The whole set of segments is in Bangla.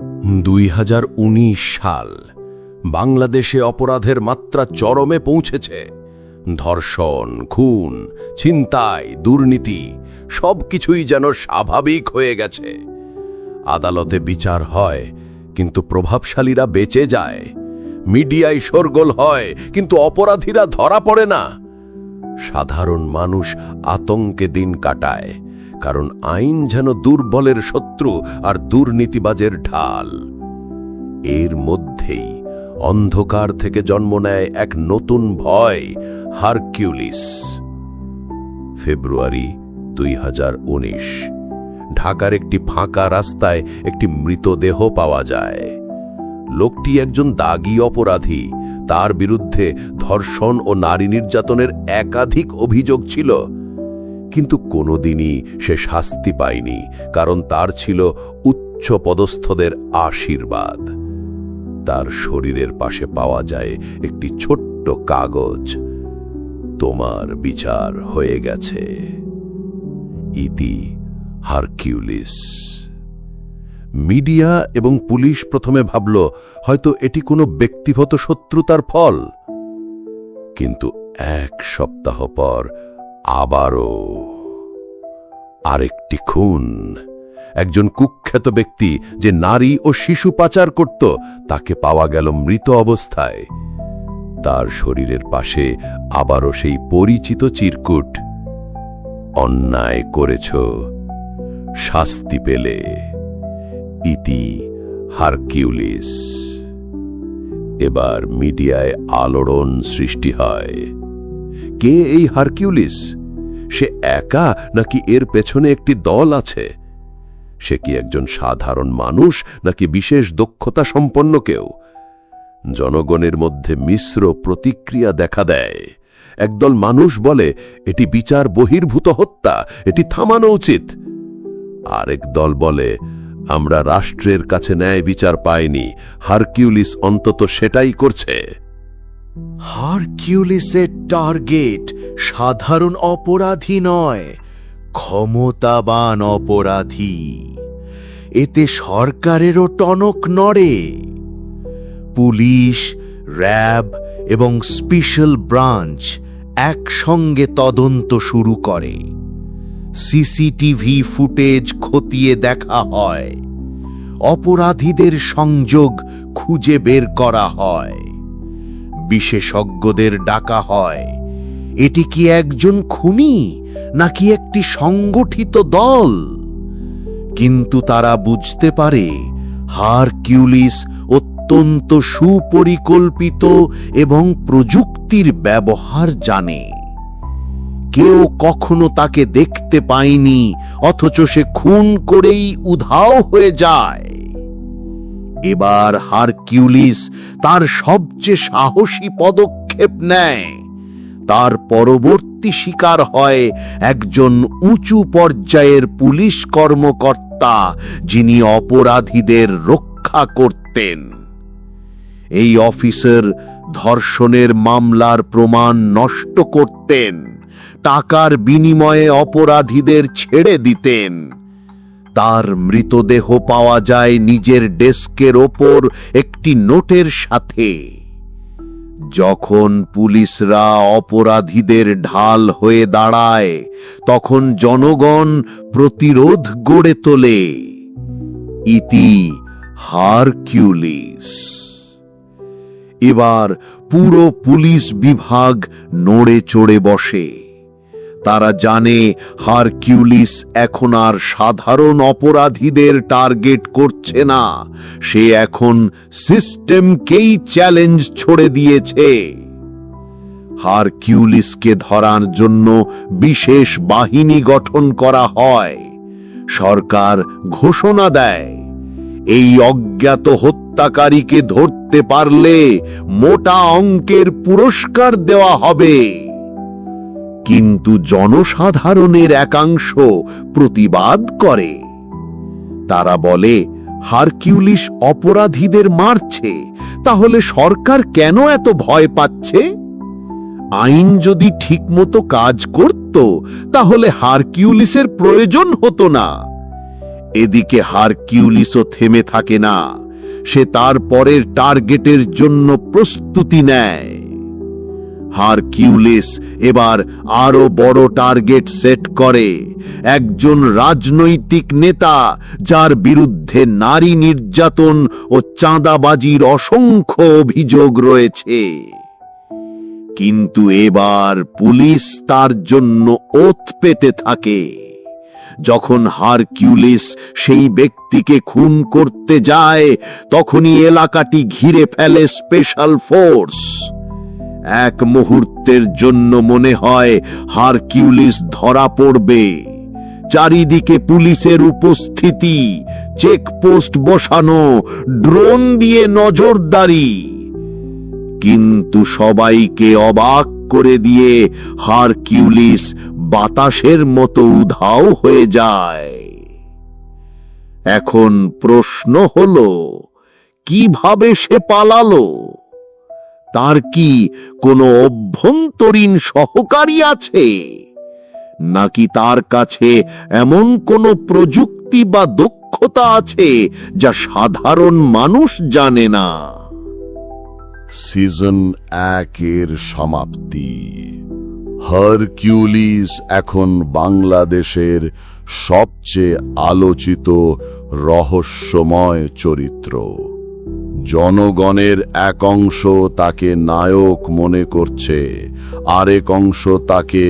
2019 সাল বাংলাদেশে অপরাধের মাত্রা চরমে পৌঁছেছে। ধর্ষণ, খুন, ছিনতাই, দুর্নীতি সবকিছুই যেন স্বাভাবিক হয়ে গেছে। আদালতে বিচার হয় কিন্তু প্রভাবশালীরা বেঁচে যায়, মিডিয়ায় শোরগোল হয় কিন্তু অপরাধীরা ধরা পড়ে না। সাধারণ মানুষ আতঙ্কে দিন কাটায়, কারণ আইন যেন দুর্বলের শত্রু আর দুর্নীতিবাজের ঢাল। এর মধ্যেই অন্ধকার থেকে জন্ম নেয় এক নতুন ভয়, হারকিউলিস। ফেব্রুয়ারি 2019 ঢাকার একটি ফাঁকা রাস্তায় একটি মৃতদেহ পাওয়া যায়। লোকটি একজন দাগী অপরাধী, তার বিরুদ্ধে ধর্ষণ ও নারী নির্যাতনের একাধিক অভিযোগ ছিল, কিন্তু কোনোদিনই সে শাস্তি পায়নি, কারণ তার ছিল উচ্চ পদস্থদের আশীর্বাদ। তার শরীরের পাশে পাওয়া যায় একটি ছোট্ট কাগজ, তোমার বিচার হয়ে গেছে। ইতি, হারকিউলিস। মিডিয়া এবং পুলিশ প্রথমে ভাবল হয়তো এটি কোনো ব্যক্তিগত শত্রুতার ফল, কিন্তু এক সপ্তাহ পর আবারও আরেকটি খুন। একজন কুখ্যাত ব্যক্তি যে নারী ও শিশু পাচার করত, তাকে পাওয়া গেল মৃত অবস্থায়। তার শরীরের পাশে আবারও সেই পরিচিত চিরকুট, অন্যায় করেছ, শাস্তি পেলে। ইতি, হারকিউলিস। এবার মিডিয়ায় আলোড়ন সৃষ্টি হয়। কে এই হারকিউলিস? সে একা নাকি এর পেছনে একটি দল আছে? সে কি একজন সাধারণ মানুষ নাকি বিশেষ দক্ষতা সম্পন্ন কেউ? জনগণের মধ্যে মিশ্র প্রতিক্রিয়া দেখা দেয়। একদল মানুষ বলে এটি বিচার বহির্ভূত হত্যা, এটি থামানো উচিত। আরেক দল বলে আমরা রাষ্ট্রের কাছে ন্যায় বিচার পাইনি, হারকিউলিস অন্তত সেটাই করছে। হারকিউলিসের টার্গেট সাধারণ অপরাধী নয়, ক্ষমতাবান অপরাধী। এতে সরকারেরও টনক নড়ে। পুলিশ, র্যাব এবং স্পেশাল ব্রাঞ্চ একসঙ্গে তদন্ত শুরু করে। সিসিটিভি ফুটেজ খতিয়ে দেখা হয়, অপরাধীদের সংযোগ খুঁজে বের করা হয়, বিশেষজ্ঞদের ডাকা হয়। এটি কি একজন খুনি নাকি একটি সংগঠিত দল? কিন্তু তারা বুঝতে পারে হারকিউলিস অত্যন্ত সুপরিকল্পিত এবং প্রযুক্তির ব্যবহার জানে। কেউ কখনো তাকে দেখতে পায়নি, অথচ সে খুন করেই উধাও হয়ে যায়। এবার হারকিউলিস তার সবচেয়ে সাহসী পদক্ষেপ নেয়। তার পরবর্তী শিকার হয় একজন উঁচু পর্যায়ের পুলিশ কর্মকর্তা, যিনি অপরাধীদের রক্ষা করতেন। এই অফিসার ধর্ষণের মামলার প্রমাণ নষ্ট করতেন, টাকার বিনিময়ে অপরাধীদের ছেড়ে দিতেন। তার মৃতদেহ পাওয়া যায় নিজের ডেস্কের ওপর একটি নোটের সাথে। যখন পুলিশরা অপরাধীদের ঢাল হয়ে দাঁড়ায়, তখন জনগণ প্রতিরোধ গড়ে তোলে। ইতি, হারকিউলিস। এবার পুরো পুলিশ বিভাগ নড়ে চড়ে বসে। তারা জানে হারকিউলিস এখন আর সাধারণ অপরাধীদের টার্গেট করছে না, সে এখন সিস্টেমকেই চ্যালেঞ্জ ছড়ে দিয়েছে। হারকিউলিসকে ধরার জন্য বিশেষ বাহিনী গঠন করা হয়। সরকার ঘোষণা দেয়, এই অজ্ঞাত হত্যাকারীকে ধরতে পারলে মোটা অঙ্কের পুরস্কার দেওয়া হবে। কিন্তু জনসাধারণের একাংশ প্রতিবাদ করে। তারা বলে হারকিউলিস অপরাধীদের মারছে, তাহলে সরকার কেন এত ভয় পাচ্ছে? আইন যদি ঠিকমতো কাজ করত, তাহলে হারকিউলিসের প্রয়োজন হতো না। এদিকে হারকিউলিসও থেমে থাকে না, সে তার পরের টার্গেটের জন্য প্রস্তুতি নেয়। হারকিউলিস এবার আরো বড় টার্গেট সেট করে, একজন রাজনৈতিক নেতা যার বিরুদ্ধে নারী নির্যাতন ও চাঁদাবাজির অসংখ্য অভিযোগ রয়েছে। কিন্তু এবার পুলিশ তার জন্য ওত পেতে থাকে। যখন হারকিউলিস সেই ব্যক্তিকে খুন করতে যায়, তখনই এলাকাটি ঘিরে ফেলে স্পেশাল ফোর্স। এক মুহূর্তের জন্য মনে হয় হারকিউলিস ধরা পড়বে। চারিদিকে পুলিশের উপস্থিতি, চেকপোস্ট বসানো, ড্রোন দিয়ে নজরদারি। কিন্তু সবাইকে অবাক করে দিয়ে হারকিউলিস বাতাসের মতো উধাও হয়ে যায়। এখন প্রশ্ন হলো, কিভাবে সে পালালো? তার কি কোনো অভ্যন্তরীণ সহকারী আছে, নাকি তার কাছে এমন কোনো প্রযুক্তি বা দক্ষতা আছে যা সাধারণ মানুষ জানে না? সিজন 1-এর সমাপ্তি। হারকিউলিস এখন বাংলাদেশের সবচেয়ে আলোচিত রহস্যময় চরিত্র। জনগণের এক অংশ তাকে নায়ক মনে করছে, আরেক অংশ তাকে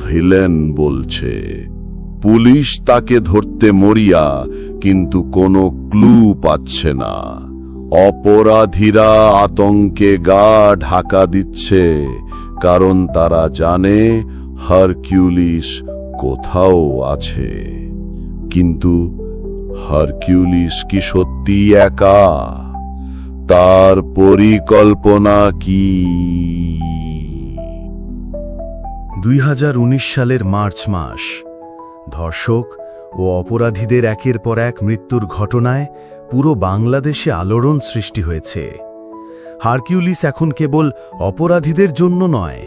ভিলেন বলছে। পুলিশ তাকে ধরতে মরিয়া, কিন্তু কোনো ক্লু পাচ্ছে না। অপরাধীরা আতঙ্কে গা ঢাকা দিচ্ছে, কারণ তারা জানে হারকিউলিস কোথাও আছে। কিন্তু হারকিউলিস কি সত্যি একা? তার পরিকল্পনা কি? 2019 সালের মার্চ মাস। ধর্ষক ও অপরাধীদের একের পর এক মৃত্যুর ঘটনায় পুরো বাংলাদেশে আলোড়ন সৃষ্টি হয়েছে। হারকিউলিস এখন কেবল অপরাধীদের জন্য নয়,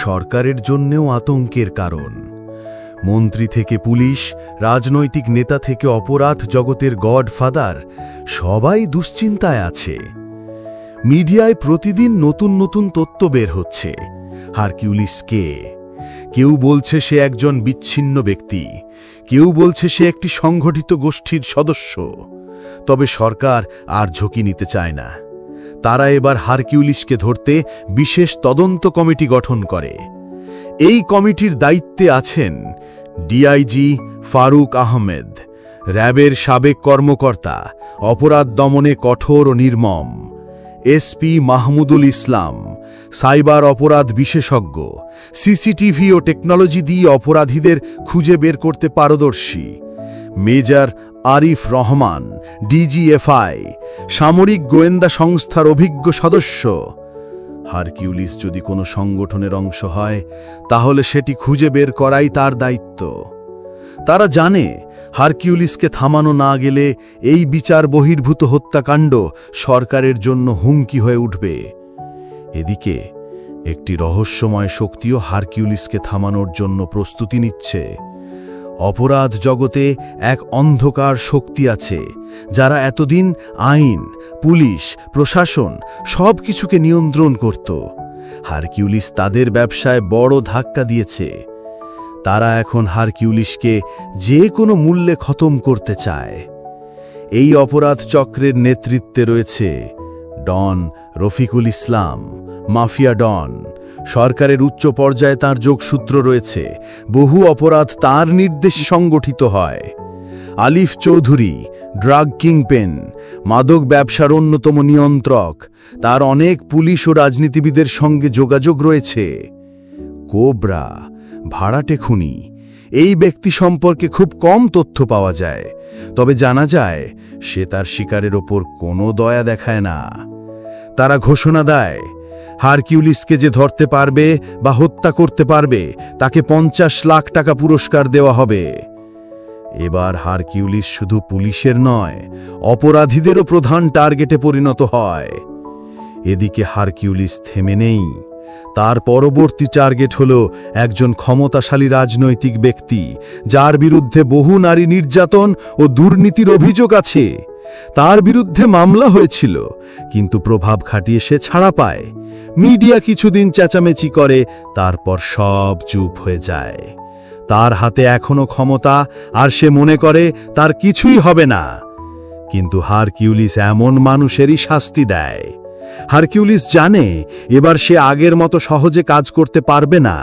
সরকারের জন্যও আতঙ্কের কারণ। মন্ত্রী থেকে পুলিশ, রাজনৈতিক নেতা থেকে অপরাধ জগতের গডফাদার, সবাই দুশ্চিন্তায় আছে। মিডিয়ায় প্রতিদিন নতুন নতুন তথ্য বের হচ্ছে। হারকিউলিস কে? কেউ বলছে সে একজন বিচ্ছিন্ন ব্যক্তি, কেউ বলছে সে একটি সংগঠিত গোষ্ঠীর সদস্য। তবে সরকার আর ঝুঁকি নিতে চায় না। তারা এবার হারকিউলিসকে ধরতে বিশেষ তদন্ত কমিটি গঠন করে। এই কমিটির দায়িত্বে আছেন ডিআইজি ফারুক আহমেদ, র্যাবের সাবেক কর্মকর্তা, অপরাধ দমনে কঠোর ও নির্মম; এসপি মাহমুদুল ইসলাম, সাইবার অপরাধ বিশেষজ্ঞ, সিসিটিভি ও টেকনোলজি দিয়ে অপরাধীদের খুঁজে বের করতে পারদর্শী; মেজর আরিফ রহমান, ডিজিএফআই, সামরিক গোয়েন্দা সংস্থার অভিজ্ঞ সদস্য। হারকিউলিস যদি কোনো সংগঠনের অংশ হয়, তাহলে সেটি খুঁজে বের করাই তার দায়িত্ব। তারা জানে হারকিউলিসকে থামানো না গেলে এই বিচার বহির্ভূত হত্যাকাণ্ড সরকারের জন্য হুমকি হয়ে উঠবে। এদিকে একটি রহস্যময় শক্তিও হারকিউলিসকে থামানোর জন্য প্রস্তুতি নিচ্ছে। অপরাধ জগতে এক অন্ধকার শক্তি আছে, যারা এতদিন আইন, পুলিশ, প্রশাসন সবকিছুকে নিয়ন্ত্রণ করত। হারকিউলিস তাদের ব্যবসায় বড় ধাক্কা দিয়েছে। তারা এখন হারকিউলিসকে যে কোনো মূল্যে খতম করতে চায়। এই অপরাধ চক্রের নেতৃত্বে রয়েছে ডন রফিকুল ইসলাম, মাফিয়া ডন। সরকারের উচ্চ পর্যায়ে তার যোগসূত্র রয়েছে, বহু অপরাধ তার নির্দেশে সংগঠিত হয়। আলিফ চৌধুরী, ড্রাগ কিংপেন, মাদক ব্যবসার অন্যতম নিয়ন্ত্রক। তার অনেক পুলিশ ও রাজনীতিবিদের সঙ্গে যোগাযোগ রয়েছে। কোবরা, ভাড়াটে খুনি। এই ব্যক্তি সম্পর্কে খুব কম তথ্য পাওয়া যায়, তবে জানা যায় সে তার শিকারের ওপর কোনো দয়া দেখায় না। তারা ঘোষণা দেয়, হারকিউলিসকে যে ধরতে পারবে বা হত্যা করতে পারবে তাকে 50 লাখ টাকা পুরস্কার দেওয়া হবে। এবার হারকিউলিস শুধু পুলিশের নয়, অপরাধীদেরও প্রধান টার্গেটে পরিণত হয়। এদিকে হারকিউলিস থেমে নেই। তার পরবর্তী টার্গেট হল একজন ক্ষমতাশালী রাজনৈতিক ব্যক্তি, যার বিরুদ্ধে বহু নারী নির্যাতন ও দুর্নীতির অভিযোগ আছে। তার বিরুদ্ধে মামলা হয়েছিল, কিন্তু প্রভাব খাটিয়ে সে ছাড়া পায়। মিডিয়া কিছুদিন চেঁচামেচি করে, তারপর সব চুপ হয়ে যায়। তার হাতে এখনো ক্ষমতা, আর সে মনে করে তার কিছুই হবে না। কিন্তু হারকিউলিস এমন মানুষেরই শাস্তি দেয়। হারকিউলিস জানে এবার সে আগের মতো সহজে কাজ করতে পারবে না।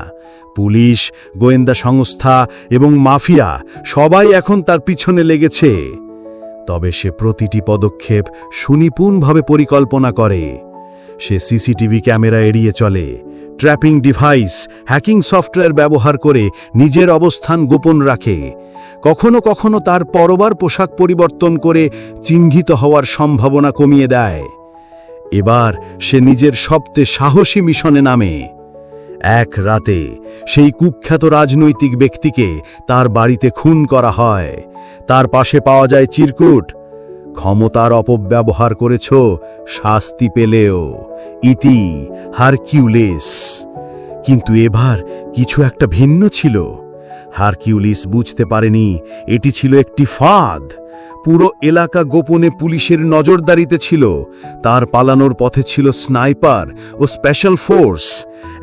পুলিশ, গোয়েন্দা সংস্থা এবং মাফিয়া সবাই এখন তার পিছনে লেগেছে। তবে সে প্রতিটি পদক্ষেপ সুনিপুণভাবে পরিকল্পনা করে। সে সিসিটিভি ক্যামেরা এড়িয়ে চলে, ট্র্যাপিং ডিভাইস, হ্যাকিং সফটওয়্যার ব্যবহার করে নিজের অবস্থান গোপন রাখে। কখনো কখনো তার পরবার পোশাক পরিবর্তন করে চিহ্নিত হওয়ার সম্ভাবনা কমিয়ে দেয়। এবার সে নিজের সবচেয়ে সাহসী মিশনে নামে। এক রাতে সেই কুখ্যাত রাজনৈতিক ব্যক্তিকে তার বাড়িতে খুন করা হয়। তার পাশে পাওয়া যায় চিরকুট, ক্ষমতার অপব্যবহার করেছ, শাস্তি পেলেও। ইতি, হারকিউলিস। কিন্তু এবার কিছু একটা ভিন্ন ছিল। হারকিউলিস বুঝতে পারেনি এটি ছিল একটি ফাঁদ। পুরো এলাকা গোপনে পুলিশের নজরদারিতে ছিল। তার পালানোর পথে ছিল স্নাইপার ও স্পেশাল ফোর্স।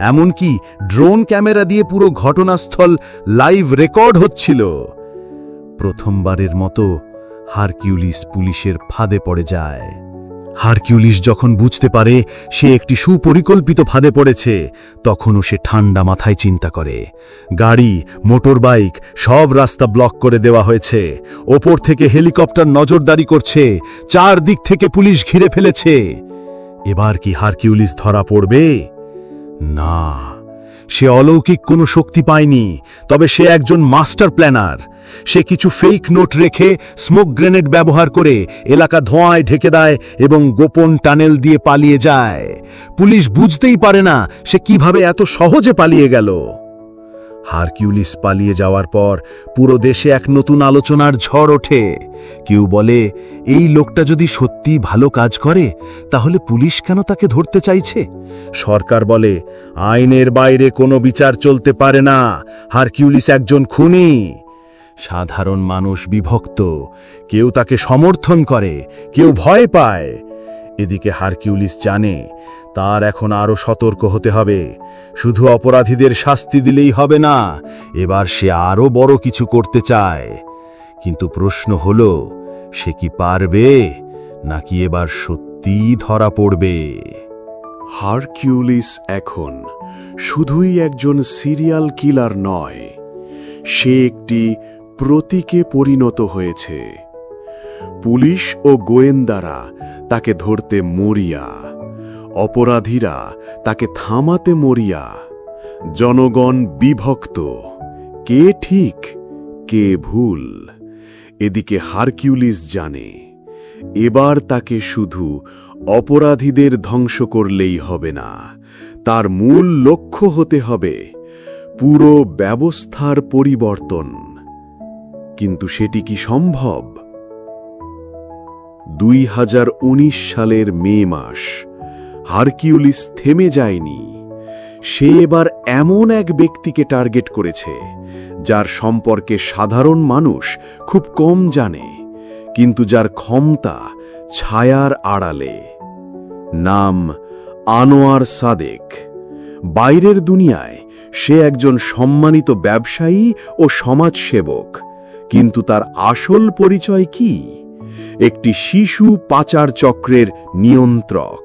এমনকি ড্রোন ক্যামেরা দিয়ে পুরো ঘটনাস্থল লাইভ রেকর্ড হচ্ছিল। প্রথমবারের মতো হারকিউলিস পুলিশের ফাঁদে পড়ে যায়। হারকিউলিস যখন বুঝতে পারে সে একটি সুপরিকল্পিত ফাঁদে পড়েছে, তখনও সে ঠান্ডা মাথায় চিন্তা করে। গাড়ি, মোটরবাইক সব রাস্তা ব্লক করে দেওয়া হয়েছে। ওপর থেকে হেলিকপ্টার নজরদারি করছে, চারদিক থেকে পুলিশ ঘিরে ফেলেছে। এবার কি হারকিউলিস ধরা পড়বে? না, সে অলৌকিক কোনো শক্তি পায়নি, তবে সে একজন মাস্টার প্ল্যানার। সে কিছু ফেক নোট রেখে স্মোক গ্রেনেড ব্যবহার করে এলাকা ধোঁয়ায় ঢেকে দেয় এবং গোপন টানেল দিয়ে পালিয়ে যায়। পুলিশ বুঝতেই পারে না সে কিভাবে এত সহজে পালিয়ে গেল। হারকিউলিস পালিয়ে যাওয়ার পর পুরো দেশে এক নতুন আলোচনার ঝড় ওঠে। কেউ বলে, এই লোকটা যদি সত্যি ভালো কাজ করে তাহলে পুলিশ কেন তাকে ধরতে চাইছে? সরকার বলে, আইনের বাইরে কোনো বিচার চলতে পারে না, হারকিউলিস একজন খুনি। সাধারণ মানুষ বিভক্ত, কেউ তাকে সমর্থন করে, কেউ ভয় পায়। এদিকে হারকিউলিস জানে তার এখন আরও সতর্ক হতে হবে। শুধু অপরাধীদের শাস্তি দিলেই হবে না, এবার সে আরও বড় কিছু করতে চায়। কিন্তু প্রশ্ন হল, সে কি পারবে, নাকি এবার সত্যিই ধরা পড়বে? হারকিউলিস এখন শুধুই একজন সিরিয়াল কিলার নয়, সে একটি প্রতীকে পরিণত হয়েছে। পুলিশ ও গোয়েন্দারা তাকে ধরতে মরিয়া, অপরাধীরা তাকে থামাতে মরিয়া। জনগণ বিভক্ত, কে ঠিক কে ভুল। এদিকে হারকিউলিস জানে এবার তাকে শুধু অপরাধীদের ধ্বংস করলেই হবে না, তার মূল লক্ষ্য হতে হবে পুরো ব্যবস্থার পরিবর্তন। কিন্তু সেটি কি সম্ভব? 2019 সালের মে মাস। হারকিউলিস থেমে যায়নি। সে এবার এমন এক ব্যক্তিকে টার্গেট করেছে যার সম্পর্কে সাধারণ মানুষ খুব কম জানে, কিন্তু যার ক্ষমতা ছায়ার আড়ালে। নাম আনোয়ার সাদেক। বাইরের দুনিয়ায় সে একজন সম্মানিত ব্যবসায়ী ও সমাজসেবক, কিন্তু তার আসল পরিচয় কি? একটি শিশু পাচার চক্রের নিয়ন্ত্রক।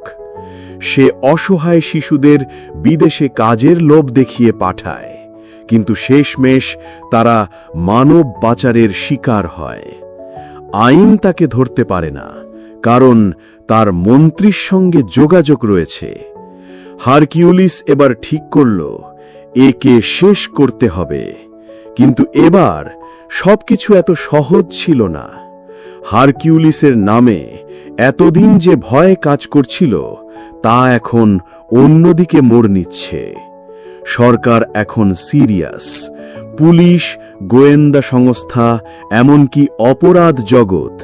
সে অসহায় শিশুদের বিদেশে কাজের লোভ দেখিয়ে পাঠায়, কিন্তু শেষমেশ তারা মানব পাচারের শিকার হয়। আইন তাকে ধরতে পারে না, কারণ তার মন্ত্রীর সঙ্গে যোগাযোগ রয়েছে। হারকিউলিস এবার ঠিক করল একে শেষ করতে হবে। কিন্তু এবার সবকিছু এত সহজ ছিল না। হারকিউলিসের নামে এতদিন যে ভয় কাজ করছিল তা এখন অন্যদিকে মোড় নিচ্ছে। সরকার এখন সিরিয়াস। পুলিশ, গোয়েন্দা সংস্থা, এমনকি অপরাধ জগৎ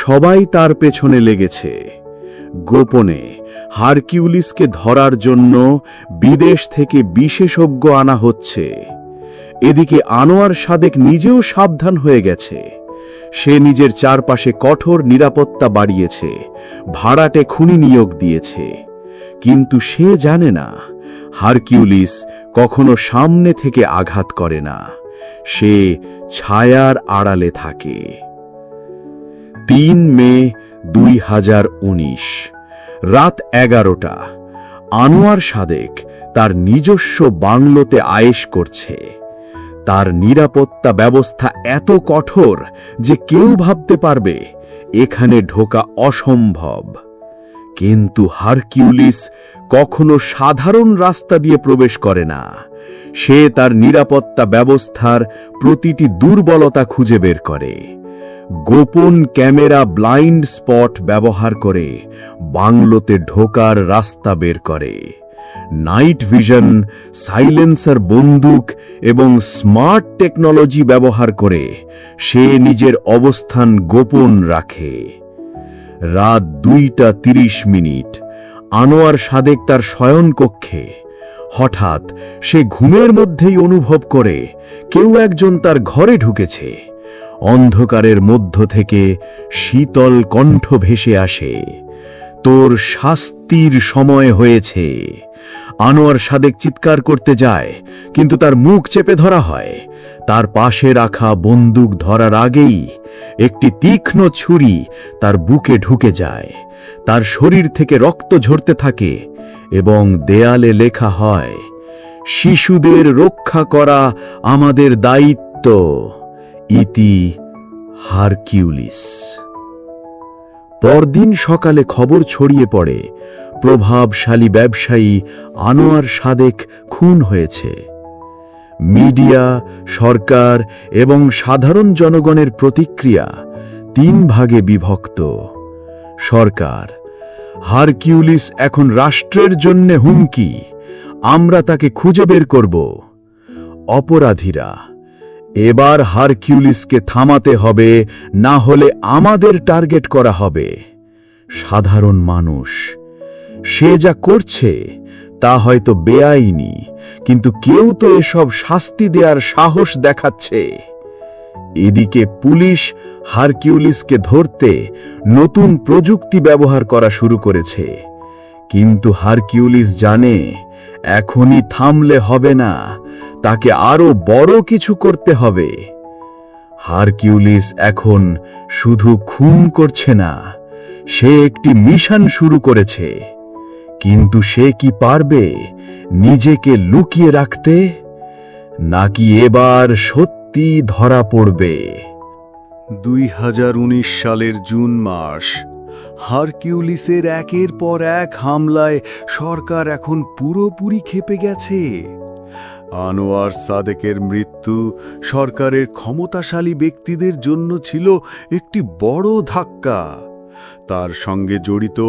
সবাই তার পেছনে লেগেছে। গোপনে হারকিউলিসকে ধরার জন্য বিদেশ থেকে বিশেষজ্ঞ আনা হচ্ছে। এদিকে আনোয়ার সাদেক নিজেও সাবধান হয়ে গেছে। সে নিজের চারপাশে কঠোর নিরাপত্তা বাড়িয়েছে, ভাড়াটে খুনি নিয়োগ দিয়েছে। কিন্তু সে জানে না, হারকিউলিস কখনো সামনে থেকে আঘাত করে না, সে ছায়ার আড়ালে থাকে। ৩ মে ২০১৯, রাত ১১টা। আনোয়ার সাদেক তার নিজস্ব বাংলোতে আয়েশ করছে। তার নিরাপত্তা ব্যবস্থা এত কঠোর যে কেউ ভাবতে পারবে এখানে ঢোকা অসম্ভব। কিন্তু হারকিউলিস কখনো সাধারণ রাস্তা দিয়ে প্রবেশ করে না। সে তার নিরাপত্তা ব্যবস্থার প্রতিটি দুর্বলতা খুঁজে বের করে। গোপন ক্যামেরা ব্লাইন্ড স্পট ব্যবহার করে বাংলোতে ঢোকার রাস্তা বের করে। নাইট ভিশন, সাইলেন্সার বন্দুক এবং স্মার্ট টেকনোলজি ব্যবহার করে সে নিজের অবস্থান গোপন রাখে। রাত ২টা ৩০, আনোয়ার সাদেক তার শয়নকক্ষে। হঠাৎ সে ঘুমের মধ্যেই অনুভব করে কেউ একজন তার ঘরে ঢুকেছে। অন্ধকারের মধ্য থেকে শীতল কণ্ঠ ভেসে আসে, তোর শাস্তির সময় হয়েছে। আনোয়ার সাদেক চিৎকার করতে যায়, কিন্তু তার মুখ চেপে ধরা হয়। তার পাশে রাখা বন্দুক ধরার আগেই একটি তীক্ষ্ণ ছুরি তার বুকে ঢুকে যায়। তার শরীর থেকে রক্ত ঝরতে থাকে এবং দেয়ালে লেখা হয়, শিশুদের রক্ষা করা আমাদের দায়িত্ব। ইতি হারকিউলিস। পরদিন সকালে খবর ছড়িয়ে পড়ে, প্রভাবশালী ব্যবসায়ী আনোয়ার সাদেক খুন হয়েছে। মিডিয়া, সরকার এবং সাধারণ জনগণের প্রতিক্রিয়া ৩ ভাগে বিভক্ত। সরকার, হারকিউলিস এখন রাষ্ট্রের জন্য হুমকি, আমরা তাকে খুঁজে বের করব। অপরাধীরা, এবার হারকিউলিসকে থামাতে হবে, না হলে আমাদের টার্গেট করা হবে। সাধারণ মানুষ, সে যা করছে তা হয়তো বেআইনি, কিন্তু কেউ তো এসব শাস্তি দেওয়ার সাহস দেখাচ্ছে। এদিকে পুলিশ হারকিউলিসকে ধরতে নতুন প্রযুক্তি ব্যবহার করা শুরু করেছে। কিন্তু হারকিউলিস জানে এখনই থামলে হবে না, তাকে আরো বড় কিছু করতে হবে। হারকিউলিস এখন শুধু খুন করছে না, সে একটি মিশন শুরু করেছে। কিন্তু সে কি পারবে নিজেকে লুকিয়ে রাখতে, নাকি এবার সত্যি ধরা পড়বে? ২০১৯ সালের জুন মাস। হারকিউলিসের একের পর এক হামলায় সরকার এখন পুরোপুরি ক্ষেপে গেছে। আনোয়ার সাদেকের মৃত্যু সরকারের ক্ষমতাশালী ব্যক্তিদের জন্য ছিল একটি বড় ধাক্কা। তার সঙ্গে জড়িত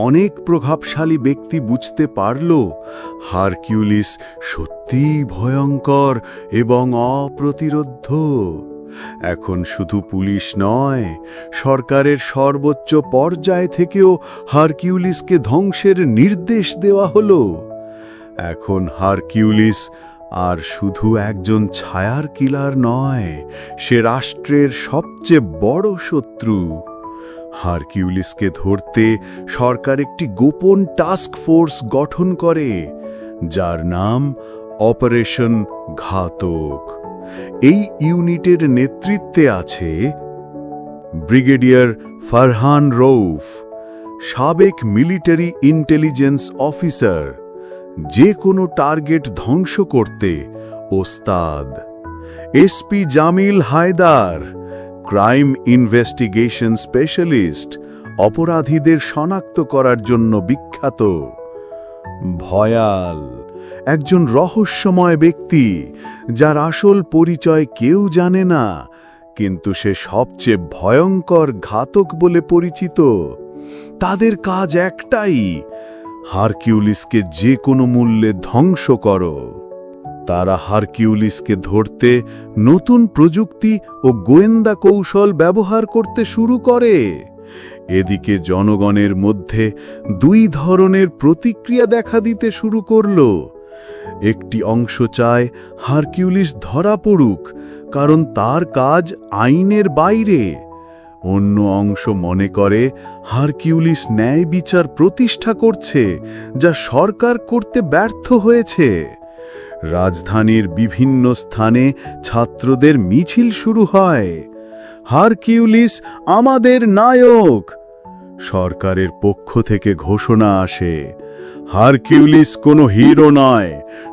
অনেক প্রভাবশালী ব্যক্তি বুঝতে পারল হারকিউলিস সত্যিই ভয়ঙ্কর এবং অপ্রতিরোধ্য। এখন শুধু পুলিশ নয়, সরকারের সর্বোচ্চ পর্যায় থেকেও হারকিউলিসকে ধ্বংসের নির্দেশ দেওয়া হলো। এখন হারকিউলিস আর শুধু একজন ছায়ার কিলার নয়, সে রাষ্ট্রের সবচেয়ে বড় শত্রু। হারকিউলিসকে ধরতে সরকার একটি গোপন টাস্ক ফোর্স গঠন করে, যার নাম অপারেশন ঘাতক। এই ইউনিটের নেতৃত্বে আছে ব্রিগেডিয়ার ফারহান রৌফ, সাবেক মিলিটারি ইন্টেলিজেন্স অফিসার, যে কোনো টার্গেট ধ্বংস করতে ওস্তাদ। SP Jamil Haider, crime investigation specialist, অপরাধীদের শনাক্ত করার জন্য বিখ্যাত। ভয়াল, একজন রহস্যময় ব্যক্তি যার আসল পরিচয় কেউ জানে না, কিন্তু সে সবচেয়ে ভয়ঙ্কর ঘাতক বলে পরিচিত। তাদের কাজ একটাই, হারকিউলিসকে যে কোনো মূল্যে ধ্বংস করো। তারা হারকিউলিসকে ধরতে নতুন প্রযুক্তি ও গোয়েন্দা কৌশল ব্যবহার করতে শুরু করে। এদিকে জনগণের মধ্যে দুই ধরনের প্রতিক্রিয়া দেখা দিতে শুরু করল। একটি অংশ চায় হারকিউলিস ধরা পড়ুক, কারণ তার কাজ আইনের বাইরে। অন্য অংশ মনে করে হারকিউলিস ন্যায় বিচার প্রতিষ্ঠা করছে, যা সরকার করতে ব্যর্থ হয়েছে। রাজধানীর বিভিন্ন স্থানে ছাত্রদের মিছিল শুরু হয়। হারকিউলিস আমাদের নায়ক! সরকারের পক্ষ থেকে ঘোষণা আসে, হারকিউলিস কোনো হিরো নয়,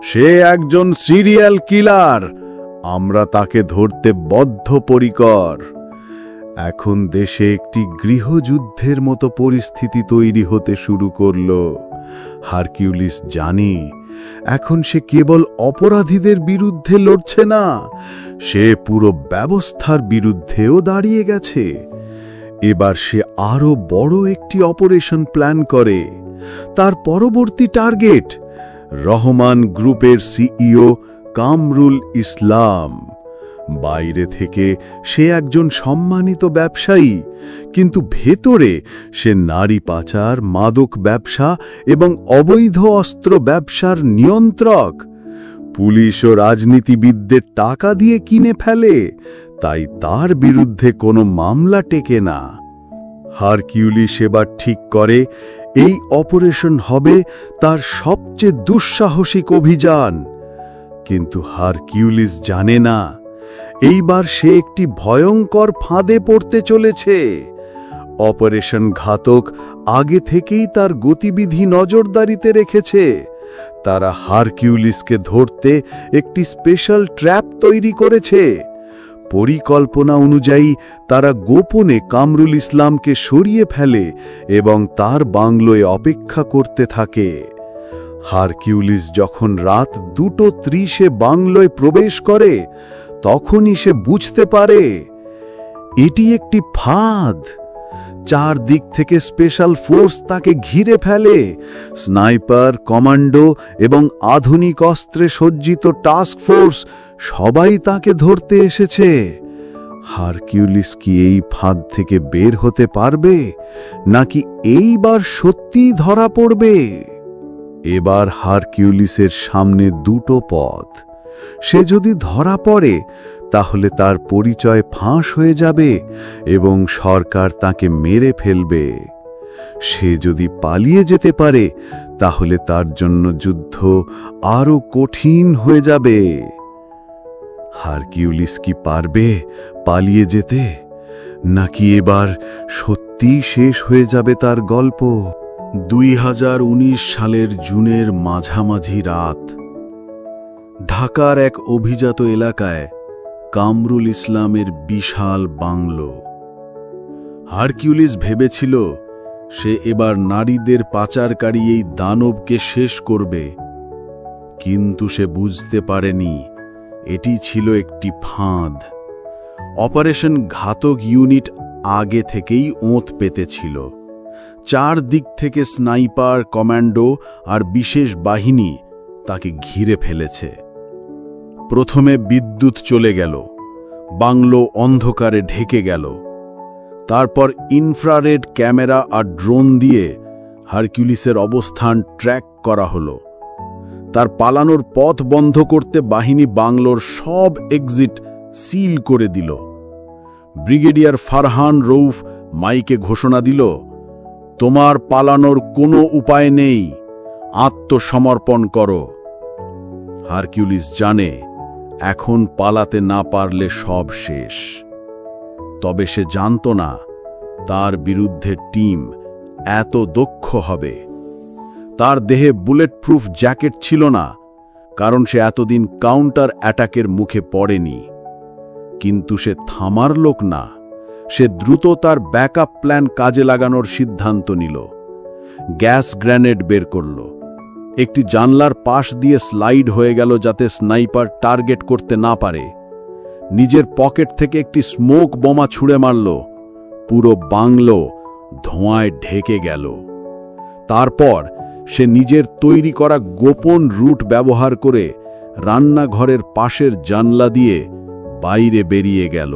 সে একজন সিরিয়াল কিলার। আমরা তাকে ধরতে বদ্ধপরিকর। এখন দেশে একটি গৃহযুদ্ধের মতো পরিস্থিতি তৈরি হতে শুরু করল। হারকিউলিস জানে, এখন সে কেবল অপরাধীদের বিরুদ্ধে লড়ছে না, সে পুরো ব্যবস্থার বিরুদ্ধেও দাঁড়িয়ে গেছে। এবার সে আরও বড় একটি অপারেশন প্ল্যান করে। তার পরবর্তী টার্গেট রহমান গ্রুপের সিইও কামরুল ইসলাম। বাইরে থেকে সে একজন সম্মানিত ব্যবসায়ী, কিন্তু ভেতরে সে নারী পাচার, মাদক ব্যবসা এবং অবৈধ অস্ত্র ব্যবসার নিয়ন্ত্রক। পুলিশ ও রাজনীতিবিদদের টাকা দিয়ে কিনে ফেলে, তাই তার বিরুদ্ধে কোনো মামলা টেকে না। হারকিউলিস এবার ঠিক করে এই অপারেশন হবে তার সবচেয়ে দুঃসাহসিক অভিযান। কিন্তু হারকিউলিস জানে না, এইবার সে একটি ভয়ঙ্কর ফাঁদে পড়তে চলেছে। অপারেশন ঘাতক আগে থেকেই তার গতিবিধি নজরদারিতে রেখেছে। তারা হারকিউলিসকে ধরতে একটি স্পেশাল ট্র্যাপ তৈরি করেছে। পরিকল্পনা অনুযায়ী তারা গোপনে কামরুল ইসলামকে সরিয়ে ফেলে এবং তার বাংলোয় অপেক্ষা করতে থাকে। হারকিউলিস যখন রাত 2:30 বাংলোয় প্রবেশ করে, তখনই সে বুঝতে পারে এটি একটি ফাঁদ। চারদিক থেকে স্পেশাল ফোর্স তাকে ঘিরে ফেলে। স্নাইপার, কমান্ডো এবং আধুনিক অস্ত্রে সজ্জিত টাস্ক ফোর্স সবাই তাকে ধরতে এসেছে। হারকিউলিস কি এই ফাঁদ থেকে বের হতে পারবে, নাকি এইবার সত্যিই ধরা পড়বে? এবার হারকিউলিসের সামনে দুটো পথ। সে যদি ধরা পড়ে, তাহলে তার পরিচয় ফাঁস হয়ে যাবে এবং সরকার তাকে মেরে ফেলবে। সে যদি পালিয়ে যেতে পারে, তাহলে তার জন্য যুদ্ধ আরো কঠিন হয়ে যাবে। হারকিউলিস কি পারবে পালিয়ে যেতে, নাকি এবার সত্যি শেষ হয়ে যাবে তার গল্প? 2019 সালের জুনের মাঝামাঝি রাত, ঢাকার এক অভিজাত এলাকায় কামরুল ইসলামের বিশাল বাংলো। হারকিউলিস ভেবেছিল সে এবার নারীদের পাচারকারী এই দানবকে শেষ করবে, কিন্তু সে বুঝতে পারেনি এটি ছিল একটি ফাঁদ। অপারেশন ঘাতক ইউনিট আগে থেকেই ওঁত পেতেছিল। চারদিক থেকে স্নাইপার, কমান্ডো আর বিশেষ বাহিনী তাকে ঘিরে ফেলেছে। প্রথমে বিদ্যুৎ চলে গেল, বাংলো অন্ধকারে ঢেকে গেল। তারপর ইনফ্রারেড ক্যামেরা আর ড্রোন দিয়ে হারকিউলিসের অবস্থান ট্র্যাক করা হলো। তার পালানোর পথ বন্ধ করতে বাহিনী বাংলোর সব এক্সিট সিল করে দিল। ব্রিগেডিয়ার ফারহান রৌফ মাইকে ঘোষণা দিল, তোমার পালানোর কোনো উপায় নেই, আত্মসমর্পণ করো। হারকিউলিস জানে এখন পালাতে না পারলে সব শেষ। তবে সে জানত না তার বিরুদ্ধে টিম এত দক্ষ হবে। তার দেহে বুলেট প্রুফ জ্যাকেট ছিল না, কারণ সে এতদিন কাউন্টার অ্যাটাকের মুখে পড়েনি। কিন্তু সে থামার লোক না। সে দ্রুত তার ব্যাকআপ প্ল্যান কাজে লাগানোর সিদ্ধান্ত নিল। গ্যাস গ্রেনেড বের করল, একটি জানলার পাশ দিয়ে স্লাইড হয়ে গেল যাতে স্নাইপার টার্গেট করতে না পারে। নিজের পকেট থেকে একটি স্মোক বোমা ছুঁড়ে মারল। পুরো বাংলো ধোঁয়ায় ঢেকে গেল। তারপর সে নিজের তৈরি করা গোপন রুট ব্যবহার করে রান্নাঘরের পাশের জানলা দিয়ে বাইরে বেরিয়ে গেল।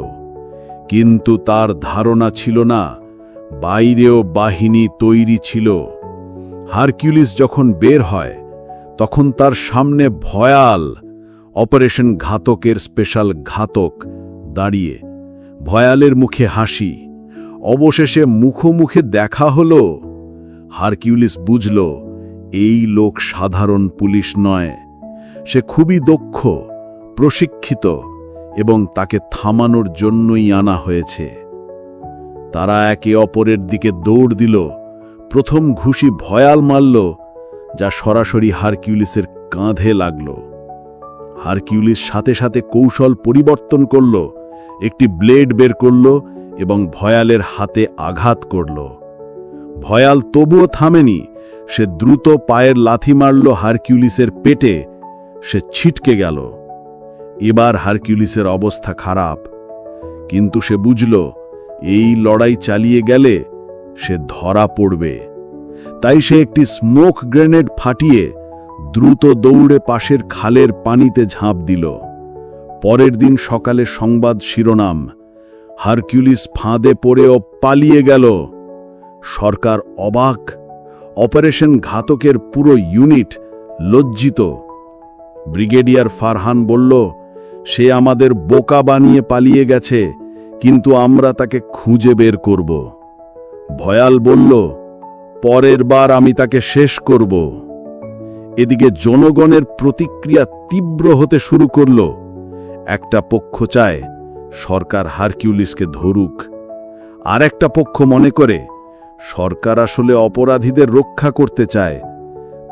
কিন্তু তার ধারণা ছিল না বাইরেও বাহিনী তৈরি ছিল। হারকিউলিস যখন বের হয় তখন তার সামনে ভয়াল, অপারেশন ঘাতকের স্পেশাল ঘাতক দাঁড়িয়ে, ভয়ালের মুখে হাসি। অবশেষে মুখোমুখি দেখা হলো। হারকিউলিস বুঝল এই লোক সাধারণ পুলিশ নয়, সে খুবই দক্ষ, প্রশিক্ষিত এবং তাকে থামানোর জন্যই আনা হয়েছে। তারা একে অপরের দিকে দৌড় দিল। প্রথম ঘুষি ভয়াল মারল, যা সরাসরি হারকিউলিসের কাঁধে লাগল। হারকিউলিস সাথে সাথে কৌশল পরিবর্তন করল, একটি ব্লেড বের করল এবং ভয়ালের হাতে আঘাত করল। ভয়াল তবুও থামেনি, সে দ্রুত পায়ের লাথি মারল হারকিউলিসের পেটে। সে ছিটকে গেল। এবার হারকিউলিসের অবস্থা খারাপ, কিন্তু সে বুঝল এই লড়াই চালিয়ে গেলে সে ধরা পড়বে। তাই সে একটি স্মোক গ্রেনেড ফাটিয়ে দ্রুত দৌড়ে পাশের খালের পানিতে ঝাঁপ দিল। পরের দিন সকালে সংবাদ শিরোনাম, হারকিউলিস ফাঁদে পড়েও পালিয়ে গেল। সরকার অবাক, অপারেশন ঘাতকের পুরো ইউনিট লজ্জিত। ব্রিগেডিয়ার ফারহান বলল, সে আমাদের বোকা বানিয়ে পালিয়ে গেছে, কিন্তু আমরা তাকে খুঁজে বের করব। ভয়াল বলল, পরের বার আমি তাকে শেষ করব। এদিকে জনগণের প্রতিক্রিয়া তীব্র হতে শুরু করল। একটা পক্ষ চায় সরকার হারকিউলিসকে ধরুক, আর একটা পক্ষ মনে করে সরকার আসলে অপরাধীদের রক্ষা করতে চায়,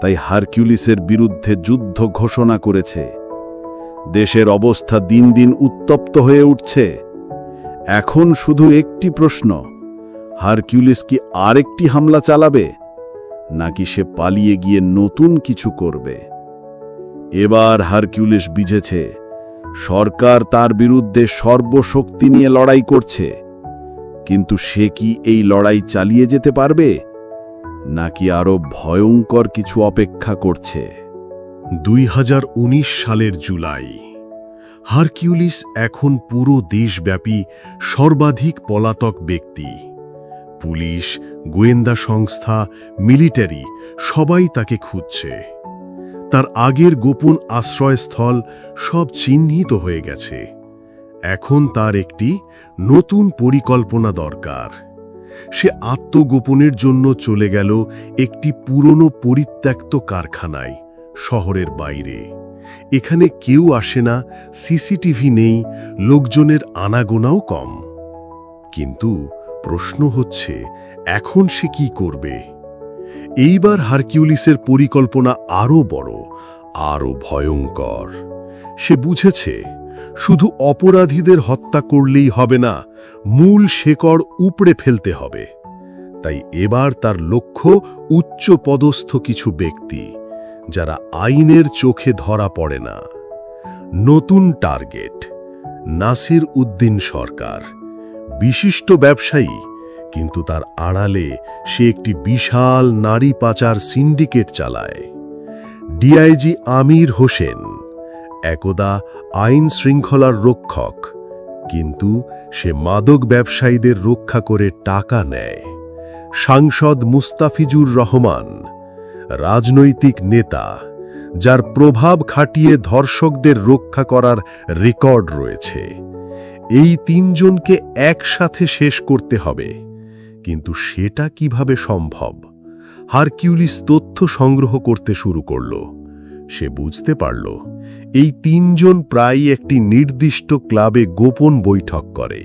তাই হারকিউলিসের বিরুদ্ধে যুদ্ধ ঘোষণা করেছে। দেশের অবস্থা দিন দিন উত্তপ্ত হয়ে উঠছে। এখন শুধু একটি প্রশ্ন, হারকিউলিস কি আরেকটি হামলা চালাবে, নাকি সে পালিয়ে গিয়ে নতুন কিছু করবে? এবার হারকিউলিস বুঝেছে সরকার তার বিরুদ্ধে সর্বশক্তি নিয়ে লড়াই করছে, কিন্তু সে কি এই লড়াই চালিয়ে যেতে পারবে, নাকি আরো ভয়ঙ্কর কিছু অপেক্ষা করছে? 2019 সালের জুলাই। হারকিউলিস এখন পুরো দেশব্যাপী সর্বাধিক পলাতক ব্যক্তি। পুলিশ, গোয়েন্দা সংস্থা, মিলিটারি সবাই তাকে খুঁজছে। তার আগের গোপন আশ্রয়স্থল সব চিহ্নিত হয়ে গেছে। এখন তার একটি নতুন পরিকল্পনা দরকার। সে আত্মগোপনের জন্য চলে গেল একটি পুরনো পরিত্যক্ত কারখানায়, শহরের বাইরে। এখানে কেউ আসে না, সিসিটিভি নেই, লোকজনের আনাগোনাও কম। কিন্তু প্রশ্ন হচ্ছে, এখন সে কি করবে? এইবার হারকিউলিসের পরিকল্পনা আরও বড়, আরও ভয়ঙ্কর। সে বুঝেছে শুধু অপরাধীদের হত্যা করলেই হবে না, মূল শেকড় উপড়ে ফেলতে হবে। তাই এবার তার লক্ষ্য উচ্চপদস্থ কিছু ব্যক্তি, যারা আইনের চোখে ধরা পড়ে না। নতুন টার্গেট, নাসির উদ্দিন সরকার, বিশিষ্ট ব্যবসায়ী, কিন্তু তার আড়ালে সে একটি বিশাল নারী পাচার সিন্ডিকেট চালায়। ডিআইজি আমির হোসেন, একদা আইন শৃঙ্খলার রক্ষক, কিন্তু সে মাদক ব্যবসায়ীদের রক্ষা করে টাকা নেয়। সাংসদ মুস্তাফিজুর রহমান, রাজনৈতিক নেতা, যার প্রভাব খাটিয়ে ধর্ষকদের রক্ষা করার রেকর্ড রয়েছে। এই তিনজনকে একসাথে শেষ করতে হবে, কিন্তু সেটা কিভাবে সম্ভব? হারকিউলিস তথ্য সংগ্রহ করতে শুরু করল। সে বুঝতে পারল এই তিনজন প্রায়ই একটি নির্দিষ্ট ক্লাবে গোপন বৈঠক করে।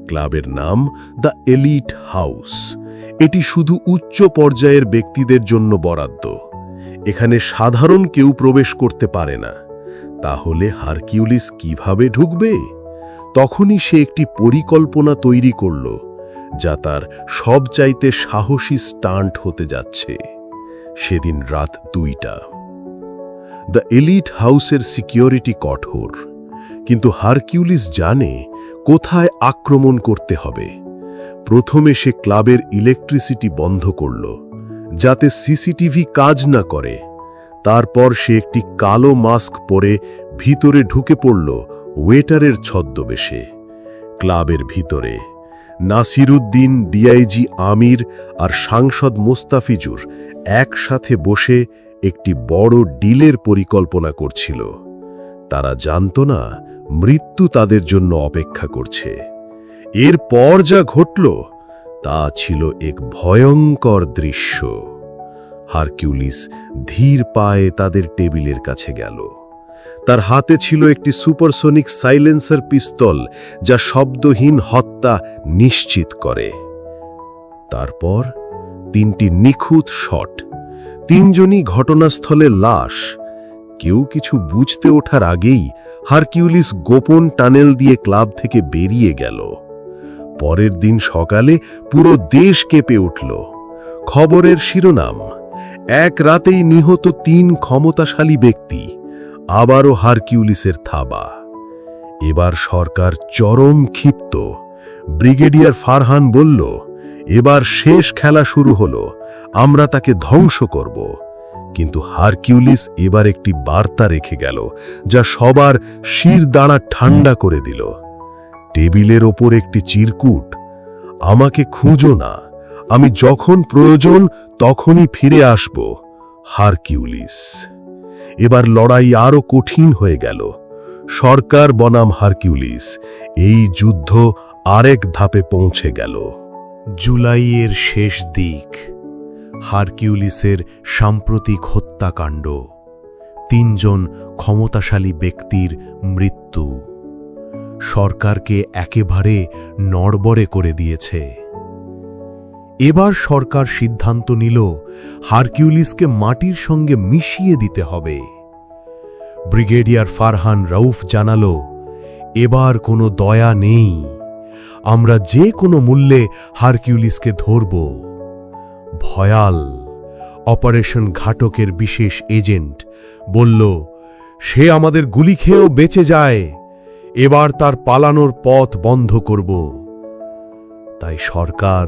ক্লাবের নাম দ্য এলিট হাউস। এটি শুধু উচ্চ পর্যায়ের ব্যক্তিদের জন্য বরাদ্দ। এখানে সাধারণ কেউ প্রবেশ করতে পারে না। তাহলে হারকিউলিস কিভাবে ঢুকবে? তখনই সে একটি পরিকল্পনা তৈরি করল, যা তার সবচাইতে সাহসী স্টান্ট হতে যাচ্ছে। সেদিন রাত 2টা। দ্য এলিট হাউসের সিকিউরিটি কঠোর, কিন্তু হারকিউলিস জানে কোথায় আক্রমণ করতে হবে। প্রথমে সে ক্লাবের ইলেকট্রিসিটি বন্ধ করল, যাতে সিসিটিভি কাজ না করে। তারপর সে একটি কালো মাস্ক পরে ভিতরে ঢুকে পড়ল ওয়েটারের ছদ্মবেশে। ক্লাবের ভিতরে নাসিরুদ্দিন, ডিআইজি আমির আর সাংসদ মোস্তাফিজুর একসাথে বসে একটি বড় ডিলের পরিকল্পনা করছিল। তারা জানত না মৃত্যু তাদের জন্য অপেক্ষা করছে। এরপর যা ঘটল তা ছিল এক ভয়ঙ্কর দৃশ্য। হারকিউলিস ধীর পায়ে তাদের টেবিলের কাছে গেল। তার হাতে ছিল একটি সুপারসোনিক সাইলেন্সার পিস্তল, যা শব্দহীন হত্যা নিশ্চিত করে। তারপর 3টি নিখুঁত শট। 3জনই ঘটনাস্থলে লাশ। কেউ কিছু বুঝতে ওঠার আগেই হারকিউলিস গোপন টানেল দিয়ে ক্লাব থেকে বেরিয়ে গেল। পরের দিন সকালে পুরো দেশ কেঁপে উঠল। খবরের শিরোনাম, এক রাতেই নিহত 3 ক্ষমতাশালী ব্যক্তি। আবারও হারকিউলিসের থাবা। এবার সরকার চরম ক্ষিপ্ত। ব্রিগেডিয়ার ফারহান বলল, এবার শেষ খেলা শুরু হলো, আমরা তাকে ধ্বংস করব। কিন্তু হারকিউলিস এবার একটি বার্তা রেখে গেল, যা সবার শির দাঁড়া ঠান্ডা করে দিল। টেবিলের ওপর একটি চিরকুট, আমাকে খুঁজো না, আমি যখন প্রয়োজন তখনই ফিরে আসব, হারকিউলিস। এবার লড়াই আরো কঠিন হয়ে গেল। সরকার বনাম হারকিউলিস, এই যুদ্ধ আরেক ধাপে পৌঁছে গেল। জুলাইয়ের শেষ দিক, হারকিউলিসের সাম্প্রতিক হত্যাকাণ্ড, 3 জন ক্ষমতাশালী ব্যক্তির মৃত্যু সরকারকে একেবারে নড়বড়ে করে দিয়েছে। এবার সরকার সিদ্ধান্ত নিল হারকিউলিসকে মাটির সঙ্গে মিশিয়ে দিতে হবে। ব্রিগেডিয়ার ফারহান রাউফ জানালো, এবার কোনো দয়া নেই, আমরা যে কোনো মূল্যে হারকিউলিসকে ধরব। ভয়াল, অপারেশন ঘাটকের বিশেষ এজেন্ট, বলল, সে আমাদের গুলি খেয়েও বেঁচে যায়, এবার তার পালানোর পথ বন্ধ করব। তাই সরকার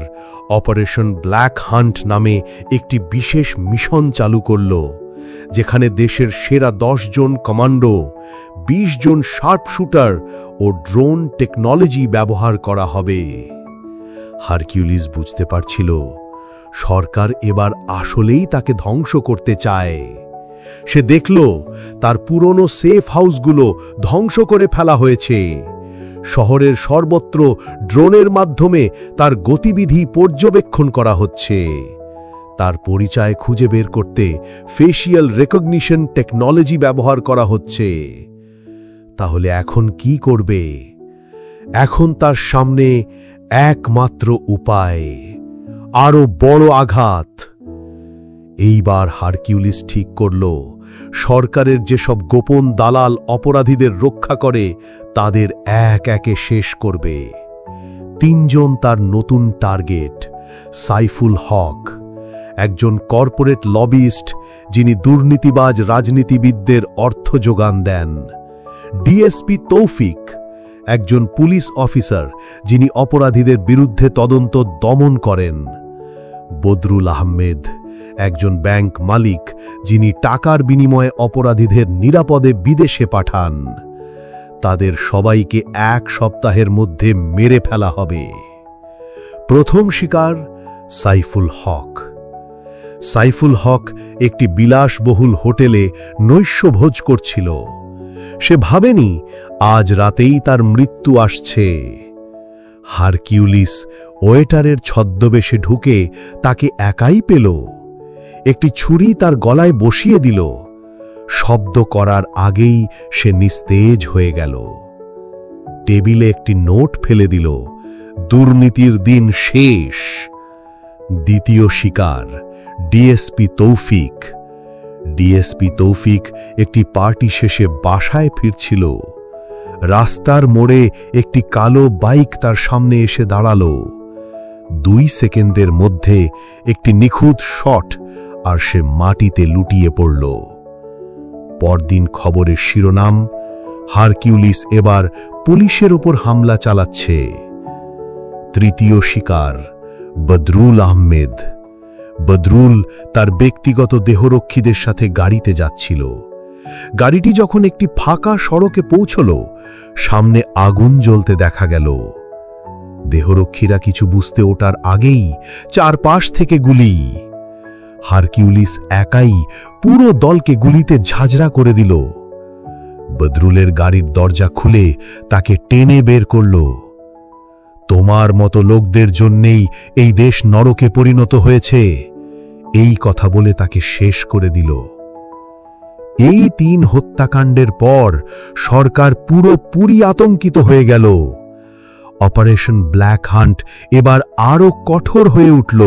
অপারেশন ব্ল্যাক হান্ট নামে একটি বিশেষ মিশন চালু করল, যেখানে দেশের সেরা 10 জন কমান্ডো, 20 জন শার্প শুটার ও ড্রোন টেকনোলজি ব্যবহার করা হবে। হারকিউলিস বুঝতে পারছিল সরকার এবার আসলেই তাকে ধ্বংস করতে চায়। সে দেখল তার পুরনো সেফ হাউসগুলো ধ্বংস করে ফেলা হয়েছে। শহরের সর্বত্র ড্রোনের মাধ্যমে তার গতিবিধি পর্যবেক্ষণ করা হচ্ছে। তার পরিচয় খুঁজে বের করতে ফেসিয়াল রেকগনিশন টেকনোলজি ব্যবহার করা হচ্ছে। তাহলে এখন কি করবে? এখন তার সামনে একমাত্র উপায়, আরো বড় আঘাত। এইবার হারকিউলিস ঠিক করল, সরকারের যেসব গোপন দালাল অপরাধীদের রক্ষা করে তাদের এক একে শেষ করবে। 3 জন তার নতুন টার্গেট, সাইফুল হক, একজন কর্পোরেট লবিস্ট যিনি দুর্নীতিবাজ রাজনীতিবিদদের অর্থ যোগান দেন; ডিএসপি তৌফিক, একজন পুলিশ অফিসার যিনি অপরাধীদের বিরুদ্ধে তদন্ত দমন করেন; বদরুল আহমেদ, একজন ব্যাংক মালিক যিনি টাকার বিনিময়ে অপরাধীদের নিরাপদে বিদেশে পাঠান। তাদের সবাইকে 1 সপ্তাহের মধ্যে মেরে ফেলা হবে। প্রথম শিকার সাইফুল হক। সাইফুল হক একটি বিলাসবহুল হোটেলে নৈশভোজ করছিল। সে ভাবেনি আজ রাতেই তার মৃত্যু আসছে। হারকিউলিস ওয়েটারের ছদ্মবেশে ঢুকে তাকে একাই পেল। একটি ছুরি তার গলায় বসিয়ে দিল। শব্দ করার আগেই সে নিস্তেজ হয়ে গেল। টেবিলে একটি নোট ফেলে দিল, দুর্নীতির দিন শেষ। দ্বিতীয় শিকার ডিএসপি তৌফিক। ডিএসপি তৌফিক একটি পার্টি শেষে বাসায় ফিরছিল। রাস্তার মোড়ে একটি কালো বাইক তার সামনে এসে দাঁড়ালো। 2 সেকেন্ডের মধ্যে একটি নিখুঁত শট, আর সে মাটিতে লুটিয়ে পড়ল। পরদিন খবরের শিরোনাম, হারকিউলিস এবার পুলিশের ওপর হামলা চালাচ্ছে। তৃতীয় শিকার বদরুল আহমেদ। বদরুল তার ব্যক্তিগত দেহরক্ষীদের সাথে গাড়িতে যাচ্ছিল। গাড়িটি যখন একটি ফাঁকা সড়কে পৌঁছল, সামনে আগুন জ্বলতে দেখা গেল। দেহরক্ষীরা কিছু বুঝতে ওঠার আগেই চারপাশ থেকে গুলি। হারকিউলিস একাই পুরো দলকে গুলিতে ঝাঁঝরা করে দিল। বদরুলের গাড়ির দরজা খুলে তাকে টেনে বের করল। তোমার মতো লোকদের জন্যেই এই দেশ নরকে পরিণত হয়েছে, এই কথা বলে তাকে শেষ করে দিল। এই 3 হত্যাকাণ্ডের পর সরকার পুরোপুরি আতঙ্কিত হয়ে গেল। অপারেশন ব্ল্যাক হান্ট এবার আরো কঠোর হয়ে উঠল।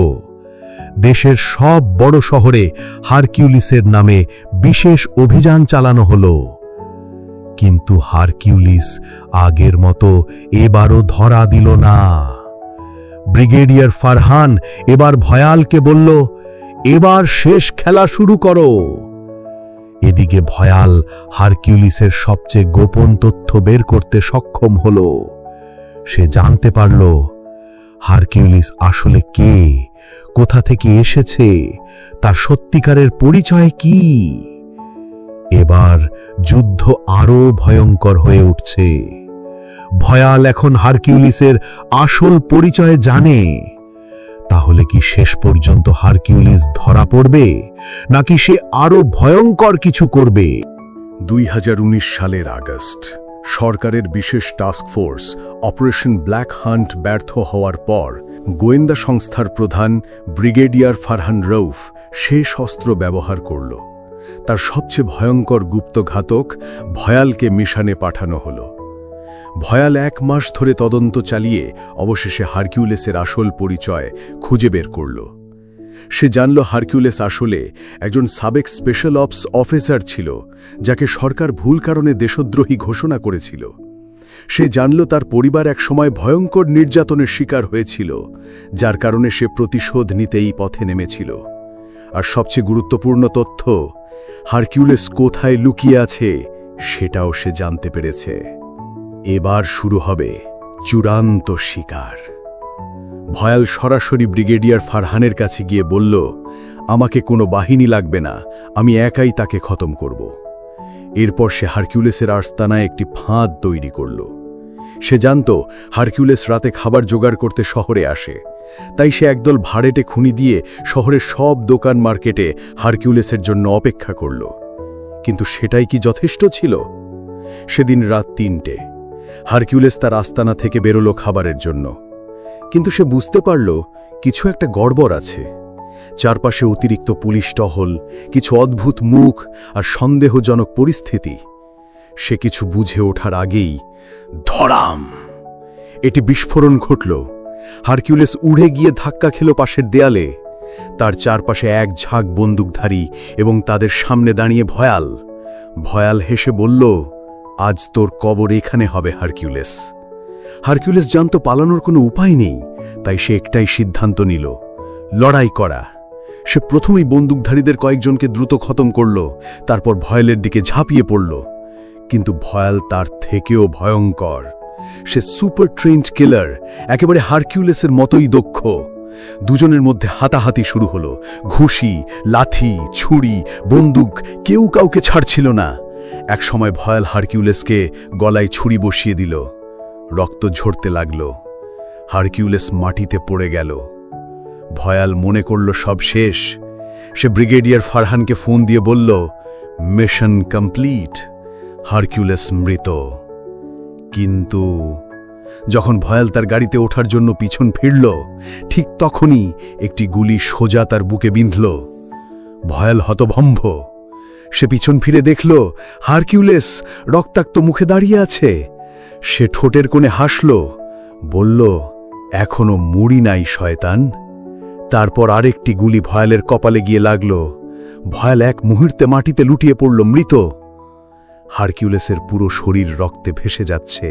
দেশের সব বড় শহরে হারকিউলিসের নামে বিশেষ অভিযান চালানো হলো। কিন্তু হারকিউলিস আগের মতো এবারও ধরা দিল না। ব্রিগেডিয়ার ফারহান এবার ভয়ালকে বলল, এবার শেষ খেলা শুরু করো। এদিকে ভয়াল হারকিউলিসের সবচেয়ে গোপন তথ্য বের করতে সক্ষম হল। সে জানতে পারল হারকিউলিস আসলে কে, কোথা থেকে এসেছে, তার সত্যিকারের পরিচয় কি। এবার যুদ্ধ আরো ভয়ঙ্কর হয়ে উঠছে। ভয়াল এখন হারকিউলিসের আসল পরিচয় জানে। তাহলে কি শেষ পর্যন্ত হারকিউলিস ধরা পড়বে, নাকি সে আরো ভয়ঙ্কর কিছু করবে? 2019 সালের আগস্ট সরকারের বিশেষ task force operation black hunt ব্যর্থ হওয়ার পর গোয়েন্দা সংস্থার প্রধান ব্রিগেডিয়ার ফারহান রউফ শেষ অস্ত্র ব্যবহার করল। তার সবচেয়ে ভয়ঙ্কর গুপ্তঘাতক ভয়ালকে মিশনে পাঠানো হলো। ভয়াল 1 মাস ধরে তদন্ত চালিয়ে অবশেষে হারকিউলিসের আসল পরিচয় খুঁজে বের করল। সে জানল হারকিউলিস আসলে একজন সাবেক স্পেশাল অপস অফিসার ছিল, যাকে সরকার ভুল কারণে দেশদ্রোহী ঘোষণা করেছিল। সে জানল তার পরিবার একসময় ভয়ঙ্কর নির্যাতনের শিকার হয়েছিল, যার কারণে সে প্রতিশোধ নিতে এই পথে নেমেছিল। আর সবচেয়ে গুরুত্বপূর্ণ তথ্য, হারকিউলিস কোথায় লুকিয়ে আছে সেটাও সে জানতে পেরেছে। এবার শুরু হবে চূড়ান্ত শিকার। ভয়াল সরাসরি ব্রিগেডিয়ার ফারহানের কাছে গিয়ে বলল, আমাকে কোনো বাহিনী লাগবে না, আমি একাই তাকে খতম করব। এরপর সে হারকিউলিসের আস্তানায় একটি ফাঁদ তৈরি করল। সে জানত হারকিউলিস রাতে খাবার জোগাড় করতে শহরে আসে, তাই সে একদল ভাড়েটে খুনি দিয়ে শহরের সব দোকান মার্কেটে হারকিউলিসের জন্য অপেক্ষা করল। কিন্তু সেটাই কি যথেষ্ট ছিল? সেদিন রাত 3টে হারকিউলিস তার আস্তানা থেকে বেরোল খাবারের জন্য। কিন্তু সে বুঝতে পারল কিছু একটা গড়বড় আছে। চারপাশে অতিরিক্ত পুলিশ টহল, কিছু অদ্ভুত মুখ আর সন্দেহজনক পরিস্থিতি। সে কিছু বুঝে ওঠার আগেই ধরাম এটি বিস্ফোরণ ঘটল। হারকিউলিস উড়ে গিয়ে ধাক্কা খেল পাশের দেয়ালে। তার চারপাশে এক ঝাঁক বন্দুকধারী এবং তাদের সামনে দাঁড়িয়ে ভয়াল। ভয়াল হেসে বলল, আজ তোর কবর এখানে হবে হারকিউলিস। হারকিউলিস জানত পালানোর কোনো উপায় নেই, তাই সে একটাই সিদ্ধান্ত নিল, লড়াই করা। সে প্রথমেই বন্দুকধারীদের কয়েকজনকে দ্রুত খতম করল, তারপর ভয়ালের দিকে ঝাঁপিয়ে পড়ল। কিন্তু ভয়াল তার থেকেও ভয়ঙ্কর। সে সুপার ট্রেন্ড কিলার, একেবারে হারকিউলিসের মতোই দক্ষ। দুজনের মধ্যে হাতাহাতি শুরু হলো। ঘুষি, লাথি, ছুরি, বন্দুক, কেউ কাউকে ছাড়ছিল না। এক সময় ভয়াল হারকিউলিসকে গলায় ছুরি বসিয়ে দিল। রক্ত ঝরতে লাগল। হারকিউলিস মাটিতে পড়ে গেল। ভয়াল মনে করল সব শেষ। সে ব্রিগেডিয়ার ফারহানকে ফোন দিয়ে বলল, মিশন কমপ্লিট, হারকিউলিস মৃত। কিন্তু যখন ভয়াল তার গাড়িতে ওঠার জন্য পিছন ফিরল, ঠিক তখনই একটি গুলি সোজা তার বুকে বিঁধল। ভয়াল হতভম্ব। সে পিছন ফিরে দেখল হারকিউলিস রক্তাক্ত মুখে দাঁড়িয়ে আছে। সে ঠোঁটের কোণে হাসল, বলল, এখনো মুড়ি নাই শয়তান। তারপর আরেকটি গুলি ভয়ালের কপালে গিয়ে লাগল। ভয়াল এক মুহূর্তে মাটিতে লুটিয়ে পড়ল মৃত। হারকিউলিসের পুরো শরীর রক্তে ভেসে যাচ্ছে,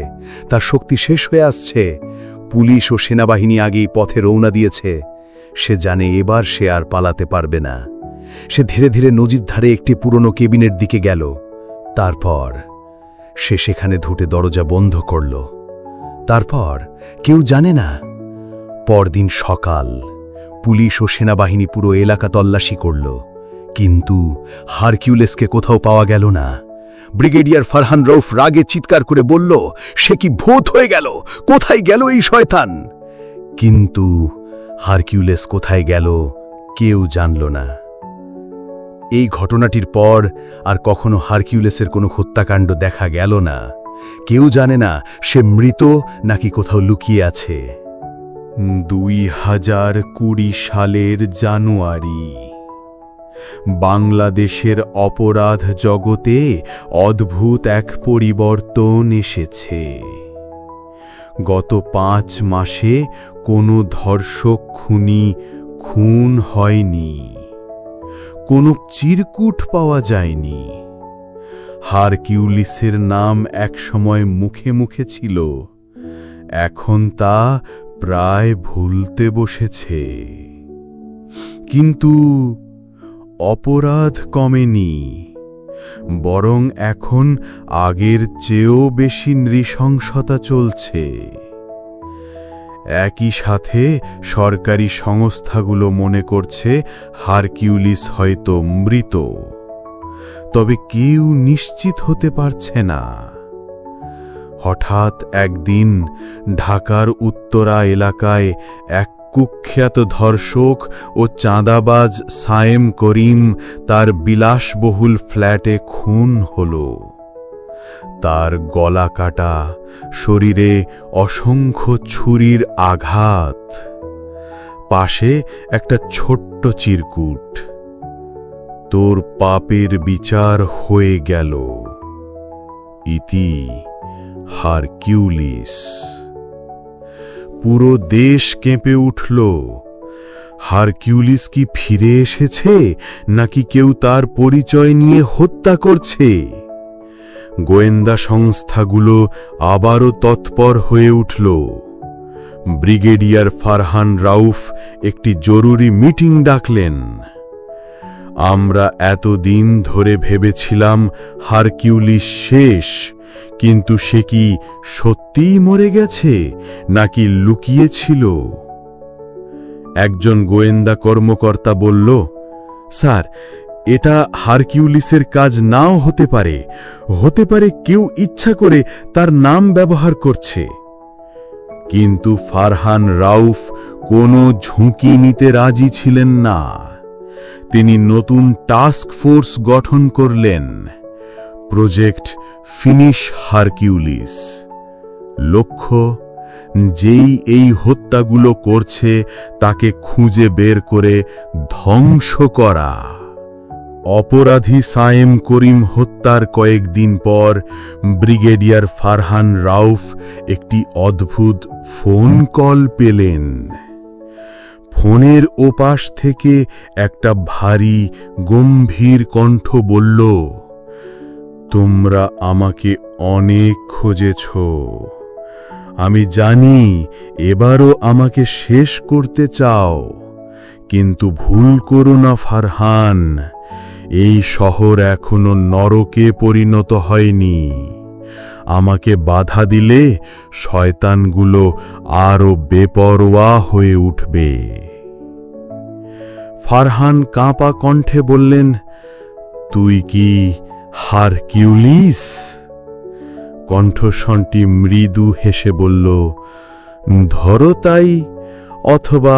তার শক্তি শেষ হয়ে আসছে। পুলিশ ও সেনাবাহিনী আগেই পথে রওনা দিয়েছে। সে জানে এবার সে আর পালাতে পারবে না। সে ধীরে ধীরে নদীর ধারে একটি পুরনো কেবিনের দিকে গেল। তারপর সে সেখানে ঢুকে দরজা বন্ধ করল। তারপর কেউ জানে না। পরদিন সকাল পুলিশ ও সেনাবাহিনী পুরো এলাকা তল্লাশি করল, কিন্তু হারকিউলিসকে কোথাও পাওয়া গেল না। ব্রিগেডিয়ার ফারহান রউফ রাগে চিৎকার করে বলল, সে কি ভূত হয়ে গেল? কোথায় গেল এই শয়তান? কিন্তু হারকিউলিস কোথায় গেল কেউ জানল না। এই ঘটনাটির পর আর কখনো হারকিউলিসের কোনো হত্যাকাণ্ড দেখা গেল না। কেউ জানে না সে মৃত নাকি কোথাও লুকিয়ে আছে। 2020 সালের জানুয়ারি বাংলাদেশের অপরাধ জগতে অদ্ভুত এক পরিবর্তন এসেছে। গত 5 মাসে কোনো ধর্ষক খুনি খুন হয়নি, কোনো চিরকুট পাওয়া যায়নি। হারকিউলিসের নাম একসময় মুখে মুখে ছিল, এখন তা প্রায় ভুলতে বসেছে। কিন্তু অপরাধ কমেনি, বরং এখন আগের চেয়েও বেশি নৃশংসতা চলছে। একই সাথে সরকারি সংস্থাগুলো মনে করছে হারকিউলিস হয়তো মৃত, তবে কেউ নিশ্চিত হতে পারছে না। হঠাৎ একদিন ঢাকার উত্তরা এলাকায় এক কুখ্যাত ধর্ষক ও চাঁদাবাজ সায়েম করিম তার বিলাসবহুল ফ্ল্যাটে খুন হল। তার গলা কাটা, শরীরে অসংখ্য ছুরির আঘাত, পাশে একটা ছোট্ট চিরকুট। তোর পাপের বিচার হয়ে গেল। ইতি হারকিউলিস। পুরো দেশ কেঁপে উঠল। হারকিউলিস কি ফিরে এসেছে, নাকি কেউ তার পরিচয় নিয়ে হত্যা করছে? গোয়েন্দা সংস্থাগুলো আবারও তৎপর হয়ে উঠল। ব্রিগেডিয়ার ফারহান রাউফ একটি জরুরি মিটিং ডাকলেন। আমরা এতদিন ধরে ভেবেছিলাম হারকিউলিস শেষ, কিন্তু সে কি সত্যিই মরে গেছে নাকি লুকিয়েছিল? একজন গোয়েন্দা কর্মকর্তা বলল, স্যার, এটা হারকিউলিসের কাজ নাও হতে পারে, হতে পারে কেউ ইচ্ছা করে তার নাম ব্যবহার করছে। কিন্তু ফারহান রাউফ কোনো ঝুঁকি নিতে রাজি ছিলেন না। তিনি নতুন টাস্ক ফোর্স গঠন করলেন, প্রজেক্ট ফিনিশ হারকিউলিস। লক্ষ্য, যেই এই হত্যাগুলো করছে তাকে খুঁজে বের করে ধ্বংস করা। অপরাধী সায়েম করিম হত্যার কয়েকদিন পর ব্রিগেডিয়ার ফারহান রাউফ একটি অদ্ভুত ফোন কল পেলেন। ফোনের ওপাশ থেকে একটা ভারী গম্ভীর কণ্ঠ বলল, তোমরা আমাকে অনেক খুঁজেছ। আমি জানি এবারও আমাকে শেষ করতে চাও, কিন্তু ভুল করো না ফারহান, এই শহর এখনো নরকে পরিণত হয়নি। আমাকে বাধা দিলে শয়তানগুলো আরো বেপরোয়া হয়ে উঠবে। ফারহান কাঁপা কণ্ঠে বললেন, তুই কি হারকিউলিস? কণ্ঠস্বরটি মৃদু হেসে বলল, ধরো তাই, অথবা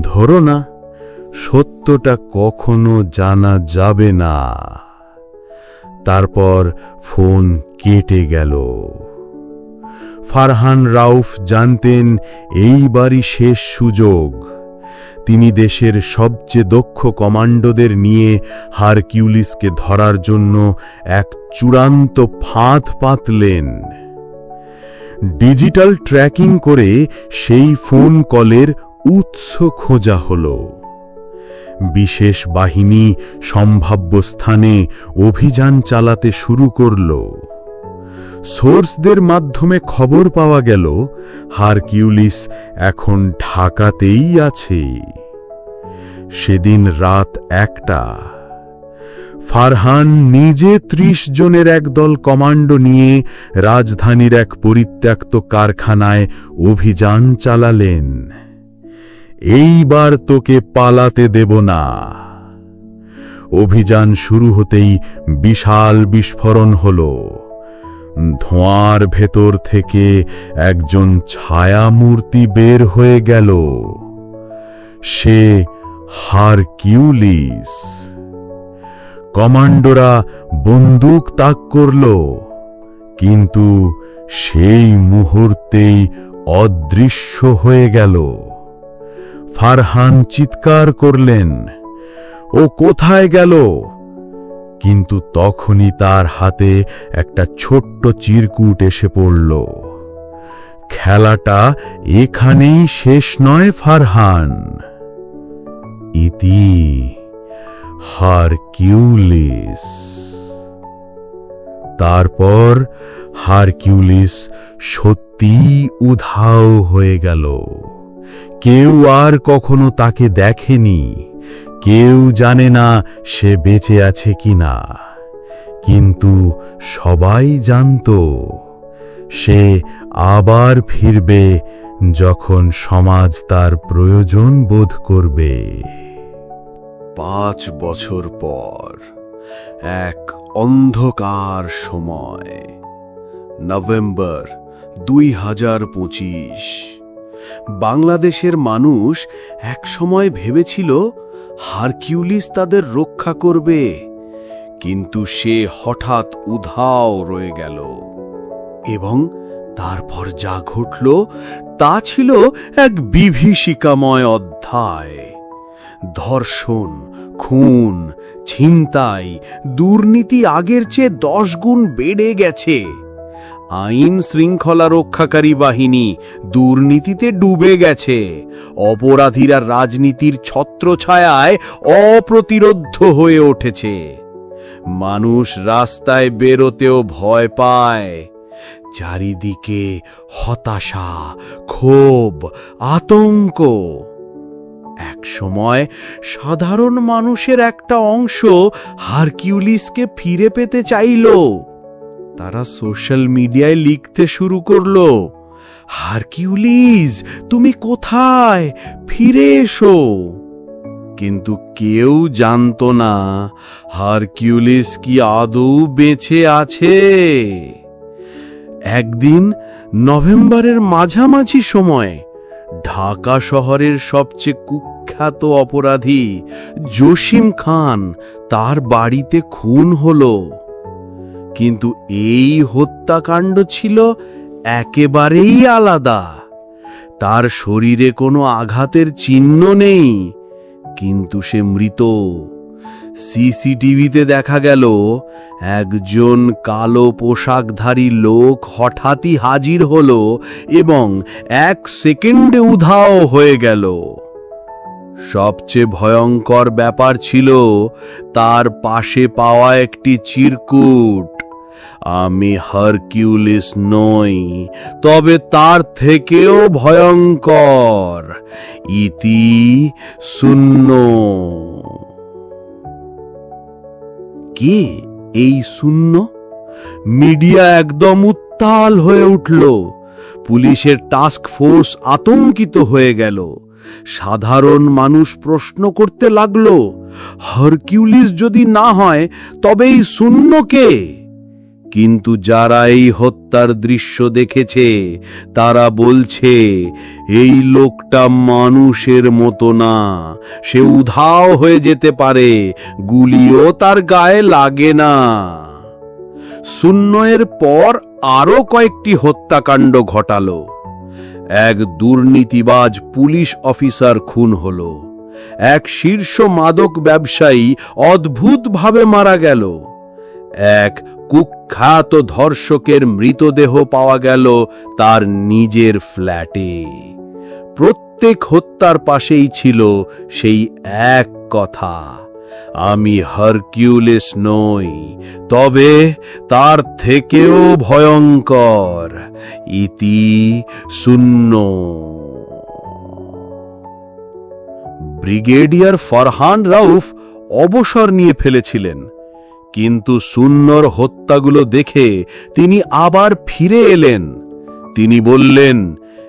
ধরো না, সত্যটা কখনো জানা যাবে না। তারপর ফোন কেটে গেল। ফারহান রাউফ জানতেন এইবারই শেষ সুযোগ। তিনি দেশের সবচেয়ে দক্ষ কমান্ডোদের নিয়ে হারকিউলিসকে ধরার জন্য এক চূড়ান্ত ফাঁদ পাতলেন। ডিজিটাল ট্র্যাকিং করে সেই ফোন কলের উৎস খোঁজা হল। বিশেষ বাহিনী সম্ভাব্য স্থানে অভিযান চালাতে শুরু করল। সোর্সদের মাধ্যমে খবর পাওয়া গেল হারকিউলিস এখন ঢাকাতেই আছে। সেদিন রাত 1টা। ফারহান নিজে 30 জনের একদল কমান্ডো নিয়ে রাজধানীর এক পরিত্যক্ত কারখানায় অভিযান চালালেন। এইবার তোকে পালাতে দেব না। অভিযান শুরু হতেই বিশাল বিস্ফোরণ হলো। ধোঁয়ার ভেতর থেকে একজন ছায়ামূর্তি বের হয়ে গেল। সে হারকিউলিস। কমান্ডোরা বন্দুক তাক করল, কিন্তু সেই মুহূর্তেই অদৃশ্য হয়ে গেল। ফারহান চিৎকার করলেন, ও কোথায় গেল? কিন্তু তখনই তার হাতে একটা ছোট্ট চিরকুট এসে পড়ল। খেলাটা এখানেই শেষ নয় ফারহান। ইতি হারকিউলিস। তারপর হারকিউলিস সত্যিই উধাও হয়ে গেল। কেউ আর কখনো তাকে দেখেনি, কেউ জানে না সে বেঁচে আছে কিনা, কিন্তু সবাই জানত সে আবার ফিরবে যখন সমাজ তার প্রয়োজন বোধ করবে। 5 বছর পর এক অন্ধকার সময়, নভেম্বর 2025। বাংলাদেশের মানুষ একসময় ভেবেছিল হারকিউলিস তাদের রক্ষা করবে, কিন্তু সে হঠাৎ উধাও রয়ে গেল। এবং তারপর যা ঘটল তা ছিল এক বিভীষিকাময় অধ্যায়। ধর্ষণ, খুন, ছিনতাই, দুর্নীতি আগের চেয়ে 10 গুণ বেড়ে গেছে। আইন শৃঙ্খলা রক্ষাকারী বাহিনী দুর্নীতিতে ডুবে গেছে। অপরাধীরা রাজনীতির ছত্রছায়ায় অপ্রতিরোধ্য হয়ে উঠেছে। মানুষ রাস্তায় বেরোতেও ভয় পায়। চারিদিকে হতাশা, ক্ষোভ, আতঙ্ক। এক সময় সাধারণ মানুষের একটা অংশ হারকিউলিসকে ফিরে পেতে চাইল। তারা সোশ্যাল মিডিয়ায় লিখতে শুরু করলো, হারকিউলিস তুমি কোথায়, ফিরে এসো। কিন্তু কেউ জানতো না হারকিউলিস কি আদৌ বেঁচে আছে। একদিন নভেম্বরের মাঝামাঝি সময় ঢাকা শহরের সবচেয়ে কুখ্যাত অপরাধী জসিম খান তার বাড়িতে খুন হলো। কিন্তু এই হত্যাকাণ্ড ছিল একেবারেই আলাদা। তার শরীরে কোনো আঘাতের চিহ্ন নেই, কিন্তু সে মৃত। সিসিটিভিতে দেখা গেল একজন কালো পোশাকধারী লোক হঠাৎই হাজির হলো এবং 1 সেকেন্ডে উধাও হয়ে গেল। সবচেয়ে ভয়ঙ্কর ব্যাপার ছিল তার পাশে পাওয়া একটি চিরকুট। আমি হারকিউলিস নই, তবে তার থেকেও ভয়ঙ্কর, ইতি শূন্য। কে এই শূন্য? মিডিয়া একদম উত্তাল হয়ে উঠল। পুলিশের টাস্ক ফোর্স আতঙ্কিত হয়ে গেল। সাধারণ মানুষ প্রশ্ন করতে লাগলো, হারকিউলিস যদি না হয় তবে এই শূন্য কে? কিন্তু যারা এই হত্যার দৃশ্য দেখেছে তারা বলছে এই লোকটা মানুষের মতো না। সে উধাও হয়ে যেতে পারে, গুলিও তার গায়ে লাগে না। শূন্যের পর আরো কয়েকটি হত্যাকাণ্ড ঘটালো। এক দুর্নীতিবাজ পুলিশ অফিসার খুন হলো। এক শীর্ষ মাদক ব্যবসায়ী অদ্ভুতভাবে মারা গেল। এক কুখ্যাত ধর্ষকের মৃতদেহ পাওয়া গেল তার নিজের ফ্ল্যাটে। প্রত্যেক হত্যার পাশেই ছিল সেই এক কথা, আমি হারকিউলিস নই, তবে তার থেকেও ভয়ঙ্কর, ইতি শূন্য। ব্রিগেডিয়ার ফারহান রাউফ অবসর নিয়ে ফেলেছিলেন, কিন্তু শূন্যর হত্যাগুলো দেখে তিনি আবার ফিরে এলেন। তিনি বললেন,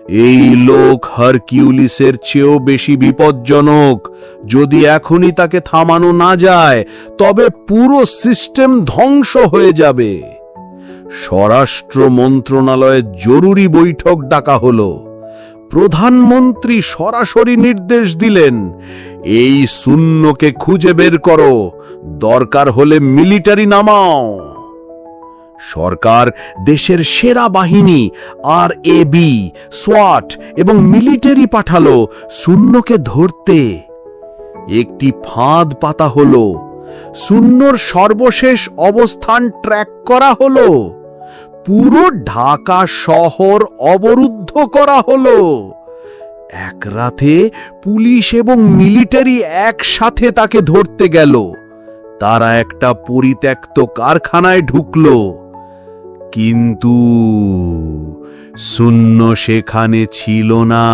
এই লোক হারকিউলিসের চেয়েও বেশি বিপজ্জনক। যদি এখনই তাকে থামানো না যায় তবে পুরো সিস্টেম ধ্বংস হয়ে যাবে। স্বরাষ্ট্র মন্ত্রণালয়ে জরুরি বৈঠক ডাকা হলো। প্রধানমন্ত্রী সরাসরি নির্দেশ দিলেন, এই শূন্যকে খুঁজে বের করো, দরকার হলে মিলিটারি নামাও। সরকার দেশের সেরা বাহিনী RAB, SWAT এবং মিলিটারি পাঠালো শূন্যকে ধরতে। একটি ফাঁদ পাতা হলো, শূন্যর সর্বশেষ অবস্থান ট্র্যাক করা হলো, পুরো ঢাকা শহর অবরুদ্ধ করা হলো। এক রাতে পুলিশ এবং মিলিটারি একসাথে তাকে ধরতে গেল। তারা একটা পরিত্যক্ত কারখানায় ঢুকলো, কিন্তু শূন্য সেখানে ছিল না।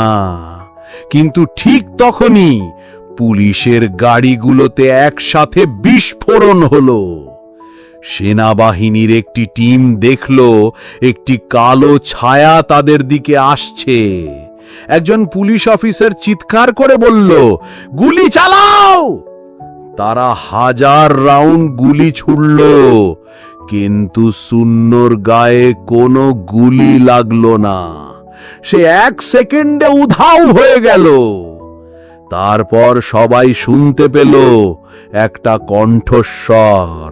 কিন্তু ঠিক তখনই পুলিশের গাড়িগুলোতে একসাথে বিস্ফোরণ হলো। সেনাবাহিনীর একটি টিম দেখল একটি কালো ছায়া তাদের দিকে আসছে। একজন পুলিশ অফিসার চিৎকার করে বলল, গুলি চালাও! তারা 1000 রাউন্ড গুলি ছুড়ল, কিন্তু শূন্যর গায়ে কোনো গুলি লাগলো না। সে 1 সেকেন্ডে উধাও হয়ে গেল। তারপর সবাই শুনতে পেল একটা কণ্ঠস্বর,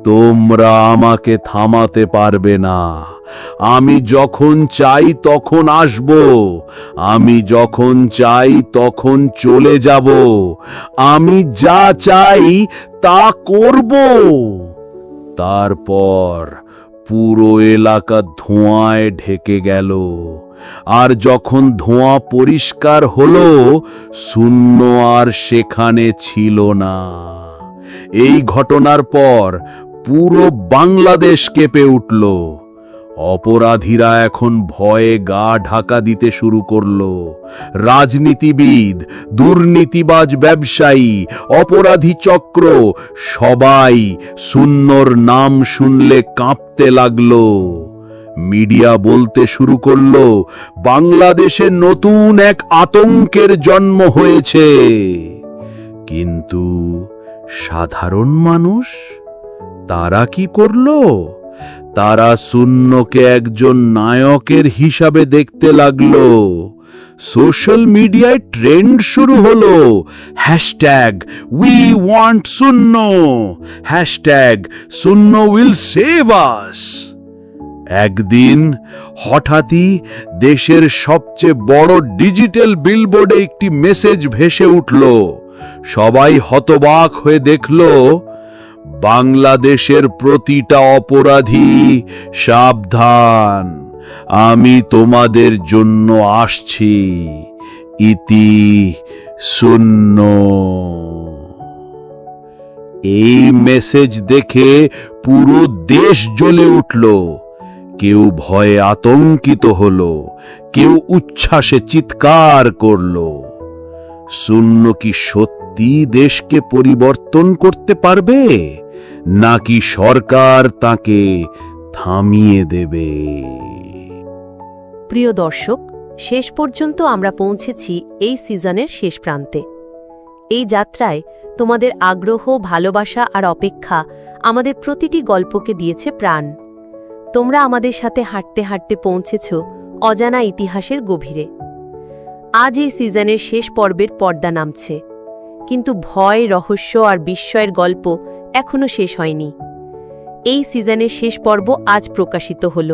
তোমরা আমাকে থামাতে পারবে না। আমি যখন চাই তখন আসব, আমি যখন চাই তখন চলে যাব, আমি যা চাই তা করব। তারপর পুরো এলাকা ধোঁয়ায় ঢেকে গেল। আর যখন ধোঁয়া পরিষ্কার হলো, শূন্য আর সেখানে ছিল না। এই ঘটনার পর পুরো বাংলাদেশ কেঁপে উঠল। অপরাধীরা এখন ভয়ে গা ঢাকা দিতে শুরু করলো। রাজনীতিবিদ, দুর্নীতিবাজ ব্যবসায়ী, অপরাধী চক্র সবাই শূন্যর নাম শুনলে কাঁপতে লাগলো। মিডিয়া বলতে শুরু করলো, বাংলাদেশে নতুন এক আতঙ্কের জন্ম হয়েছে। কিন্তু সাধারণ মানুষ তারা কি করলো? তারা শূন্যকে একজন নায়কের হিসাবে দেখতে লাগলো। সোশ্যাল মিডিয়ায় ট্রেন্ড শুরু হলো, হ্যাশট্যাগ উই ওয়ান্ট শূন্য, হ্যাশট্যাগ শূন্য উইল সেভ আস। একদিন হঠাৎই দেশের সবচেয়ে বড় ডিজিটাল বিলবোর্ডে একটি মেসেজ ভেসে উঠল। সবাই হতবাক হয়ে দেখল, বাংলাদেশের প্রতিটা অপরাধী সাবধান, আমি তোমাদের জন্য আসছি, ইতি শূন্য। এই মেসেজ দেখে পুরো দেশ জ্বলে উঠল। কেউ ভয়ে আতঙ্কিত হলো, কেউ উচ্ছ্বাসে চিৎকার করল। শূন্য কি সত্যি দেশকে পরিবর্তন করতে পারবে, নাকি সরকার তাকে থামিয়ে দেবে? প্রিয় দর্শক, শেষ পর্যন্ত আমরা পৌঁছেছি এই সিজনের শেষ প্রান্তে। এই যাত্রায় তোমাদের আগ্রহ, ভালোবাসা আর অপেক্ষা আমাদের প্রতিটি গল্পকে দিয়েছে প্রাণ। তোমরা আমাদের সাথে হাঁটতে হাঁটতে পৌঁছেছ অজানা ইতিহাসের গভীরে। আজ এই সিজনের শেষ পর্বের পর্দা নামছে, কিন্তু ভয়, রহস্য আর বিস্ময়ের গল্প এখনো শেষ হয়নি। এই সিজনের শেষ পর্ব আজ প্রকাশিত হল।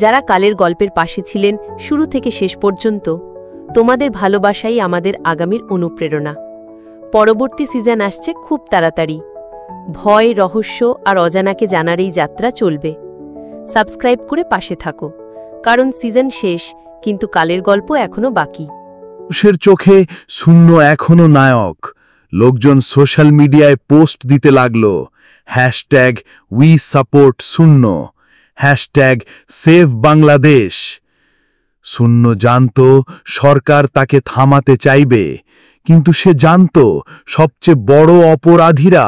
যারা কালের গল্পের পাশে ছিলেন শুরু থেকে শেষ পর্যন্ত, তোমাদের ভালোবাসাই আমাদের আগামীর অনুপ্রেরণা। পরবর্তী সিজন আসছে খুব তাড়াতাড়ি। ভয়, রহস্য আর অজানাকে জানার এই যাত্রা চলবে। সাবস্ক্রাইব করে পাশে থাকো, কারণ সিজন শেষ, কিন্তু কালের গল্প এখনো বাকি। মানুষের চোখে শূন্য এখনো নায়ক। লোকজন সোশ্যাল মিডিয়ায় পোস্ট দিতে লাগলো, হ্যাশট্যাগ উই সাপোর্ট শূন্য, হ্যাশট্যাগ সেভ বাংলাদেশ। শূন্য জানত সরকার তাকে থামাতে চাইবে, কিন্তু সে জানত সবচেয়ে বড় অপরাধীরা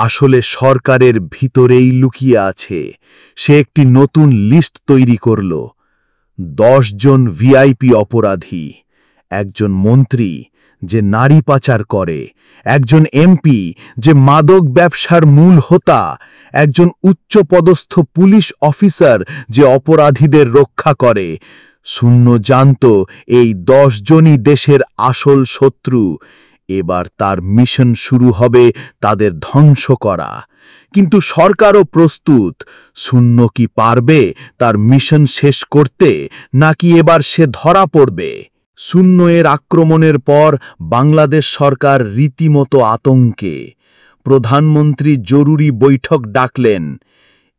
আসলে সরকারের ভিতরেই লুকিয়ে আছে। সে একটি নতুন লিস্ট তৈরি করল, 10 জন ভিআইপি অপরাধী, একজন মন্ত্রী যে নারী পাচার করে, একজন এমপি যে মাদক ব্যবসার মূল হোতা, একজন উচ্চপদস্থ পুলিশ অফিসার যে অপরাধীদের রক্ষা করে। শূন্য জানত এই 10 জনই দেশের আসল শত্রু। এবার তার মিশন শুরু হবে তাদের ধ্বংস করা। কিন্তু সরকারও প্রস্তুত। শূন্য কি পারবে তার মিশন শেষ করতে, নাকি এবার সে ধরা পড়বে? শূন্য এর আক্রমণের পর বাংলাদেশ সরকার রীতিমতো আতঙ্কে। প্রধানমন্ত্রী জরুরি বৈঠক ডাকলেন।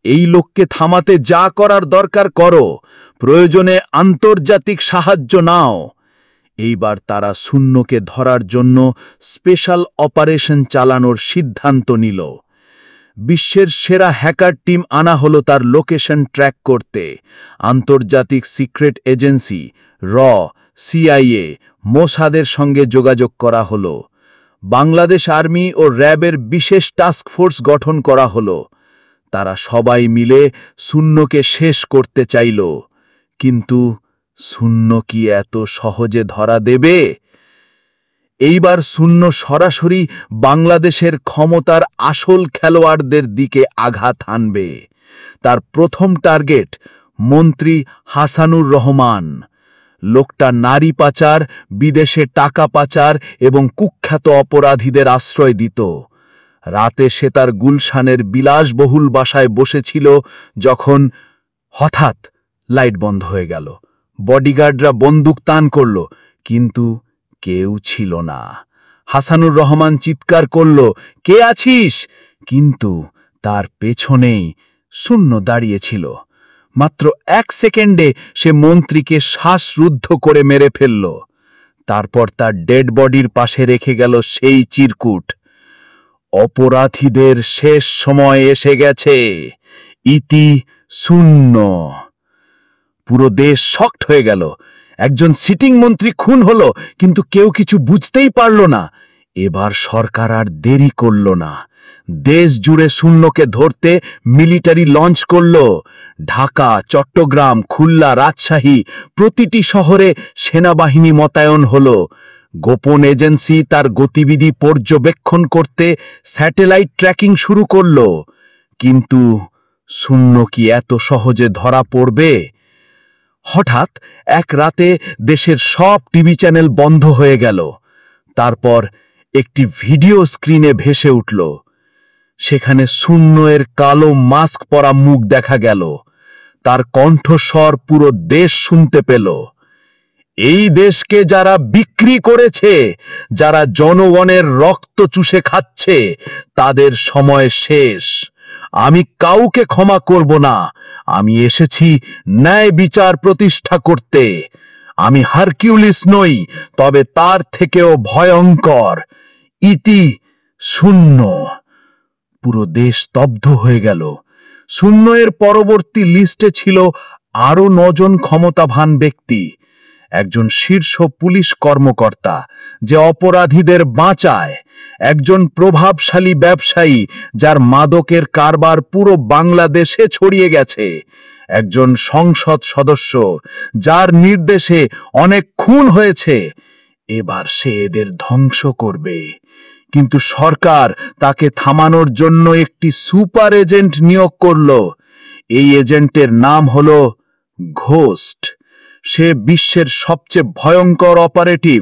এই লোককে থামাতে যা করার দরকার করো, প্রয়োজনে আন্তর্জাতিক সাহায্য নাও। এইবার তারা শূন্যকে ধরার জন্য স্পেশাল অপারেশন চালানোর সিদ্ধান্ত নিল। বিশ্বের সেরা হ্যাকার টিম আনা হলো তার লোকেশন ট্র্যাক করতে। আন্তর্জাতিক সিক্রেট এজেন্সি, সিআইএ, মোসাদের সঙ্গে যোগাযোগ করা হলো। বাংলাদেশ আর্মি ও র্যাবের বিশেষ টাস্ক ফোর্স গঠন করা হলো। তারা সবাই মিলে শূন্যকে শেষ করতে চাইল। কিন্তু শূন্য কি এত সহজে ধরা দেবে? এইবার শূন্য সরাসরি বাংলাদেশের ক্ষমতার আসল খেলোয়াড়দের দিকে আঘাত হানবে। তার প্রথম টার্গেট মন্ত্রী হাসানুর রহমান। লোকটা নারী পাচার, বিদেশে টাকা পাচার এবং কুখ্যাত অপরাধীদের আশ্রয় দিত। রাতে সে তার গুলশানের বিলাসবহুল বাসায় বসেছিল যখন হঠাৎ লাইট বন্ধ হয়ে গেল। বডিগার্ডরা বন্দুক তান করল, কিন্তু কেউ ছিল না। হাসানুর রহমান চিৎকার করল, কে আছিস? কিন্তু তার পেছনেই শূন্য দাঁড়িয়েছিল। মাত্র 1 সেকেন্ডে সে মন্ত্রীকে শ্বাসরুদ্ধ করে মেরে ফেলল। তারপর তার ডেড বডির পাশে রেখে গেল সেই চিরকুট। অপরাধীদের শেষ সময় এসে গেছে। ইতি শূন্য। পুরো দেশ শকড হয়ে গেল। একজন সিটিং মন্ত্রী খুন হলো, কিন্তু কেউ কিছু বুঝতেই পারল না। এবার সরকার আর দেরি করল না। দেশ জুড়ে শূন্যকে ধরতে মিলিটারি লঞ্চ করল। ঢাকা, চট্টগ্রাম, খুলনা, রাজশাহী প্রতিটি শহরে সেনাবাহিনী মোতায়েন হল। গোপন এজেন্সি তার গতিবিধি পর্যবেক্ষণ করতে স্যাটেলাইট ট্র্যাকিং শুরু করল। কিন্তু শূন্য কি এত সহজে ধরা পড়বে? হঠাৎ এক রাতে দেশের সব টিভি চ্যানেল বন্ধ হয়ে গেল। তারপর একটি ভিডিও স্ক্রিনে ভেসে উঠল। সেখানে শূন্য এর কালো মাস্ক পরা মুখ দেখা গেল। তার কণ্ঠস্বর পুরো দেশ শুনতে পেল। এই দেশকে যারা বিক্রি করেছে, যারা জনগণের রক্ত চুষে খাচ্ছে, তাদের সময় শেষ। আমি কাউকে ক্ষমা করব না। আমি এসেছি ন্যায় বিচার প্রতিষ্ঠা করতে। আমি হারকিউলিস নই, তবে তার থেকেও ভয়ঙ্কর। ইতি শূন্য। পুরো দেশ স্তব্ধ হয়ে গেল। শূন্য এর পরবর্তী লিস্টে ছিল আরও 9 জন ক্ষমতাবান ব্যক্তি। একজন শীর্ষ পুলিশ কর্মকর্তা যে অপরাধীদের বাঁচায়, একজন প্রভাবশালী ব্যবসায়ী যার মাদকের কারবার পুরো বাংলাদেশে ছড়িয়ে গেছে, একজন সংসদ সদস্য যার নির্দেশে অনেক খুন হয়েছে। এবার সে এদের ধ্বংস করবে। কিন্তু সরকার তাকে থামানোর জন্য একটি সুপার এজেন্ট নিয়োগ করল। এই এজেন্টের নাম হল ঘোস্ট। সে বিশ্বের সবচেয়ে ভয়ঙ্কর অপারেটিভ,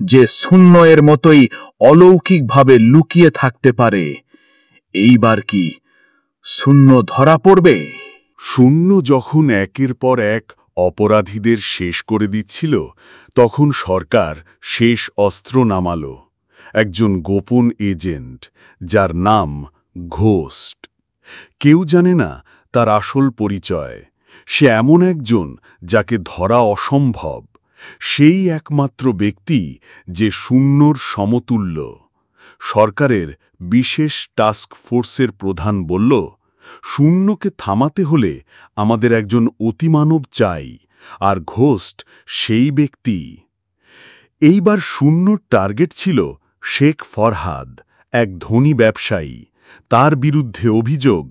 যে শূন্য এর মতোই অলৌকিকভাবে লুকিয়ে থাকতে পারে। এইবার কি শূন্য ধরা পড়বে? শূন্য যখন একের পর এক অপরাধীদের শেষ করে দিচ্ছিল, তখন সরকার শেষ অস্ত্র নামাল। একজন গোপন এজেন্ট, যার নাম ঘোস্ট। কেউ জানে না তার আসল পরিচয়। সে এমন একজন যাকে ধরা অসম্ভব। সেই একমাত্র ব্যক্তি যে শূন্যর সমতুল্য। সরকারের বিশেষ টাস্ক ফোর্সের প্রধান বলল, শূন্যকে থামাতে হলে আমাদের একজন অতিমানব চাই, আর ঘোস্ট সেই ব্যক্তি। এইবার শূন্যর টার্গেট ছিল শেখ ফরহাদ, এক ধনী ব্যবসায়ী। তার বিরুদ্ধে অভিযোগ,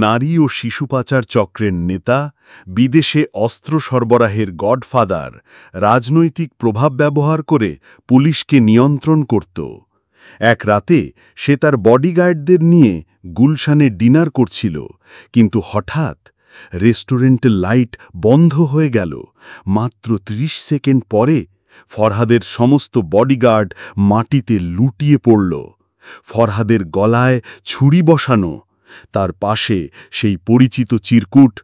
নারী ও শিশু পাচার চক্রের নেতা, বিদেশে অস্ত্র সরবরাহের গডফাদার, রাজনৈতিক প্রভাব ব্যবহার করে পুলিশকে নিয়ন্ত্রণ করত। এক রাতে সে তার বডিগার্ডদের নিয়ে গুলশানে ডিনার করছিল, কিন্তু হঠাৎ রেস্টুরেন্টের লাইট বন্ধ হয়ে গেল। মাত্র ৩০ সেকেন্ড পরে ফরহাদের সমস্ত বডিগার্ড মাটিতে লুটিয়ে পড়ল। ফরহাদের গলায় ছুরি বসানো, তার পাশে সেই পরিচিত চিরকুট,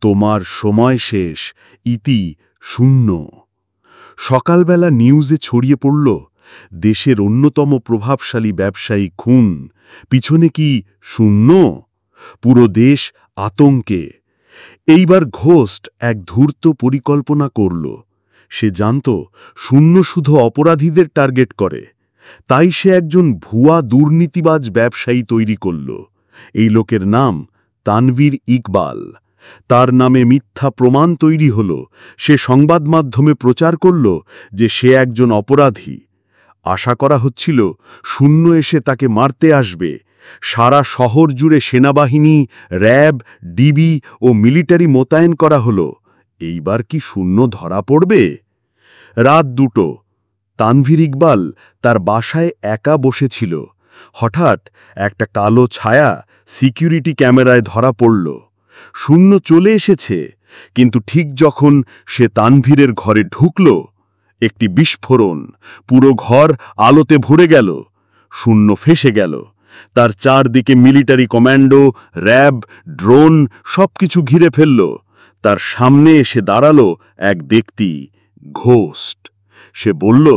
তোমার সময় শেষ, ইতি শূন্য। সকালবেলা নিউজে ছড়িয়ে পড়ল, দেশের অন্যতম প্রভাবশালী ব্যবসায়ী খুন, পিছনে কি শূন্য? পুরো দেশ আতঙ্কে। এইবার ঘোস্ট এক ধূর্ত পরিকল্পনা করল। সে জানত শূন্য শুধু অপরাধীদের টার্গেট করে, তাই সে একজন ভুয়া দুর্নীতিবাজ ব্যবসায়ী তৈরি করল। এই লোকের নাম তানভীর ইকবাল। তার নামে মিথ্যা প্রমাণ তৈরি হল। সে সংবাদ মাধ্যমে প্রচার করল যে সে একজন অপরাধী। আশা করা হচ্ছিল শূন্য এসে তাকে মারতে আসবে। সারা শহর জুড়ে সেনাবাহিনী, র্যাব, ডিবি ও মিলিটারি মোতায়েন করা হল। এইবার কি শূন্য ধরা পড়বে? রাত ২টো। তানভীর ইকবাল তার বাসায় একা বসেছিল। হঠাৎ একটা কালো ছায়া সিকিউরিটি ক্যামেরায় ধরা পড়ল। শূন্য চলে এসেছে, কিন্তু ঠিক যখন সে তানভীরের ঘরে ঢুকল, একটি বিস্ফোরণ। পুরো ঘর আলোতে ভরে গেল। শূন্য ফেঁসে গেল। তার চারদিকে মিলিটারি কমান্ডো, র্যাব, ড্রোন সবকিছু ঘিরে ফেলল। তার সামনে এসে দাঁড়ালো এক ব্যক্তি, ঘোস্ট। সে বলল,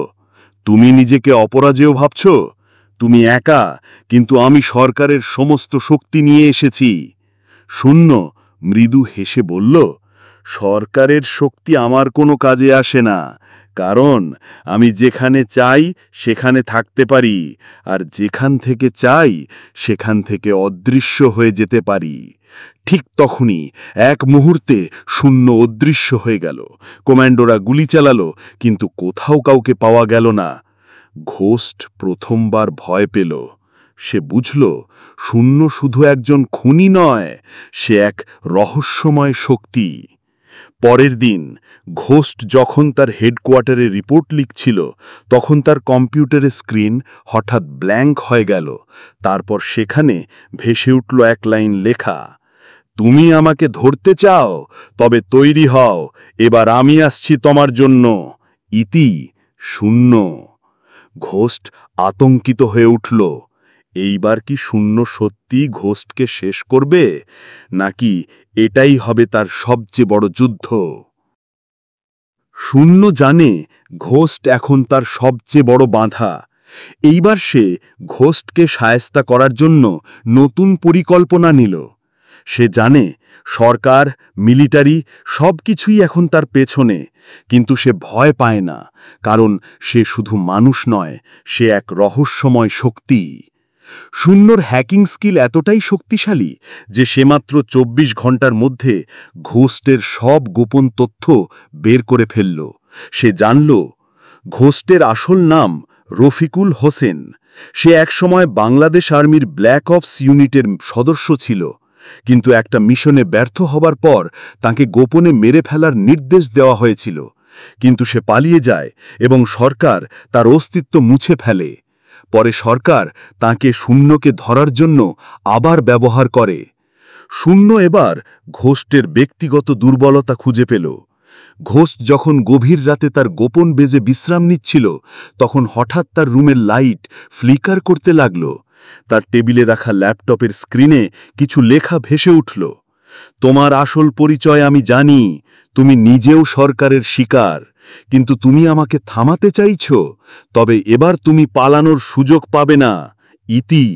তুমি নিজেকে অপরাজেয় ভাবছ? তুমি একা, কিন্তু আমি সরকারের সমস্ত শক্তি নিয়ে এসেছি। শূন্য মৃদু হেসে বলল, সরকারের শক্তি আমার কোনো কাজে আসে না, কারণ আমি যেখানে চাই সেখানে থাকতে পারি, আর যেখান থেকে চাই সেখান থেকে অদৃশ্য হয়ে যেতে পারি। ঠিক তখনই এক মুহূর্তে শূন্য অদৃশ্য হয়ে গেল। কমান্ডোরা গুলি চালালো, কিন্তু কোথাও কাউকে পাওয়া গেল না। ঘোস্ট প্রথমবার ভয় পেল। সে বুঝল শূন্য শুধু একজন খুনি নয়, সে এক রহস্যময় শক্তি। পরের দিন ঘোস্ট যখন তার হেডকোয়ার্টারে রিপোর্ট লিখছিল, তখন তার কম্পিউটারের স্ক্রিন হঠাৎ ব্ল্যাঙ্ক হয়ে গেল। তারপর সেখানে ভেসে উঠল এক লাইন লেখা, তুমি আমাকে ধরতে চাও? তবে তৈরি হও, এবার আমি আসছি তোমার জন্য। ইতি শূন্য। ঘোস্ট আতঙ্কিত হয়ে উঠল। এইবার কি শূন্য সত্যি ঘোস্টকে শেষ করবে, নাকি এটাই হবে তার সবচেয়ে বড় যুদ্ধ? শূন্য জানে ঘোস্ট এখন তার সবচেয়ে বড় বাধা। এইবার সে ঘোস্টকে শায়েস্তা করার জন্য নতুন পরিকল্পনা নিল। সে জানে সরকার, মিলিটারি সবকিছুই এখন তার পেছনে, কিন্তু সে ভয় পায় না, কারণ সে শুধু মানুষ নয়, সে এক রহস্যময় শক্তি। শূন্যর হ্যাকিং স্কিল এতটাই শক্তিশালী যে সে মাত্র ২৪ ঘন্টার মধ্যে ঘোস্টের সব গোপন তথ্য বের করে ফেলল। সে জানল ঘোস্টের আসল নাম রফিকুল হোসেন। সে একসময় বাংলাদেশ আর্মির ব্ল্যাক অপস ইউনিটের সদস্য ছিল, কিন্তু একটা মিশনে ব্যর্থ হবার পর তাকে গোপনে মেরে ফেলার নির্দেশ দেওয়া হয়েছিল। কিন্তু সে পালিয়ে যায় এবং সরকার তার অস্তিত্ব মুছে ফেলে। পরে সরকার তাকে শূন্যকে ধরার জন্য আবার ব্যবহার করে। শূন্য এবার ঘোস্টের ব্যক্তিগত দুর্বলতা খুঁজে পেল। ঘোস্ট যখন গভীর রাতে তার গোপন বেজে বিশ্রাম নিচ্ছিল, তখন হঠাৎ তার রুমের লাইট ফ্লিকার করতে লাগল। তার টেবিলে রাখা ল্যাপটপের স্ক্রিনে কিছু লেখা ভেসে উঠল, তোমার আসল পরিচয় আমি জানি, তুমি নিজেও সরকারের শিকার, কিন্তু তুমি আমাকে থামাতে চাইছ, তবে এবার তুমি পালানোর সুযোগ পাবে না। ইতি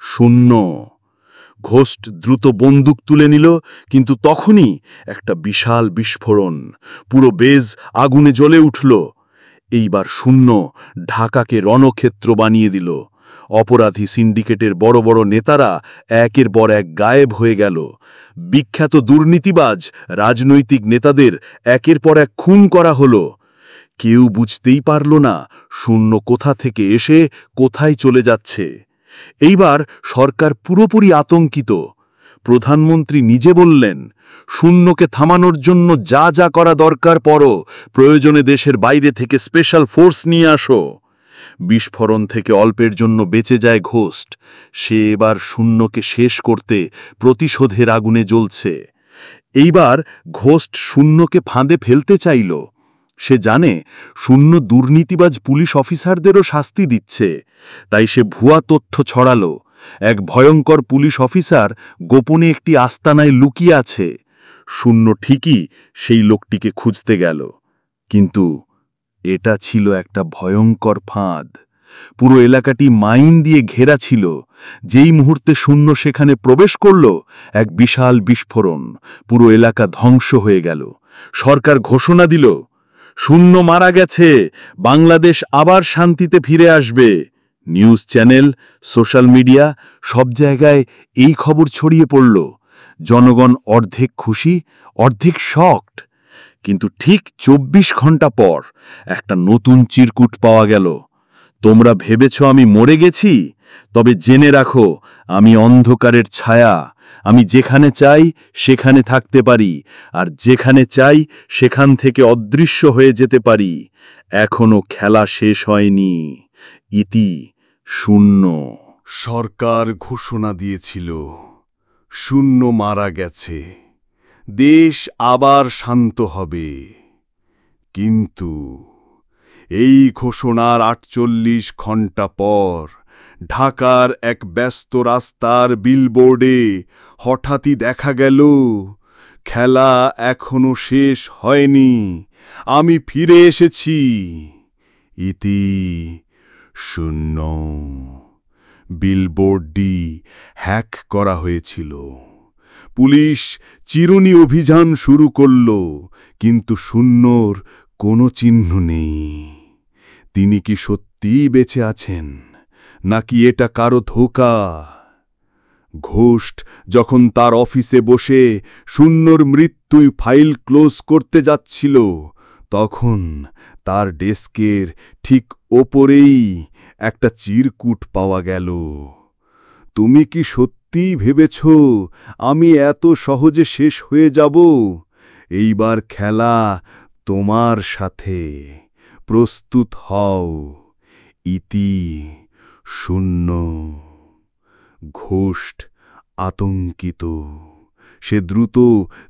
শূন্য। ঘোস্ট দ্রুত বন্দুক তুলে নিল, কিন্তু তখনই একটা বিশাল বিস্ফোরণ। পুরো বেজ আগুনে জ্বলে উঠল। এইবার শূন্য ঢাকাকে রণক্ষেত্র বানিয়ে দিল। অপরাধী সিন্ডিকেটের বড় বড় নেতারা একের পর এক গায়েব হয়ে গেল। বিখ্যাত দুর্নীতিবাজ রাজনৈতিক নেতাদের একের পর এক খুন করা হলো। কেউ বুঝতেই পারল না শূন্য কোথা থেকে এসে কোথায় চলে যাচ্ছে। এইবার সরকার পুরোপুরি আতঙ্কিত। প্রধানমন্ত্রী নিজে বললেন, শূন্যকে থামানোর জন্য যা যা করা দরকার পড়ো, প্রয়োজনে দেশের বাইরে থেকে স্পেশাল ফোর্স নিয়ে আসো। বিস্ফোরণ থেকে অল্পের জন্য বেঁচে যায় ঘোস্ট। সে এবার শূন্যকে শেষ করতে প্রতিশোধের আগুনে জ্বলছে। এইবার ঘোস্ট শূন্যকে ফাঁদে ফেলতে চাইল। সে জানে শূন্য দুর্নীতিবাজ পুলিশ অফিসারদেরও শাস্তি দিচ্ছে, তাই সে ভুয়া তথ্য ছড়ালো। এক ভয়ঙ্কর পুলিশ অফিসার গোপনে একটি আস্তানায় লুকিয়ে আছে। শূন্য ঠিকই সেই লোকটিকে খুঁজতে গেল, কিন্তু এটা ছিল একটা ভয়ঙ্কর ফাঁদ। পুরো এলাকাটি মাইন দিয়ে ঘেরা ছিল। যেই মুহূর্তে শূন্য সেখানে প্রবেশ করল, এক বিশাল বিস্ফোরণ। পুরো এলাকা ধ্বংস হয়ে গেল। সরকার ঘোষণা দিল, শূন্য মারা গেছে, বাংলাদেশ আবার শান্তিতে ফিরে আসবে। নিউজ চ্যানেল, সোশ্যাল মিডিয়া সব জায়গায় এই খবর ছড়িয়ে পড়ল। জনগণ অর্ধেক খুশি, অর্ধেক শকড। কিন্তু ঠিক 24 ঘন্টা পর একটা নতুন চিরকুট পাওয়া গেল। তোমরা ভেবেছ আমি মরে গেছি? তবে জেনে রাখো, আমি অন্ধকারের ছায়া। আমি যেখানে চাই সেখানে থাকতে পারি, আর যেখানে চাই সেখান থেকে অদৃশ্য হয়ে যেতে পারি। এখনো খেলা শেষ হয়নি। ইতি শূন্য। সরকার ঘোষণা দিয়েছিল, শূন্য মারা গেছে, দেশ আবার শান্ত হবে। কিন্তু এই ঘোষণার 48 ঘণ্টা পর ঢাকার এক ব্যস্ত রাস্তার বিলবোর্ডে হঠাৎই দেখা গেল, খেলা এখনো শেষ হয়নি, আমি ফিরে এসেছি। ইতি শূন্য। বিলবোর্ডটি হ্যাক করা হয়েছিল। পুলিশ চিরুনি অভিযান শুরু করল, কিন্তু শূন্যর কোনো চিহ্ন নেই। তিনি কি সত্যিই বেঁচে আছেন, নাকি এটা কারো ধোঁকা? ঘোস্ট যখন তার অফিসে বসে শূন্যর মৃত্যুই ফাইল ক্লোজ করতে যাচ্ছিল, তখন তার ডেস্কের ঠিক ওপরেই একটা চিরকুট পাওয়া গেল। তুমি কি সত্যিই ভেবেছ আমি এত সহজে শেষ হয়ে যাব? এইবার খেলা তোমার সাথে, প্রস্তুত হও। ইতি শূন্য। ঘোস্ট আতঙ্কিত। সে দ্রুত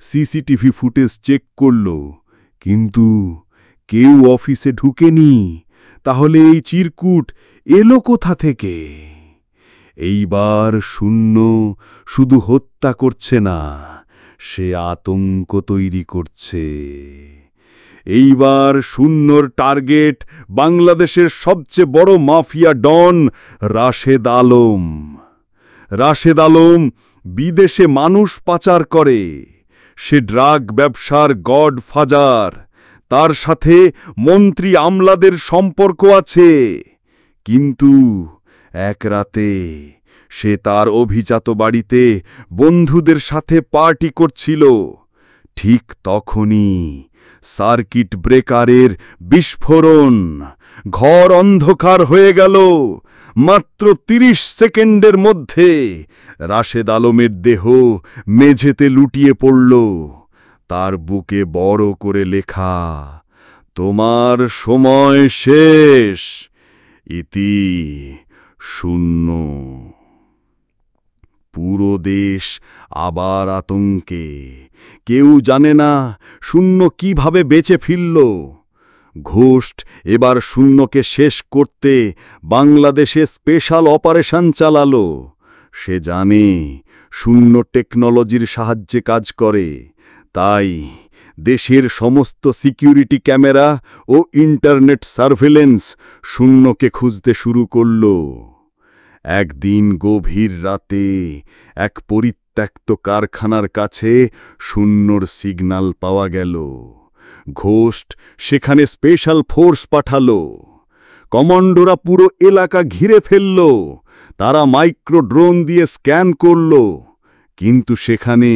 সিসিটিভি ফুটেজ চেক করল, কিন্তু কেউ অফিসে ঢুকেনি। তাহলে এই চিরকুট এলো কোথা থেকে? এইবার শূন্য শুধু হত্যা করছে না, সে আতঙ্ক তৈরি করছে। এইবার শূন্যর টার্গেট বাংলাদেশের সবচেয়ে বড় মাফিয়া ডন রাশেদ আলম। রাশেদ আলম বিদেশে মানুষ পাচার করে। সে ড্রাগ ব্যবসার গডফাদার। তার সাথে মন্ত্রী আমলাদের সম্পর্ক আছে। কিন্তু এক রাতে সে তার অভিজাত বাড়িতে বন্ধুদের সাথে পার্টি করছিল। ঠিক তখনই সার্কিট ব্রেকারের বিস্ফোরণ। ঘর অন্ধকার হয়ে গেল। মাত্র 30 সেকেন্ডের মধ্যে রাশেদ আলমের দেহ মেঝেতে লুটিয়ে পড়ল। তার বুকে বড় করে লেখা, তোমার সময় শেষ। ইতি শূন্য। পুরো দেশ আবার আতঙ্কে। কেউ জানে না শূন্য কিভাবে বেঁচে ফিরল। ঘোস্ট এবার শূন্যকে শেষ করতে বাংলাদেশে স্পেশাল অপারেশন চালালো। সে জানে শূন্য টেকনোলজির সাহায্যে কাজ করে, তাই দেশের সমস্ত সিকিউরিটি ক্যামেরা ও ইন্টারনেট সার্ভেলেন্স শূন্যকে খুঁজতে শুরু করল। একদিন গভীর রাতে এক পরিত্যক্ত কারখানার কাছে শূন্যর সিগন্যাল পাওয়া গেল। ঘোস্ট সেখানে স্পেশাল ফোর্স পাঠালো। কমান্ডোরা পুরো এলাকা ঘিরে ফেলল। তারা মাইক্রো ড্রোন দিয়ে স্ক্যান করল, কিন্তু সেখানে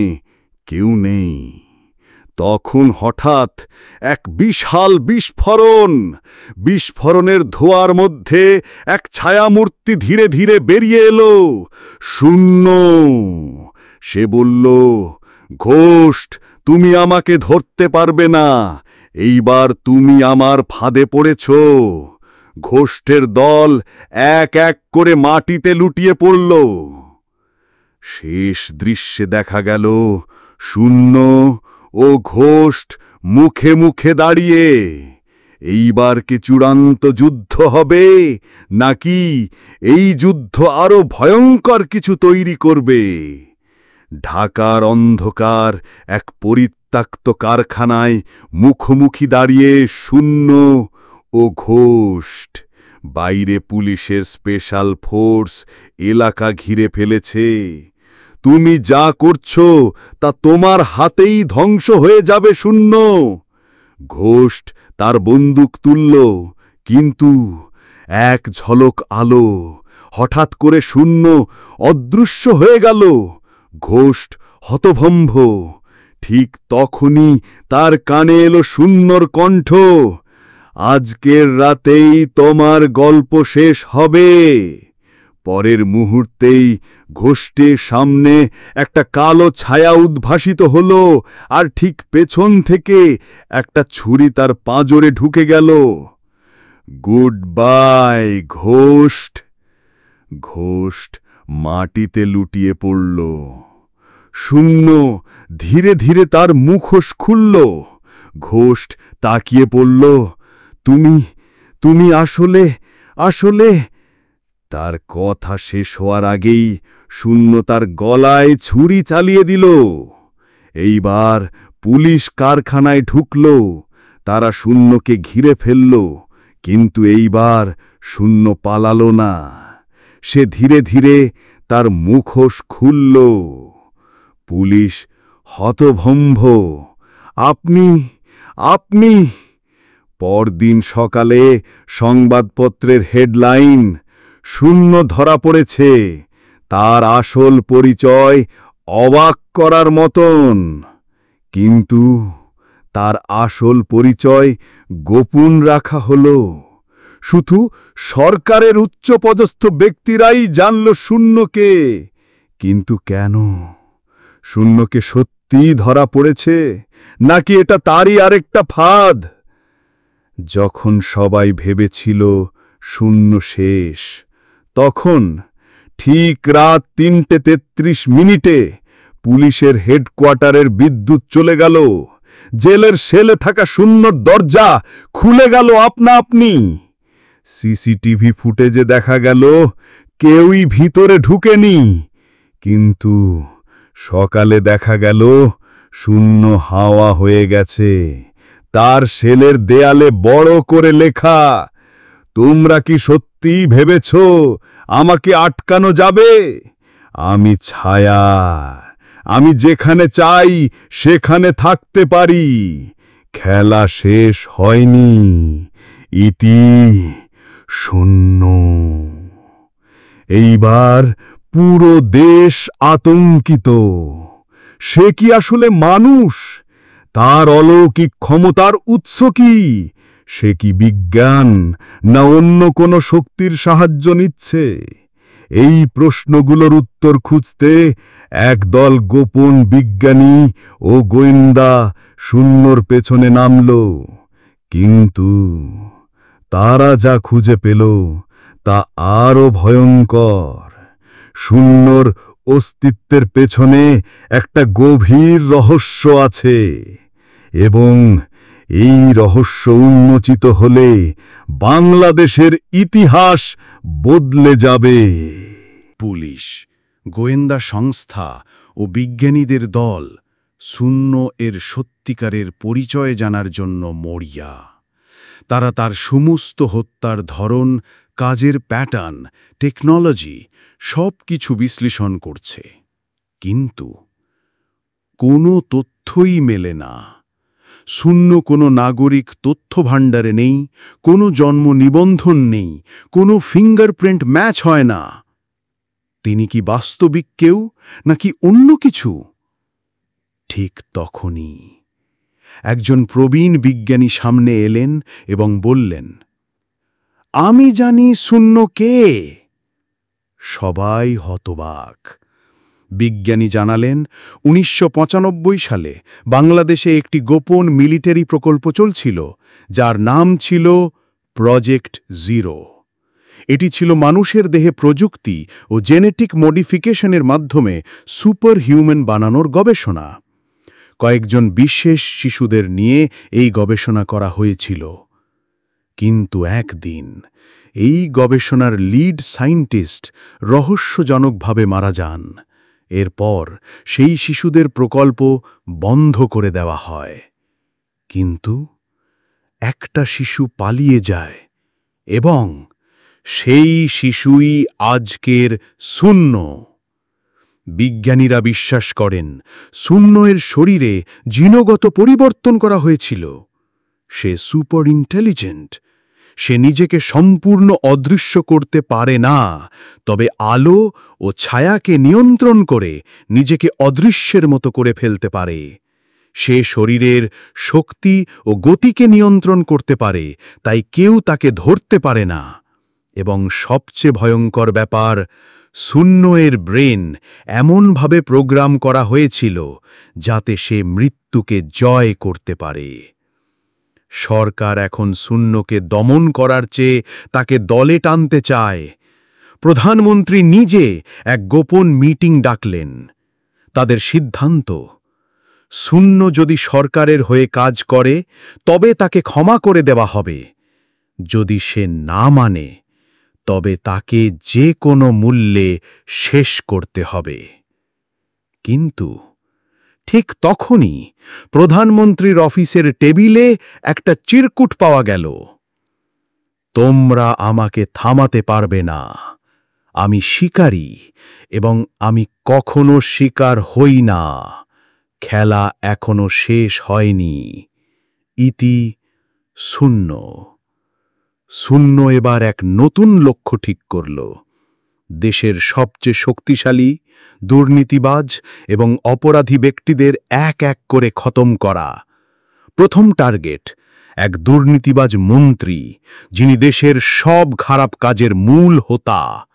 কেউ নেই। তখন হঠাৎ এক বিশাল বিস্ফোরণ। বিস্ফোরণের ধোঁয়ার মধ্যে এক ছায়ামূর্তি ধীরে ধীরে বেরিয়ে এলো। শূন্য। সে বলল, ঘোষ্ট, তুমি আমাকে ধরতে পারবে না, এইবার তুমি আমার ফাঁদে পড়েছ। ঘোষ্টের দল এক এক করে মাটিতে লুটিয়ে পড়ল। শেষ দৃশ্যে দেখা গেল শূন্য ও ঘোষ্ট মুখে মুখে দাঁড়িয়ে। এইবার কি চূড়ান্ত যুদ্ধ হবে, নাকি এই যুদ্ধ আরো ভয়ঙ্কর কিছু তৈরি করবে? ঢাকার অন্ধকার এক পরিত্যক্ত কারখানায় মুখোমুখি দাঁড়িয়ে শূন্য ও ঘোষ্ট। বাইরে পুলিশের স্পেশাল ফোর্স এলাকা ঘিরে ফেলেছে। তুমি যা করছো তা তোমার হাতেই ধ্বংস হয়ে যাবে শূন্য। ঘোষ্ট তার বন্দুক তুলল, কিন্তু এক ঝলক আলো হঠাৎ করে শূন্য অদৃশ্য হয়ে গেল। ঘোষ্ট হতভম্ব। ঠিক তখনই তার কানে এলো শূন্যর কণ্ঠ, আজকের রাতেই তোমার গল্প শেষ হবে। পরের মুহূর্তেই ঘোষ্টের সামনে একটা কালো ছায়া উদ্ভাসিত হল, আর ঠিক পেছন থেকে একটা ছুরি তার পাঁজরে ঢুকে গেল। Good bye ghost. ঘোষ্ট মাটিতে লুটিয়ে পড়ল। শূন্য ধীরে ধীরে তার মুখোশ খুলল। ঘোষ্ট তাকিয়ে পড়ল, তুমি আসলে আসলে তার কথা শেষ হওয়ার আগেই শূন্য তার গলায় ছুরি চালিয়ে দিল। এইবার পুলিশ কারখানায় ঢুকল। তারা শূন্যকে ঘিরে ফেলল, কিন্তু এইবার শূন্য পালালো না। সে ধীরে ধীরে তার মুখোশ খুলল। পুলিশ হতভম্ব। আপনি পরদিন সকালে সংবাদপত্রের হেডলাইন, শূন্য ধরা পড়েছে, তার আসল পরিচয় অবাক করার মতন। কিন্তু তার আসল পরিচয় গোপন রাখা হল। শুধু সরকারের উচ্চপদস্থ ব্যক্তিরাই জানল শূন্যকে। কিন্তু কেন? শূন্যকে সত্যিই ধরা পড়েছে, নাকি এটা তারই আরেকটা ফাঁদ? যখন সবাই ভেবেছিল শূন্য শেষ, তখন ঠিক রাত ৩:৩৩ পুলিশের হেডকোয়ার্টারের বিদ্যুৎ চলে গেল। জেলের সেলে থাকা শূন্যর দরজা খুলে গেল আপনা আপনি। সিসিটিভি ফুটেজে দেখা গেল কেউই ভিতরে ঢুকেনি, কিন্তু সকালে দেখা গেল শূন্য হাওয়া হয়ে গেছে। তার সেলের দেয়ালে বড় করে লেখা, তোমরা কি সত্যি ভেবেছ আমাকে আটকানো যাবে? আমি ছায়া, আমি যেখানে চাই সেখানে থাকতে পারি। খেলা শেষ হয়নি, ইতি শূন্য। এইবার পুরো দেশ আতঙ্কিত। সে কি আসলে মানুষ? তার অলৌকিক ক্ষমতার উৎস কি? সে কি বিজ্ঞান, না অন্য কোনো শক্তির সাহায্য নিচ্ছে? এই প্রশ্নগুলোর উত্তর খুঁজতে একদল গোপন বিজ্ঞানী ও গোয়েন্দা শূন্যর পেছনে নামল। কিন্তু তারা যা খুঁজে পেল তা আরো ভয়ঙ্কর। শূন্যর অস্তিত্বের পেছনে একটা গভীর রহস্য আছে, এবং এই রহস্য উন্মোচিত হলে বাংলাদেশের ইতিহাস বদলে যাবে। পুলিশ, গোয়েন্দা সংস্থা ও বিজ্ঞানীদের দল শূন্য এর সত্যিকারের পরিচয় জানার জন্য মরিয়া। তারা তার সমস্ত হত্যার ধরন, কাজের প্যাটার্ন, টেকনোলজি সব কিছু বিশ্লেষণ করছে। কিন্তু কোনো তথ্যই মেলে না। শূন্য কোনো নাগরিক তথ্য ভাণ্ডারে নেই, কোনো জন্ম নিবন্ধন নেই, কোনো ফিঙ্গারপ্রিন্ট ম্যাচ হয় না। তিনি কি বাস্তবিক কেউ, নাকি অন্য কিছু? ঠিক তখনই একজন প্রবীণ বিজ্ঞানী সামনে এলেন এবং বললেন, আমি জানি শূন্য কে। সবাই হতবাক। বিজ্ঞানী জানালেন ১৯৯৫ সালে বাংলাদেশে একটি গোপন মিলিটারি প্রকল্প চলছিল, যার নাম ছিল প্রজেক্ট জিরো। এটি ছিল মানুষের দেহে প্রযুক্তি ও জেনেটিক মডিফিকেশনের মাধ্যমে সুপার হিউম্যান বানানোর গবেষণা। কয়েকজন বিশেষ শিশুদের নিয়ে এই গবেষণা করা হয়েছিল। কিন্তু একদিন এই গবেষণার লিড সায়েন্টিস্ট রহস্যজনকভাবে মারা যান। এরপর সেই শিশুদের প্রকল্প বন্ধ করে দেওয়া হয়। কিন্তু একটা শিশু পালিয়ে যায় এবং সেই শিশুই আজকের শূন্য। বিজ্ঞানীরা বিশ্বাস করেন শূন্যের শরীরে জিনগত পরিবর্তন করা হয়েছিল। সে সুপার ইন্টেলিজেন্ট। সে নিজেকে সম্পূর্ণ অদৃশ্য করতে পারে না, তবে আলো ও ছায়াকে নিয়ন্ত্রণ করে নিজেকে অদৃশ্যের মতো করে ফেলতে পারে। সে শরীরের শক্তি ও গতিকে নিয়ন্ত্রণ করতে পারে, তাই কেউ তাকে ধরতে পারে না। এবং সবচেয়ে ভয়ঙ্কর ব্যাপার, শূন্যের ব্রেন এমনভাবে প্রোগ্রাম করা হয়েছিল যাতে সে মৃত্যুকে জয় করতে পারে। সরকার এখন শূন্যকে দমন করার চেয়ে তাকে দলে টানতে চায়। প্রধানমন্ত্রী নিজে এক গোপন মিটিং ডাকলেন। তাদের সিদ্ধান্ত, শূন্য যদি সরকারের হয়ে কাজ করে তবে তাকে ক্ষমা করে দেওয়া হবে। যদি সে না মানে তবে তাকে যে কোনো মূল্যে শেষ করতে হবে। কিন্তু ঠিক তখনই প্রধানমন্ত্রীর অফিসের টেবিলে একটা চিরকুট পাওয়া গেল। তোমরা আমাকে থামাতে পারবে না। আমি শিকারী এবং আমি কখনো শিকার হই না। খেলা এখনো শেষ হয়নি। ইতি শূন্য। শূন্য এবার এক নতুন লক্ষ্য ঠিক করল। দেশের সবচেয়ে শক্তিশালী, দুর্নীতিবাজ এবং অপরাধী ব্যক্তিদের এক এক করে খতম করা। প্রথম টার্গেট, এক দুর্নীতিবাজ মন্ত্রী, যিনি দেশের সব খারাপ কাজের মূল হোতা।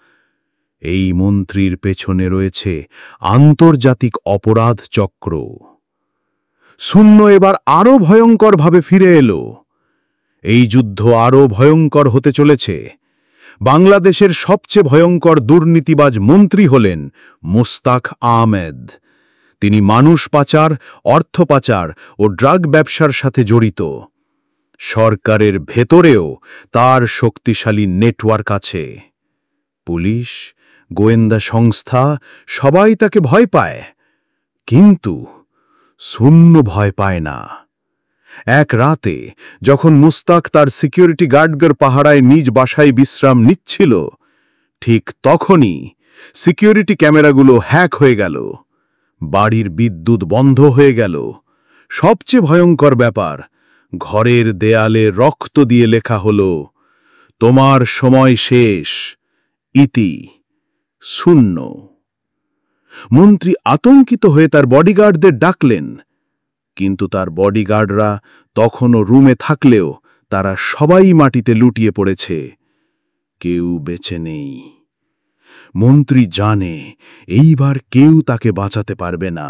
এই মন্ত্রীর পেছনে রয়েছে আন্তর্জাতিক অপরাধ চক্র। শূন্য এবার আরও ভয়ঙ্করভাবে ফিরে এলো। এই যুদ্ধ আরও ভয়ঙ্কর হতে চলেছে। বাংলাদেশের সবচেয়ে ভয়ঙ্কর দুর্নীতিবাজ মন্ত্রী হলেন মোস্তাক আহমেদ। তিনি মানুষ পাচার, অর্থ পাচার ও ড্রাগ ব্যবসার সাথে জড়িত। সরকারের ভেতরেও তার শক্তিশালী নেটওয়ার্ক আছে। পুলিশ, গোয়েন্দা সংস্থা সবাই তাকে ভয় পায়, কিন্তু শূন্য ভয় পায় না। এক রাতে যখন মুস্তাক তার সিকিউরিটি গার্ডদের পাহারায় নিজ বাসায় বিশ্রাম নিচ্ছিল, ঠিক তখনই সিকিউরিটি ক্যামেরাগুলো হ্যাক হয়ে গেল। বাড়ির বিদ্যুৎ বন্ধ হয়ে গেল। সবচেয়ে ভয়ঙ্কর ব্যাপার, ঘরের দেয়ালে রক্ত দিয়ে লেখা হলো, তোমার সময় শেষ, ইতি শূন্য। মন্ত্রী আতঙ্কিত হয়ে তার বডিগার্ডদের ডাকলেন, কিন্তু তার বডিগার্ডরা তখনও রুমে থাকলেও তারা সবাই মাটিতে লুটিয়ে পড়েছে। কেউ বেঁচে নেই। মন্ত্রী জানে এইবার কেউ তাকে বাঁচাতে পারবে না।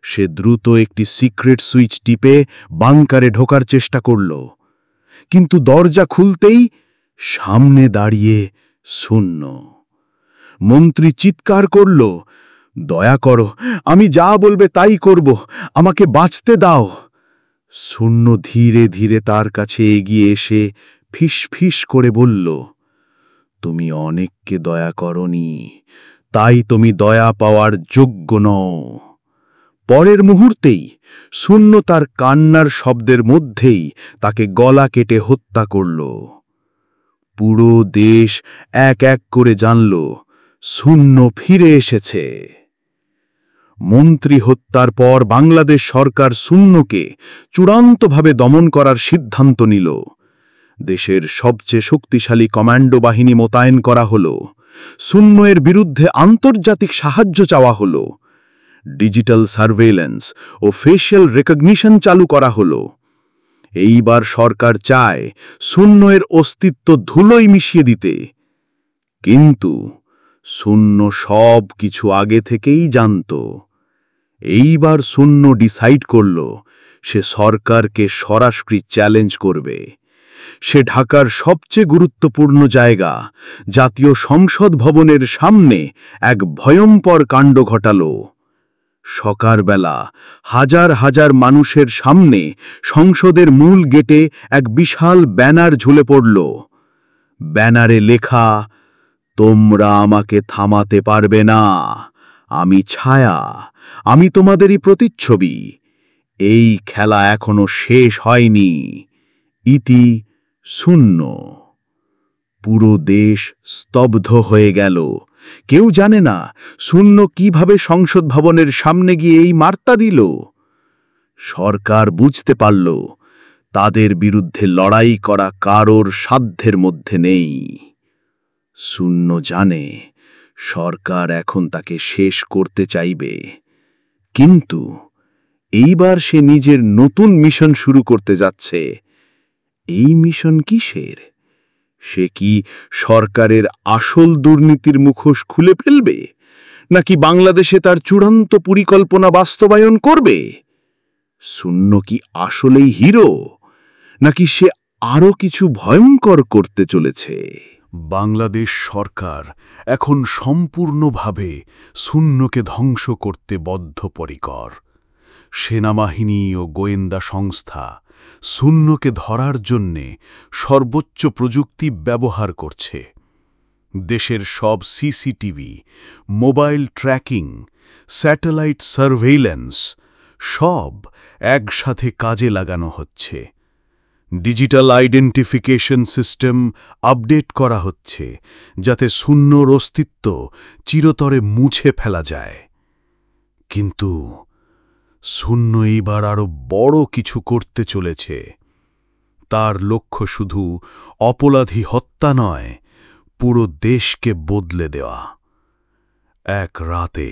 সে দ্রুত একটি সিক্রেট সুইচ টিপে বাংকারে ঢোকার চেষ্টা করল, কিন্তু দরজা খুলতেই সামনে দাঁড়িয়ে শূন্য। মন্ত্রী চিৎকার করল, দয়া করো, আমি যা বলবে তাই করব, আমাকে বাঁচতে দাও। শূন্য ধীরে ধীরে তার কাছে এগিয়ে এসে ফিসফিস করে বলল, তুমি অনেককে দয়া করনি, তাই তুমি দয়া পাওয়ার যোগ্য নও। পরের মুহূর্তেই শূন্য তার কান্নার শব্দের মধ্যেই তাকে গলা কেটে হত্যা করল। পুরো দেশ এক এক করে জানল শূন্য ফিরে এসেছে। মন্ত্রী হত্যার পর বাংলাদেশ সরকার শূন্যকে চূড়ান্তভাবে দমন করার সিদ্ধান্ত নিল। দেশের সবচেয়ে শক্তিশালী কমান্ডো বাহিনী মোতায়েন করা হল। শূন্যের বিরুদ্ধে আন্তর্জাতিক সাহায্য চাওয়া হল। ডিজিটাল সার্ভেইলেন্স ও ফেশিয়াল রেকগনিশন চালু করা হল। এইবার সরকার চায় শূন্যের অস্তিত্ব ধুলোয় মিশিয়ে দিতে। কিন্তু শূন্য সব কিছু আগে থেকেই জানত। এইবার শূন্য ডিসাইড করল সে সরকারকে সরাসরি চ্যালেঞ্জ করবে। সে ঢাকার সবচেয়ে গুরুত্বপূর্ণ জায়গা জাতীয় সংসদ ভবনের সামনে এক ভয়ঙ্কর কাণ্ড ঘটাল। সকালবেলা হাজার হাজার মানুষের সামনে সংসদের মূল গেটে এক বিশাল ব্যানার ঝুলে পড়ল। ব্যানারে লেখা, তোমরা আমাকে থামাতে পারবে না, আমি ছায়া, আমি তোমাদেরই প্রতিচ্ছবি, এই খেলা এখনো শেষ হয়নি, ইতি শূন্য। পুরো দেশ স্তব্ধ হয়ে গেল। কেউ জানে না শূন্য কিভাবে সংসদ ভবনের সামনে গিয়ে এই বার্তা দিল। সরকার বুঝতে পারল তাদের বিরুদ্ধে লড়াই করা কারোর সাধ্যের মধ্যে নেই। শূন্য জানে সরকার এখন তাকে শেষ করতে চাইবে, কিন্তু এইবার সে নিজের নতুন মিশন শুরু করতে যাচ্ছে। এই মিশন কিসের? সে কি সরকারের আসল দুর্নীতির মুখোশ খুলে ফেলবে, নাকি বাংলাদেশে তার চূড়ান্ত পরিকল্পনা বাস্তবায়ন করবে? শূন্য কি আসলেই হিরো, নাকি সে আরও কিছু ভয়ঙ্কর করতে চলেছে? বাংলাদেশ সরকার এখন সম্পূর্ণভাবে শূন্যকে ধ্বংস করতে বদ্ধপরিকর। সেনাবাহিনী ও গোয়েন্দা সংস্থা শূন্যকে ধরার জন্যে সর্বোচ্চ প্রযুক্তি ব্যবহার করছে। দেশের সব CCTV, mobile tracking, satellite surveillance সব একসাথে কাজে লাগানো হচ্ছে। ডিজিটাল আইডেন্টিফিকেশন সিস্টেম আপডেট করা হচ্ছে, যাতে শূন্যর অস্তিত্ব চিরতরে মুছে ফেলা যায়। কিন্তু শূন্য এইবার আরও বড় কিছু করতে চলেছে। তার লক্ষ্য শুধু অপরাধী হত্যা নয়, পুরো দেশকে বদলে দেওয়া। এক রাতে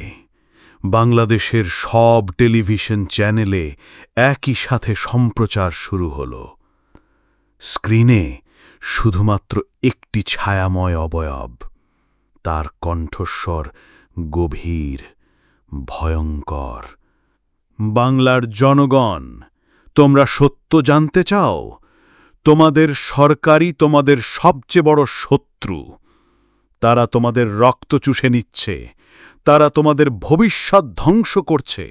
বাংলাদেশের সব টেলিভিশন চ্যানেলে একই সাথে সম্প্রচার শুরু হলো। স্ক্রিনে শুধুমাত্র একটি ছায়াময় অবয়ব, তার কণ্ঠস্বর গভীর, ভয়ঙ্কর। বাংলার জনগণ, তোমরা সত্য জানতে চাও? তোমাদের সরকারই তোমাদের সবচেয়ে বড় শত্রু। তারা তোমাদের রক্ত চুষে নিচ্ছে, তারা তোমাদের ভবিষ্যৎ ধ্বংস করছে,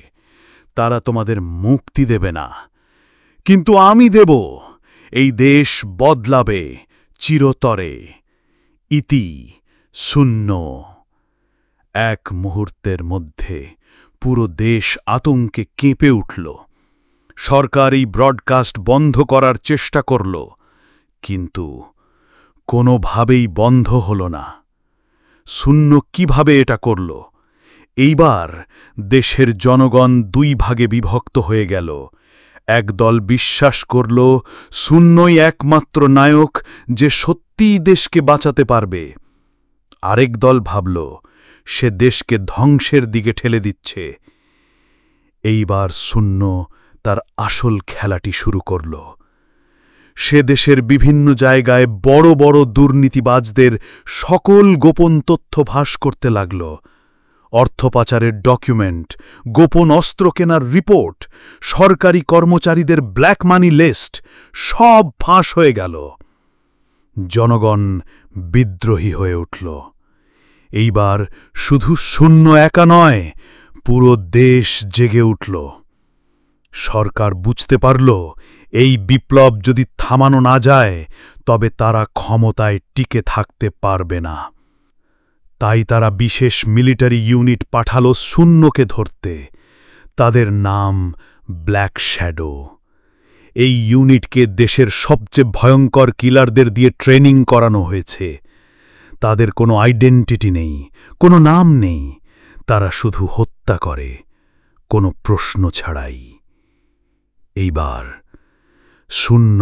তারা তোমাদের মুক্তি দেবে না। কিন্তু আমি দেব। এই দেশ বদলাবে চিরতরে। ইতি শূন্য। এক মুহূর্তের মধ্যে পুরো দেশ আতঙ্কে কেঁপে উঠল। সরকার এই ব্রডকাস্ট বন্ধ করার চেষ্টা করল, কিন্তু কোনোভাবেই বন্ধ হল না। শূন্য কিভাবে এটা করল? এইবার দেশের জনগণ দুই ভাগে বিভক্ত হয়ে গেল। একদল বিশ্বাস করল শূন্যই একমাত্র নায়ক যে সত্যিই দেশকে বাঁচাতে পারবে। আরেক দল ভাবল সে দেশকে ধ্বংসের দিকে ঠেলে দিচ্ছে। এইবার শূন্য তার আসল খেলাটি শুরু করল। সে দেশের বিভিন্ন জায়গায় বড় বড় দুর্নীতিবাজদের সকল গোপন তথ্য ফাঁস করতে লাগল। অর্থ পাচারের ডকুমেন্ট, গোপন অস্ত্র কেনার রিপোর্ট, সরকারি কর্মচারীদের ব্ল্যাক মানি লিস্ট সব ফাঁস হয়ে গেল। জনগণ বিদ্রোহী হয়ে উঠল। এইবার শুধু শূন্য একা নয়, পুরো দেশ জেগে উঠল। সরকার বুঝতে পারল এই বিপ্লব যদি থামানো না যায়, তবে তারা ক্ষমতায় টিকে থাকতে পারবে না। তাই তারা বিশেষ মিলিটারি ইউনিট পাঠালো শূন্যকে ধরতে। তাদের নাম ব্ল্যাক শ্যাডো। এই ইউনিটকে দেশের সবচেয়ে ভয়ঙ্কর কিলারদের দিয়ে ট্রেনিং করানো হয়েছে। তাদের কোনো আইডেন্টিটি নেই, কোনো নাম নেই, তারা শুধু হত্যা করে, কোনো প্রশ্ন ছাড়াই। এইবার শূন্য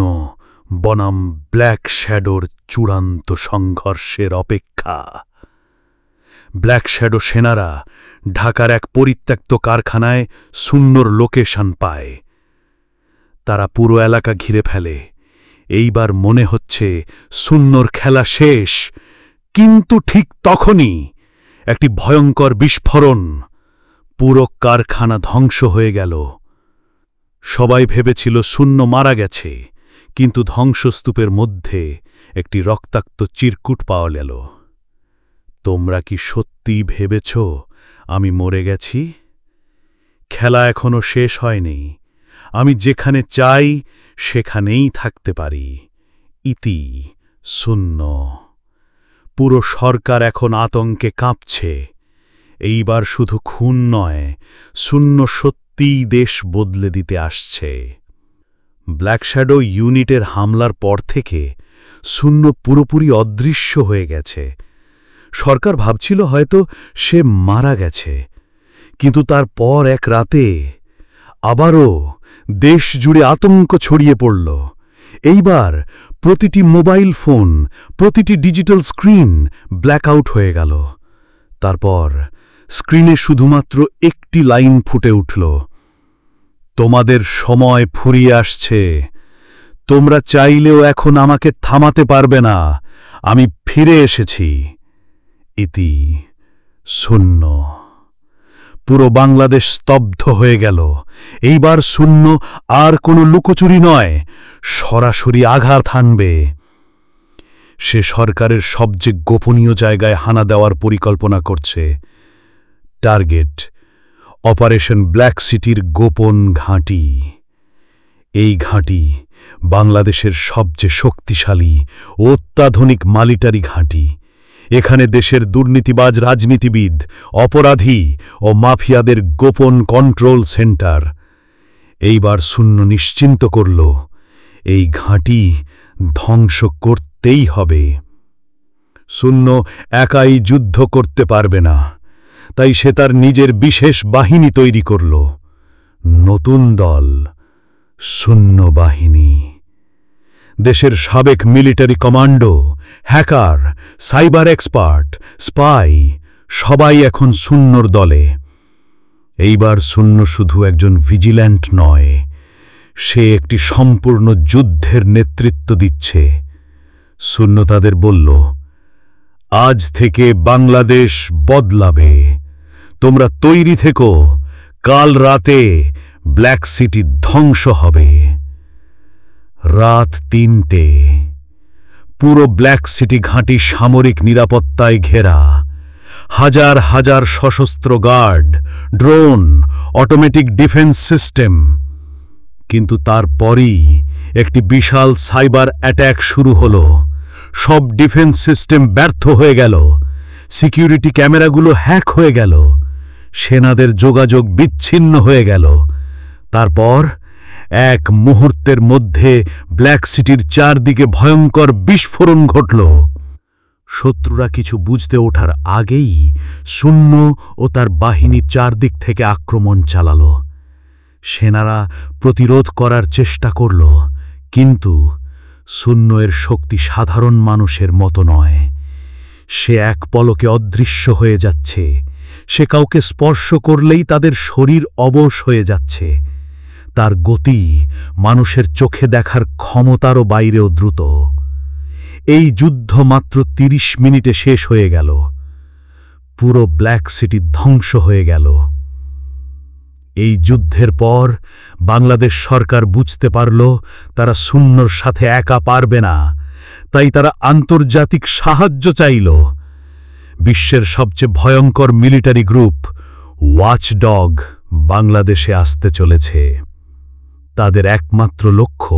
বনাম ব্ল্যাক শ্যাডোর চূড়ান্ত সংঘর্ষের অপেক্ষা। ব্ল্যাক শ্যাডো সেনারা ঢাকার এক পরিত্যক্ত কারখানায় শূন্যর লোকেশন পায়। তারা পুরো এলাকা ঘিরে ফেলে। এইবার মনে হচ্ছে শূন্যর খেলা শেষ, কিন্তু ঠিক তখনই একটি ভয়ঙ্কর বিস্ফোরণ। পুরো কারখানা ধ্বংস হয়ে গেল। সবাই ভেবেছিল শূন্য মারা গেছে, কিন্তু ধ্বংসস্তূপের মধ্যে একটি রক্তাক্ত চিরকুট পাওয়া গেল। তোমরা কি সত্যিই ভেবেছ আমি মরে গেছি? খেলা এখনো শেষ হয়নি। আমি যেখানে চাই সেখানেই থাকতে পারি। ইতি শূন্য। পুরো সরকার এখন আতঙ্কে কাঁপছে। এইবার শুধু খুন নয়, শূন্য সত্যিই দেশ বদলে দিতে আসছে। ব্ল্যাক শ্যাডো ইউনিটের হামলার পর থেকে শূন্য পুরোপুরি অদৃশ্য হয়ে গেছে। সরকার ভাবছিল হয়তো সে মারা গেছে, কিন্তু তারপর এক রাতে আবারও দেশ জুড়ে আতঙ্ক ছড়িয়ে পড়ল। এইবার প্রতিটি মোবাইল ফোন, প্রতিটি ডিজিটাল স্ক্রিন ব্ল্যাকআউট হয়ে গেল। তারপর স্ক্রিনে শুধুমাত্র একটি লাইন ফুটে উঠল, তোমাদের সময় ফুরিয়ে আসছে। তোমরা চাইলেও এখন আমাকে থামাতে পারবে না। আমি ফিরে এসেছি। ইতি শূন্য। পুরো বাংলাদেশ স্তব্ধ হয়ে গেল। এইবার শূন্য আর কোনো লুকোচুরি নয়, সরাসরি আঘাত হানবে। সে সরকারের সবচেয়ে গোপনীয় জায়গায় হানা দেওয়ার পরিকল্পনা করছে। টার্গেট অপারেশন ব্ল্যাক সিটির গোপন ঘাঁটি। এই ঘাঁটি বাংলাদেশের সবচেয়ে শক্তিশালী ও অত্যাধুনিক মিলিটারি ঘাঁটি। এখানে দেশের দুর্নীতিবাজ রাজনীতিবিদ, অপরাধী ও মাফিয়াদের গোপন কন্ট্রোল সেন্টার। এইবার শূন্য নিশ্চিন্ত করল, এই ঘাঁটি ধ্বংস করতেই হবে। শূন্য একাই যুদ্ধ করতে পারবে না, তাই সে তার নিজের বিশেষ বাহিনী তৈরি করল। নতুন দল, শূন্য বাহিনী। দেশের সাবেক military commando, hacker, cyber expert, spy সবাই এখন শূন্যর দলে। এইবার শূন্য শুধু একজন ভিজিল্যান্ট নয়, সে একটি সম্পূর্ণ যুদ্ধের নেতৃত্ব দিচ্ছে। শূন্য তাদের বলল, আজ থেকে বাংলাদেশ বদলাবে। তোমরা তৈরি থেকো, কাল রাতে ব্ল্যাক সিটি ধ্বংস হবে। রাত ৩টে। পুরো ব্ল্যাক সিটি ঘাঁটি সামরিক নিরাপত্তায় ঘেরা। হাজার হাজার সশস্ত্র guard, drone, automatic defence system. কিন্তু তারপরই একটি বিশাল সাইবার অ্যাট্যাক শুরু হলো। সব ডিফেন্স সিস্টেম ব্যর্থ হয়ে গেল। সিকিউরিটি ক্যামেরাগুলো হ্যাক হয়ে গেল। সেনাদের যোগাযোগ বিচ্ছিন্ন হয়ে গেল। তারপর এক মুহূর্তের মধ্যে ব্ল্যাক সিটির চারদিকে ভয়ঙ্কর বিস্ফোরণ ঘটল। শত্রুরা কিছু বুঝতে ওঠার আগেই শূন্য ও তার বাহিনী চারদিক থেকে আক্রমণ চালাল। সেনারা প্রতিরোধ করার চেষ্টা করল, কিন্তু শূন্য এর শক্তি সাধারণ মানুষের মতো নয়। সে এক পলকে অদৃশ্য হয়ে যাচ্ছে। সে কাউকে স্পর্শ করলেই তাদের শরীর অবশ হয়ে যাচ্ছে। তার গতি মানুষের চোখে দেখার ক্ষমতারও বাইরেও দ্রুত। এই যুদ্ধ মাত্র ৩০ মিনিটে শেষ হয়ে গেল। পুরো ব্ল্যাক সিটি ধ্বংস হয়ে গেল। এই যুদ্ধের পর বাংলাদেশ সরকার বুঝতে পারল তারা শূন্যর সাথে একা পারবে না, তাই তারা আন্তর্জাতিক সাহায্য চাইল। বিশ্বের সবচেয়ে ভয়ঙ্কর মিলিটারি গ্রুপ ওয়াচডগ বাংলাদেশে আসতে চলেছে। তাদের একমাত্র লক্ষ্য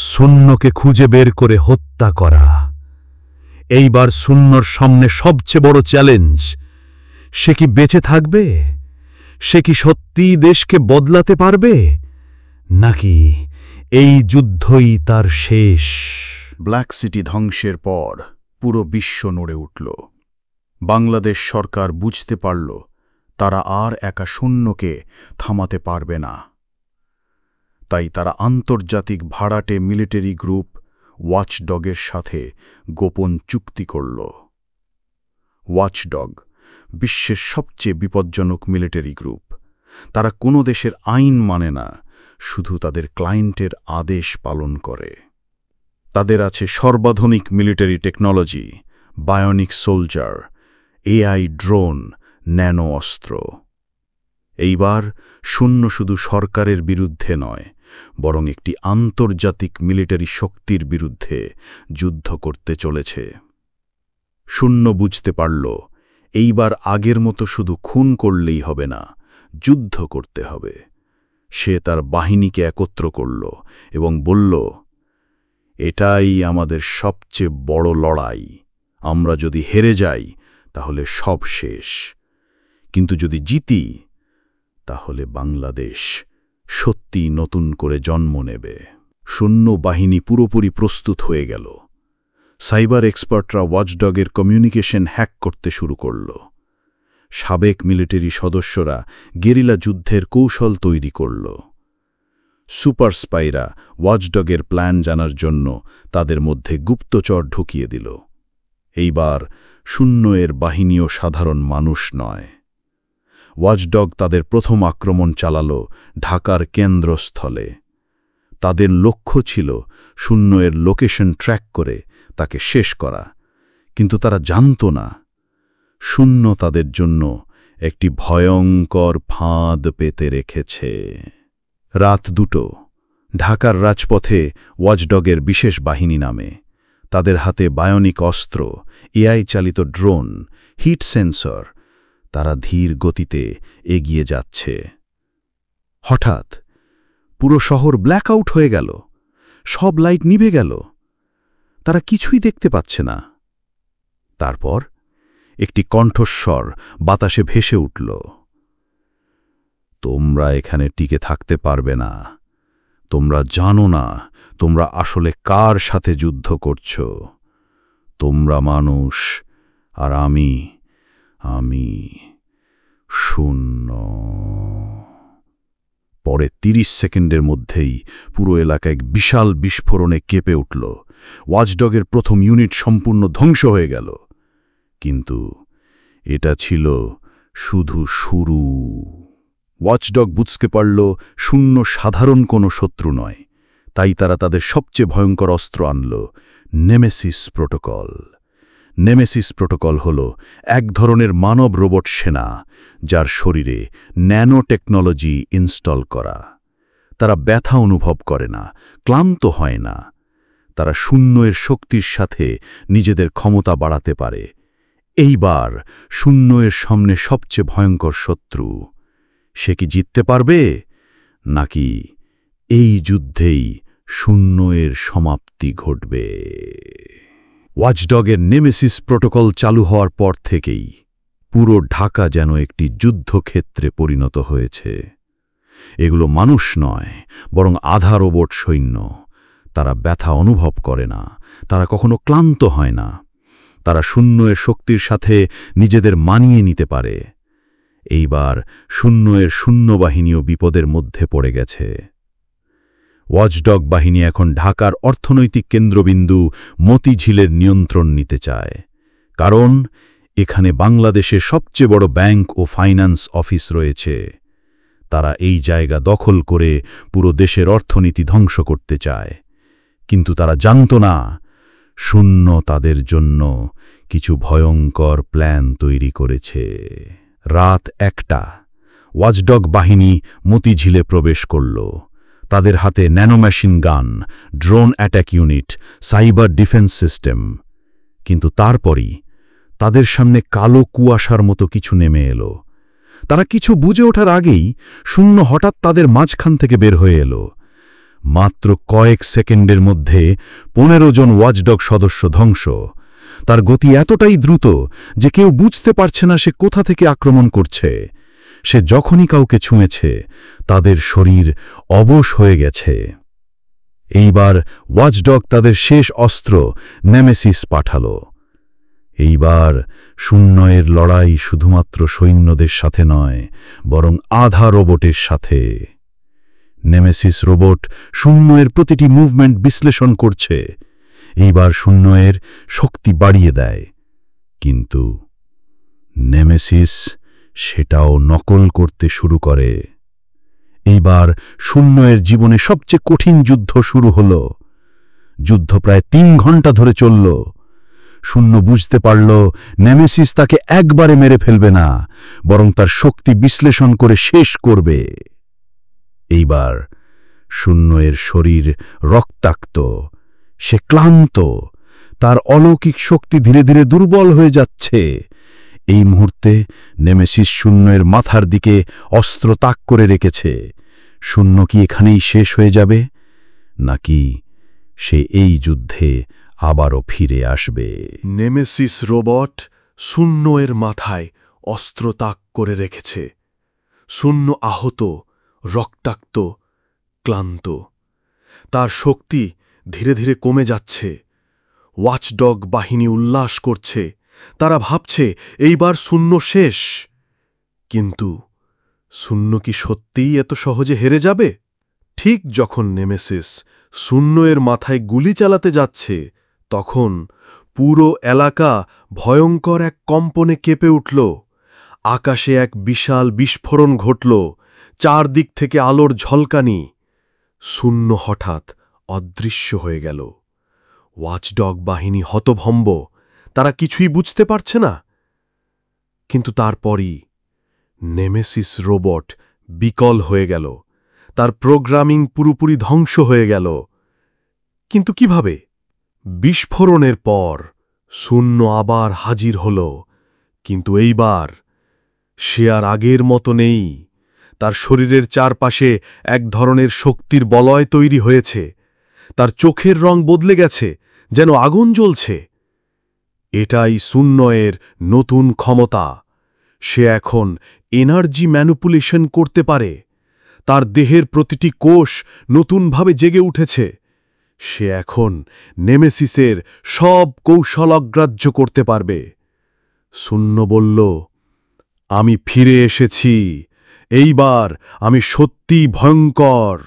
শূন্যকে খুঁজে বের করে হত্যা করা। এইবার শূন্যর সামনে সবচেয়ে বড় চ্যালেঞ্জ, সে কি বেঁচে থাকবে? সে কি সত্যিই দেশকে বদলাতে পারবে, নাকি এই যুদ্ধই তার শেষ? ব্ল্যাক সিটি ধ্বংসের পর পুরো বিশ্ব নড়ে উঠল। বাংলাদেশ সরকার বুঝতে পারল তারা আর একা শূন্যকে থামাতে পারবে না। তাই তারা আন্তর্জাতিক ভাড়াটে মিলিটারি গ্রুপ ওয়াচডগের সাথে গোপন চুক্তি করল। ওয়াচডগ বিশ্বের সবচেয়ে বিপজ্জনক মিলিটারি গ্রুপ। তারা কোনো দেশের আইন মানে না, শুধু তাদের ক্লায়েন্টের আদেশ পালন করে। তাদের আছে সর্বাধুনিক military technology, bionic soldier, AI drone, nano অস্ত্র। এইবার শূন্য শুধু সরকারের বিরুদ্ধে নয়, বরং একটি আন্তর্জাতিক মিলিটারি শক্তির বিরুদ্ধে যুদ্ধ করতে চলেছে। শূন্য বুঝতে পারল, এইবার আগের মতো শুধু খুন করলেই হবে না, যুদ্ধ করতে হবে। সে তার বাহিনীকে একত্র করল এবং বলল, এটাই আমাদের সবচেয়ে বড় লড়াই। আমরা যদি হেরে যাই তাহলে সব শেষ, কিন্তু যদি জিতি তাহলে বাংলাদেশ সত্যি নতুন করে জন্ম নেবে। সৈন্য বাহিনী পুরোপুরি প্রস্তুত হয়ে গেল। সাইবার এক্সপার্টরা ওয়াচডগের কমিউনিকেশন হ্যাক করতে শুরু করল। সাবেক মিলিটারি সদস্যরা গেরিলা যুদ্ধের কৌশল তৈরি করল। সুপার স্পাইরা ওয়াচডগের প্ল্যান জানার জন্য তাদের মধ্যে গুপ্তচর ঢুকিয়ে দিল। এইবার শূন্য এর বাহিনীও সাধারণ মানুষ নয়। ওয়াচডগ তাদের প্রথম আক্রমণ চালাল ঢাকার কেন্দ্রস্থলে। তাদের লক্ষ্য ছিল শূন্য এর লোকেশন ট্র্যাক করে তাকে শেষ করা, কিন্তু তারা জানত না শূন্য তাদের জন্য একটি ভয়ঙ্কর ফাঁদ পেতে রেখেছে। রাত 2টো, ঢাকার রাজপথে ওয়াচডগের বিশেষ বাহিনী নামে। তাদের হাতে বায়োনিক অস্ত্র, এআই চালিত ড্রোন, হিট সেন্সর। তারা ধীর গতিতে এগিয়ে যাচ্ছে। হঠাৎ পুরো শহর ব্ল্যাকআউট হয়ে গেল। সব লাইট নিভে গেল। তারা কিছুই দেখতে পাচ্ছে না। তারপর একটি কণ্ঠস্বর বাতাসে ভেসে উঠল, তোমরা এখানে টিকে থাকতে পারবে না। তোমরা জানো না তোমরা আসলে কার সাথে যুদ্ধ করছ। তোমরা মানুষ, আর আমি শূন্য। পরে 30 সেকেন্ডের মধ্যেই পুরো এলাকা এক বিশাল বিস্ফোরণে কেঁপে উঠল। ওয়াচডগের প্রথম ইউনিট সম্পূর্ণ ধ্বংস হয়ে গেল। কিন্তু এটা ছিল শুধু শুরু। ওয়াচডগ বুঝতে পারল শূন্য সাধারণ কোনো শত্রু নয়। তাই তারা তাদের সবচেয়ে ভয়ঙ্কর অস্ত্র আনল, নেমেসিস প্রোটোকল। নেমেসিস প্রোটোকল হল এক ধরনের মানব রোবট সেনা, যার শরীরে ন্যানো টেকনোলজি ইনস্টল করা। তারা ব্যথা অনুভব করে না, ক্লান্ত হয় না। তারা শূন্য এর শক্তির সাথে নিজেদের ক্ষমতা বাড়াতে পারে। এইবার শূন্য এর সামনে সবচেয়ে ভয়ঙ্কর শত্রু। সে কি জিততে পারবে, নাকি এই যুদ্ধেই শূন্য এর সমাপ্তি ঘটবে? ওয়াচডগের নেমেসিস প্রোটোকল চালু হওয়ার পর থেকেই পুরো ঢাকা যেন একটি যুদ্ধক্ষেত্রে পরিণত হয়েছে। এগুলো মানুষ নয়, বরং আধা রোবট সৈন্য। তারা ব্যথা অনুভব করে না, তারা কখনো ক্লান্ত হয় না। তারা শূন্য এর শক্তির সাথে নিজেদের মানিয়ে নিতে পারে। এইবার শূন্য এর সৈন্যবাহিনীও বিপদের মধ্যে পড়ে গেছে। ওয়াচডগ বাহিনী এখন ঢাকার অর্থনৈতিক কেন্দ্রবিন্দু মতিঝিলের নিয়ন্ত্রণ নিতে চায়, কারণ এখানে বাংলাদেশের সবচেয়ে বড় ব্যাংক ও ফাইন্যান্স অফিস রয়েছে। তারা এই জায়গা দখল করে পুরো দেশের অর্থনীতি ধ্বংস করতে চায়। কিন্তু তারা জানত না শূন্য তাদের জন্য কিছু ভয়ঙ্কর প্ল্যান তৈরি করেছে। রাত 1টা, ওয়াচডগ বাহিনী মতিঝিলে প্রবেশ করল। তাদের হাতে ন্যানোমেশিন গান, drone attack unit, cyber defence system. কিন্তু তারপরই তাদের সামনে কালো কুয়াশার মতো কিছু নেমে এলো। তারা কিছু বুঝে ওঠার আগেই শূন্য হঠাৎ তাদের মাঝখান থেকে বের হয়ে এলো। মাত্র কয়েক সেকেন্ডের মধ্যে 15 জন ওয়াচডগ সদস্য ধ্বংস। তার গতি এতটাই দ্রুত যে কেউ বুঝতে পারছে না সে কোথা থেকে আক্রমণ করছে। সে যখনই কাউকে ছুঁয়েছে তাদের শরীর অবশ হয়ে গেছে। এইবার ওয়াচডগ তাদের শেষ অস্ত্র নেমেসিস পাঠাল। এইবার শূন্য এর লড়াই শুধুমাত্র সৈন্যদের সাথে নয়, বরং আধা রোবটের সাথে। নেমেসিস রোবট শূন্য এর প্রতিটি মুভমেন্ট বিশ্লেষণ করছে। এইবার শূন্য এর শক্তি বাড়িয়ে দেয়, কিন্তু নেমেসিস সেটাও নকল করতে শুরু করে। এইবার শূন্য এর জীবনে সবচেয়ে কঠিন যুদ্ধ শুরু হল। যুদ্ধ প্রায় 3 ঘন্টা ধরে চলল। শূন্য বুঝতে পারল নেমেসিস তাকে একবারে মেরে ফেলবে না, বরং তার শক্তি বিশ্লেষণ করে শেষ করবে। এইবার শূন্য এর শরীর রক্তাক্ত, সে ক্লান্ত, তার অলৌকিক শক্তি ধীরে ধীরে দুর্বল হয়ে যাচ্ছে। এই মুহূর্তে নেমেসিস শূন্যের মাথার দিকে অস্ত্র তাক করে রেখেছে। শূন্য কি এখানেই শেষ হয়ে যাবে, নাকি সে এই যুদ্ধে আবারও ফিরে আসবে? নেমেসিস রোবট শূন্য এর মাথায় অস্ত্র তাক করে রেখেছে। শূন্য আহত, রক্তাক্ত, ক্লান্ত। তার শক্তি ধীরে ধীরে কমে যাচ্ছে। ওয়াচডগ বাহিনী উল্লাস করছে। তারা ভাবছে এইবার শূন্য শেষ। কিন্তু শূন্য কি সত্যিই এত সহজে হেরে যাবে? ঠিক যখন নেমেসিস শূন্য এর মাথায় গুলি চালাতে যাচ্ছে, তখন পুরো এলাকা ভয়ঙ্কর এক কম্পনে কেঁপে উঠল। আকাশে এক বিশাল বিস্ফোরণ ঘটল, চারদিক থেকে আলোর ঝলকানি। শূন্য হঠাৎ অদৃশ্য হয়ে গেল। ওয়াচডগ বাহিনী হতভম্ব, তারা কিছুই বুঝতে পারছে না। কিন্তু তারপরই নেমেসিস রোবট বিকল হয়ে গেল, তার প্রোগ্রামিং পুরোপুরি ধ্বংস হয়ে গেল। কিন্তু কিভাবে? বিস্ফোরণের পর শূন্য আবার হাজির হল, কিন্তু এইবার সে আর আগের মতো নেই। তার শরীরের চারপাশে এক ধরনের শক্তির বলয় তৈরি হয়েছে। তার চোখের রং বদলে গেছে, যেন আগুন জ্বলছে। এটাই শূন্য এর নতুন ক্ষমতা। সে এখন এনার্জি ম্যানিপুলেশন করতে পারে। তার দেহের প্রতিটি কোষ নতুনভাবে জেগে উঠেছে। সে এখন নেমেসিসের সব কৌশল অগ্রাহ্য করতে পারবে। শূন্য বলল, আমি ফিরে এসেছি, এইবার আমি সত্যিই ভয়ঙ্কর।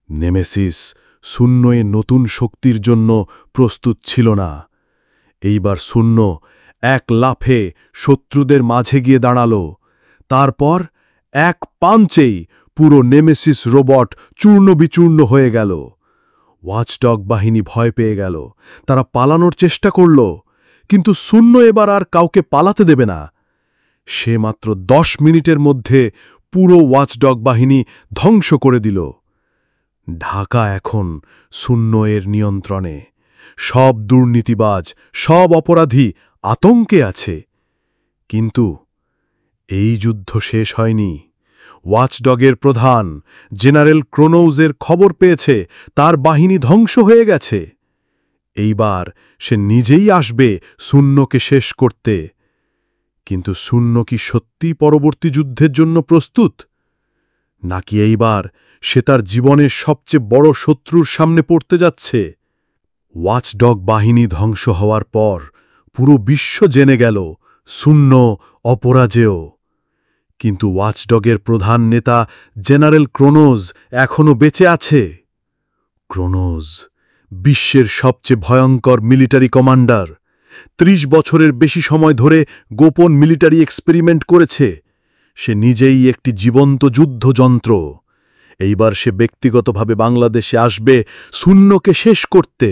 নেমেসিস শূন্য এর নতুন শক্তির জন্য প্রস্তুত ছিল না। এইবার শূন্য এক লাফে শত্রুদের মাঝে গিয়ে দাঁড়াল। তারপর এক পাঞ্চেই পুরো নেমেসিস রোবট চূর্ণ বিচূর্ণ হয়ে গেল। ওয়াচডগ বাহিনী ভয় পেয়ে গেল। তারা পালানোর চেষ্টা করল, কিন্তু শূন্য এবার আর কাউকে পালাতে দেবে না। সে মাত্র 10 মিনিটের মধ্যে পুরো ওয়াচডগ বাহিনী ধ্বংস করে দিল। ঢাকা এখন শূন্য এর নিয়ন্ত্রণে। সব দুর্নীতিবাজ, সব অপরাধী আতঙ্কে আছে। কিন্তু এই যুদ্ধ শেষ হয়নি। ওয়াচডগের প্রধান জেনারেল ক্রোনোউজের খবর পেয়েছে তার বাহিনী ধ্বংস হয়ে গেছে। এইবার সে নিজেই আসবে শূন্যকে শেষ করতে। কিন্তু শূন্য কি সত্যি পরবর্তী যুদ্ধের জন্য প্রস্তুত, নাকি এইবার সে তার জীবনের সবচেয়ে বড় শত্রুর সামনে পড়তে যাচ্ছে? ওয়াচডগ বাহিনী ধ্বংস হওয়ার পর পুরো বিশ্ব জেনে গেল শূন্য অপরাজেয়। কিন্তু ওয়াচডগের প্রধান নেতা জেনারেল ক্রোনোজ এখনও বেঁচে আছে। ক্রোনোজ বিশ্বের সবচেয়ে ভয়ঙ্কর মিলিটারি কমান্ডার। 30 বছরের বেশি সময় ধরে গোপন মিলিটারি এক্সপেরিমেন্ট করেছে। সে নিজেই একটি জীবন্ত যুদ্ধযন্ত্র। এইবার সে ব্যক্তিগতভাবে বাংলাদেশে আসবে শূন্যকে শেষ করতে।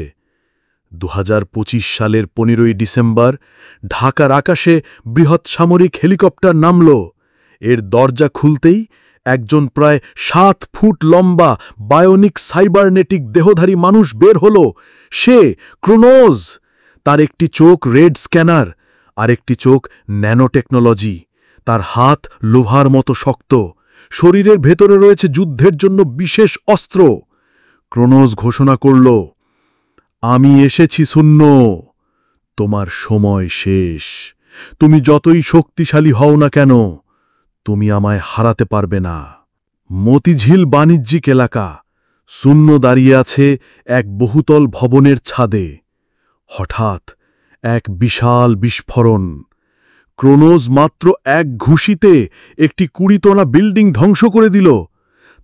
2025 সালের 15 ডিসেম্বর ঢাকার আকাশে বৃহৎ সামরিক হেলিকপ্টার নামল। এর দরজা খুলতেই একজন প্রায় 7 ফুট লম্বা বায়োনিক সাইবারনেটিক দেহধারী মানুষ বের হল। সে ক্রোনোজ। তার একটি চোখ রেড স্ক্যানার, আর একটি চোখ ন্যানোটেকনোলজি। তার হাত লোহার মতো শক্ত। শরীরের ভেতরে রয়েছে যুদ্ধের জন্য বিশেষ অস্ত্র। ক্রোনোজ ঘোষণা করল, আমি এসেছি শূন্য, তোমার সময় শেষ। তুমি যতই শক্তিশালী হও না কেন, তুমি আমায় হারাতে পারবে না। মতিঝিল বাণিজ্যিক এলাকা। শূন্য দাঁড়িয়ে আছে এক বহুতল ভবনের ছাদে। হঠাৎ এক বিশাল বিস্ফোরণ। ক্রোনোজ মাত্র এক ঘুষিতে একটি 20 তলা বিল্ডিং ধ্বংস করে দিল।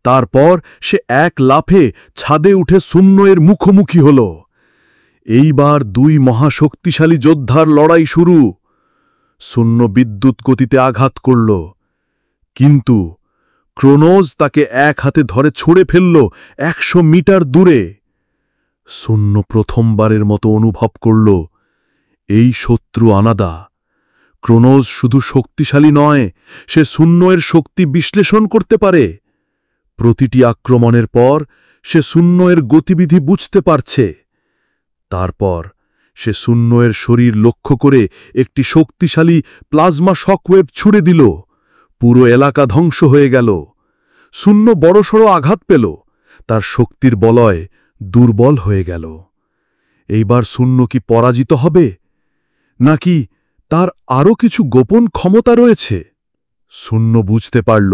তারপর সে এক লাফে ছাদে উঠে শূন্য এর মুখোমুখি হল। এইবার 2 মহাশক্তিশালী যোদ্ধার লড়াই শুরু। শূন্য বিদ্যুৎ গতিতে আঘাত করল, কিন্তু ক্রোনোজ তাকে এক হাতে ধরে ছুঁড়ে ফেলল 100 মিটার দূরে। শূন্য প্রথমবারের মতো অনুভব করল এই শত্রু আনাদা। ক্রোনোস শুধু শক্তিশালী নয়, সে শূন্যের শক্তি বিশ্লেষণ করতে পারে। প্রতিটি আক্রমণের পর সে শূন্যের গতিবিধি বুঝতে পারছে। তারপর সে শূন্যের শরীর লক্ষ্য করে একটি শক্তিশালী প্লাজমা শকওয়েভ ছুড়ে দিল। পুরো এলাকা ধ্বংস হয়ে গেল। শূন্য বড়সড় আঘাত পেল, তার শক্তির বলয় দুর্বল হয়ে গেল। এইবার শূন্য কি পরাজিত হবে, নাকি তার আরও কিছু গোপন ক্ষমতা রয়েছে? শূন্য বুঝতে পারল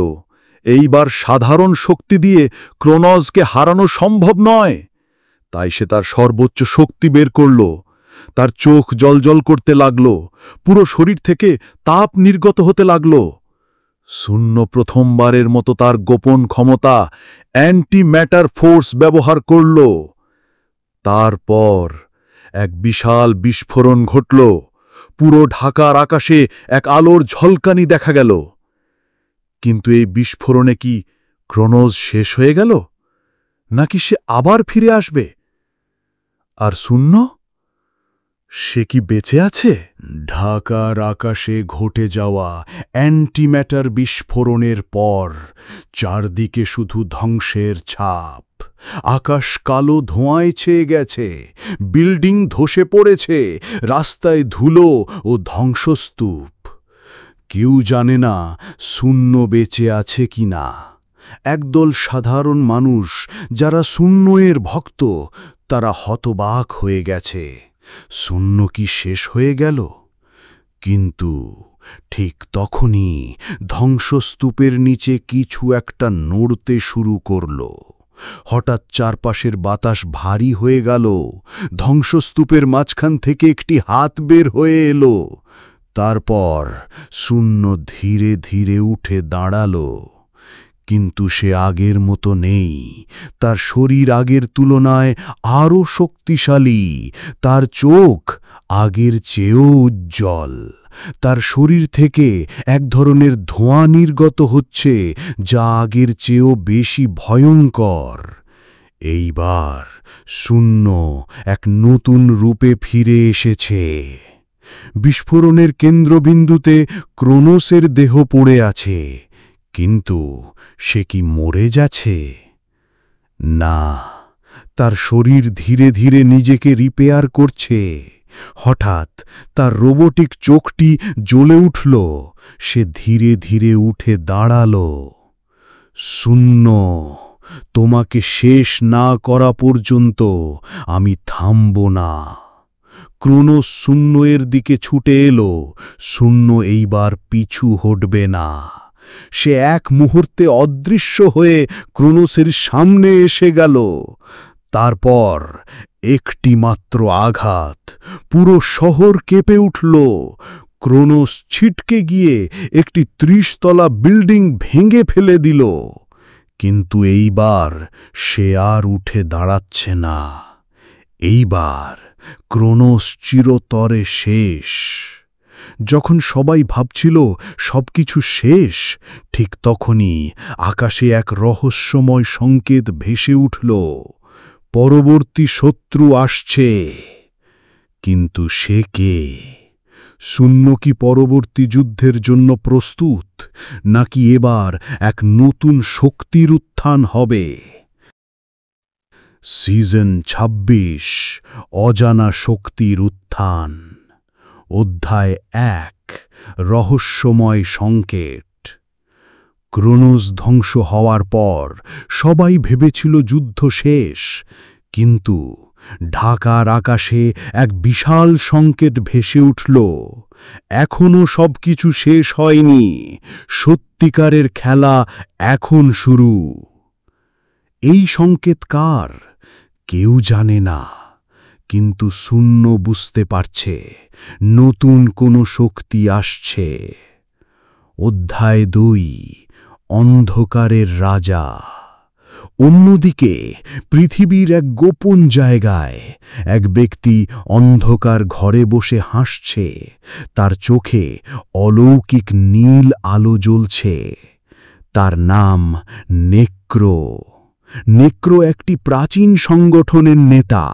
এইবার সাধারণ শক্তি দিয়ে ক্রোনোসকে হারানো সম্ভব নয়। তাই সে তার সর্বোচ্চ শক্তি বের করল। তার চোখ জ্বলজ্বল করতে লাগল, পুরো শরীর থেকে তাপ নির্গত হতে লাগল। শূন্য প্রথমবারের মতো তার গোপন ক্ষমতা অ্যান্টি ম্যাটার ফোর্স ব্যবহার করল। তারপর এক বিশাল বিস্ফোরণ ঘটল। পুরো ঢাকার আকাশে এক আলোর ঝলকানি দেখা গেল। কিন্তু এই বিস্ফোরণে কি ক্রোনোস শেষ হয়ে গেল, নাকি সে আবার ফিরে আসবে? আর শূন্য, সে কি বেঁচে আছে? ঢাকার আকাশে ঘটে যাওয়া অ্যান্টিম্যাটার বিস্ফোরণের পর চারদিকে শুধু ধ্বংসের ছাপ। আকাশ কালো ধোঁয়ায় ছেয়ে গেছে, বিল্ডিং ধসে পড়েছে, রাস্তায় ধুলো ও ধ্বংসস্তূপ। কেউ জানে না শূন্য বেঁচে আছে কিনা। একদল সাধারণ মানুষ যারা শূন্যের ভক্ত, তারা হতবাক হয়ে গেছে। শূন্য কি শেষ হয়ে গেল? কিন্তু ঠিক তখনই ধ্বংসস্তূপের নিচে কিছু একটা নড়তে শুরু করল। হঠাৎ চারপাশের বাতাস ভারী হয়ে গেল। ধ্বংসস্তূপের মাঝখান থেকে একটি হাত বের হয়ে এলো। তারপর শূন্য ধীরে ধীরে উঠে দাঁড়ালো। কিন্তু সে আগের মতো নেই। তার শরীর আগের তুলনায় আরও শক্তিশালী, তার চোখ আগের চেয়েও উজ্জ্বল। তার শরীর থেকে এক ধরনের ধোঁয়া নির্গত হচ্ছে, যা আগের চেয়েও বেশি ভয়ঙ্কর। এইবার শূন্য এক নতুন রূপে ফিরে এসেছে। বিস্ফোরণের কেন্দ্রবিন্দুতে ক্রোনোসের দেহ পড়ে আছে, কিন্তু সে কি মরে যাচ্ছে? না, তার শরীর ধীরে ধীরে নিজেকে রিপেয়ার করছে। হঠাৎ তার রোবোটিক চোখটি জ্বলে উঠল। সে ধীরে ধীরে উঠে দাঁড়াল। শূন্য, তোমাকে শেষ না করা পর্যন্ত আমি থামব না। ক্রোনোস শূন্যের দিকে ছুটে এলো। শূন্য এইবার পিছু হটবে না। সে এক মুহূর্তে অদৃশ্য হয়ে ক্রোনোসের সামনে এসে গেল। তারপর একটি মাত্র আঘাত, পুরো শহর কেঁপে উঠল। ক্রোনোস ছিটকে গিয়ে একটি ৩০ তলা বিল্ডিং ভেঙে ফেলে দিল। কিন্তু এইবার সে আর উঠে দাঁড়াচ্ছে না। এইবার ক্রোনোস চিরতরে শেষ। যখন সবাই ভাবছিল সবকিছু শেষ, ঠিক তখনই আকাশে এক রহস্যময় সংকেত ভেসে উঠল। পরবর্তী শত্রু আসছে। কিন্তু সে কে? শূন্য কি পরবর্তী যুদ্ধের জন্য প্রস্তুত, নাকি এবার এক নতুন শক্তির উত্থান হবে? সিজন ২৬, অজানা শক্তির উত্থান। অধ্যায় ১, রহস্যময় সংকেত। ক্রোনোস ধ্বংস হওয়ার পর সবাই ভেবেছিল যুদ্ধ শেষ, কিন্তু ঢাকার আকাশে এক বিশাল সংকেত ভেসে উঠল। এখনও সবকিছু শেষ হয়নি। সত্যিকারের খেলা এখন শুরু। এই সংকেত কার? কেউ জানে না, কিন্তু শূন্য বুঝতে পারছে নতুন কোনো শক্তি আসছে। অধ্যায় ২, অন্ধকারের রাজা। অন্যদিকে পৃথিবীর এক গোপন জায়গায় এক ব্যক্তি অন্ধকার ঘরে বসে হাসছে। তার চোখে অলৌকিক নীল আলো জ্বলছে। তার নাম নেক্রো। নেক্রো একটি প্রাচীন সংগঠনের নেতা,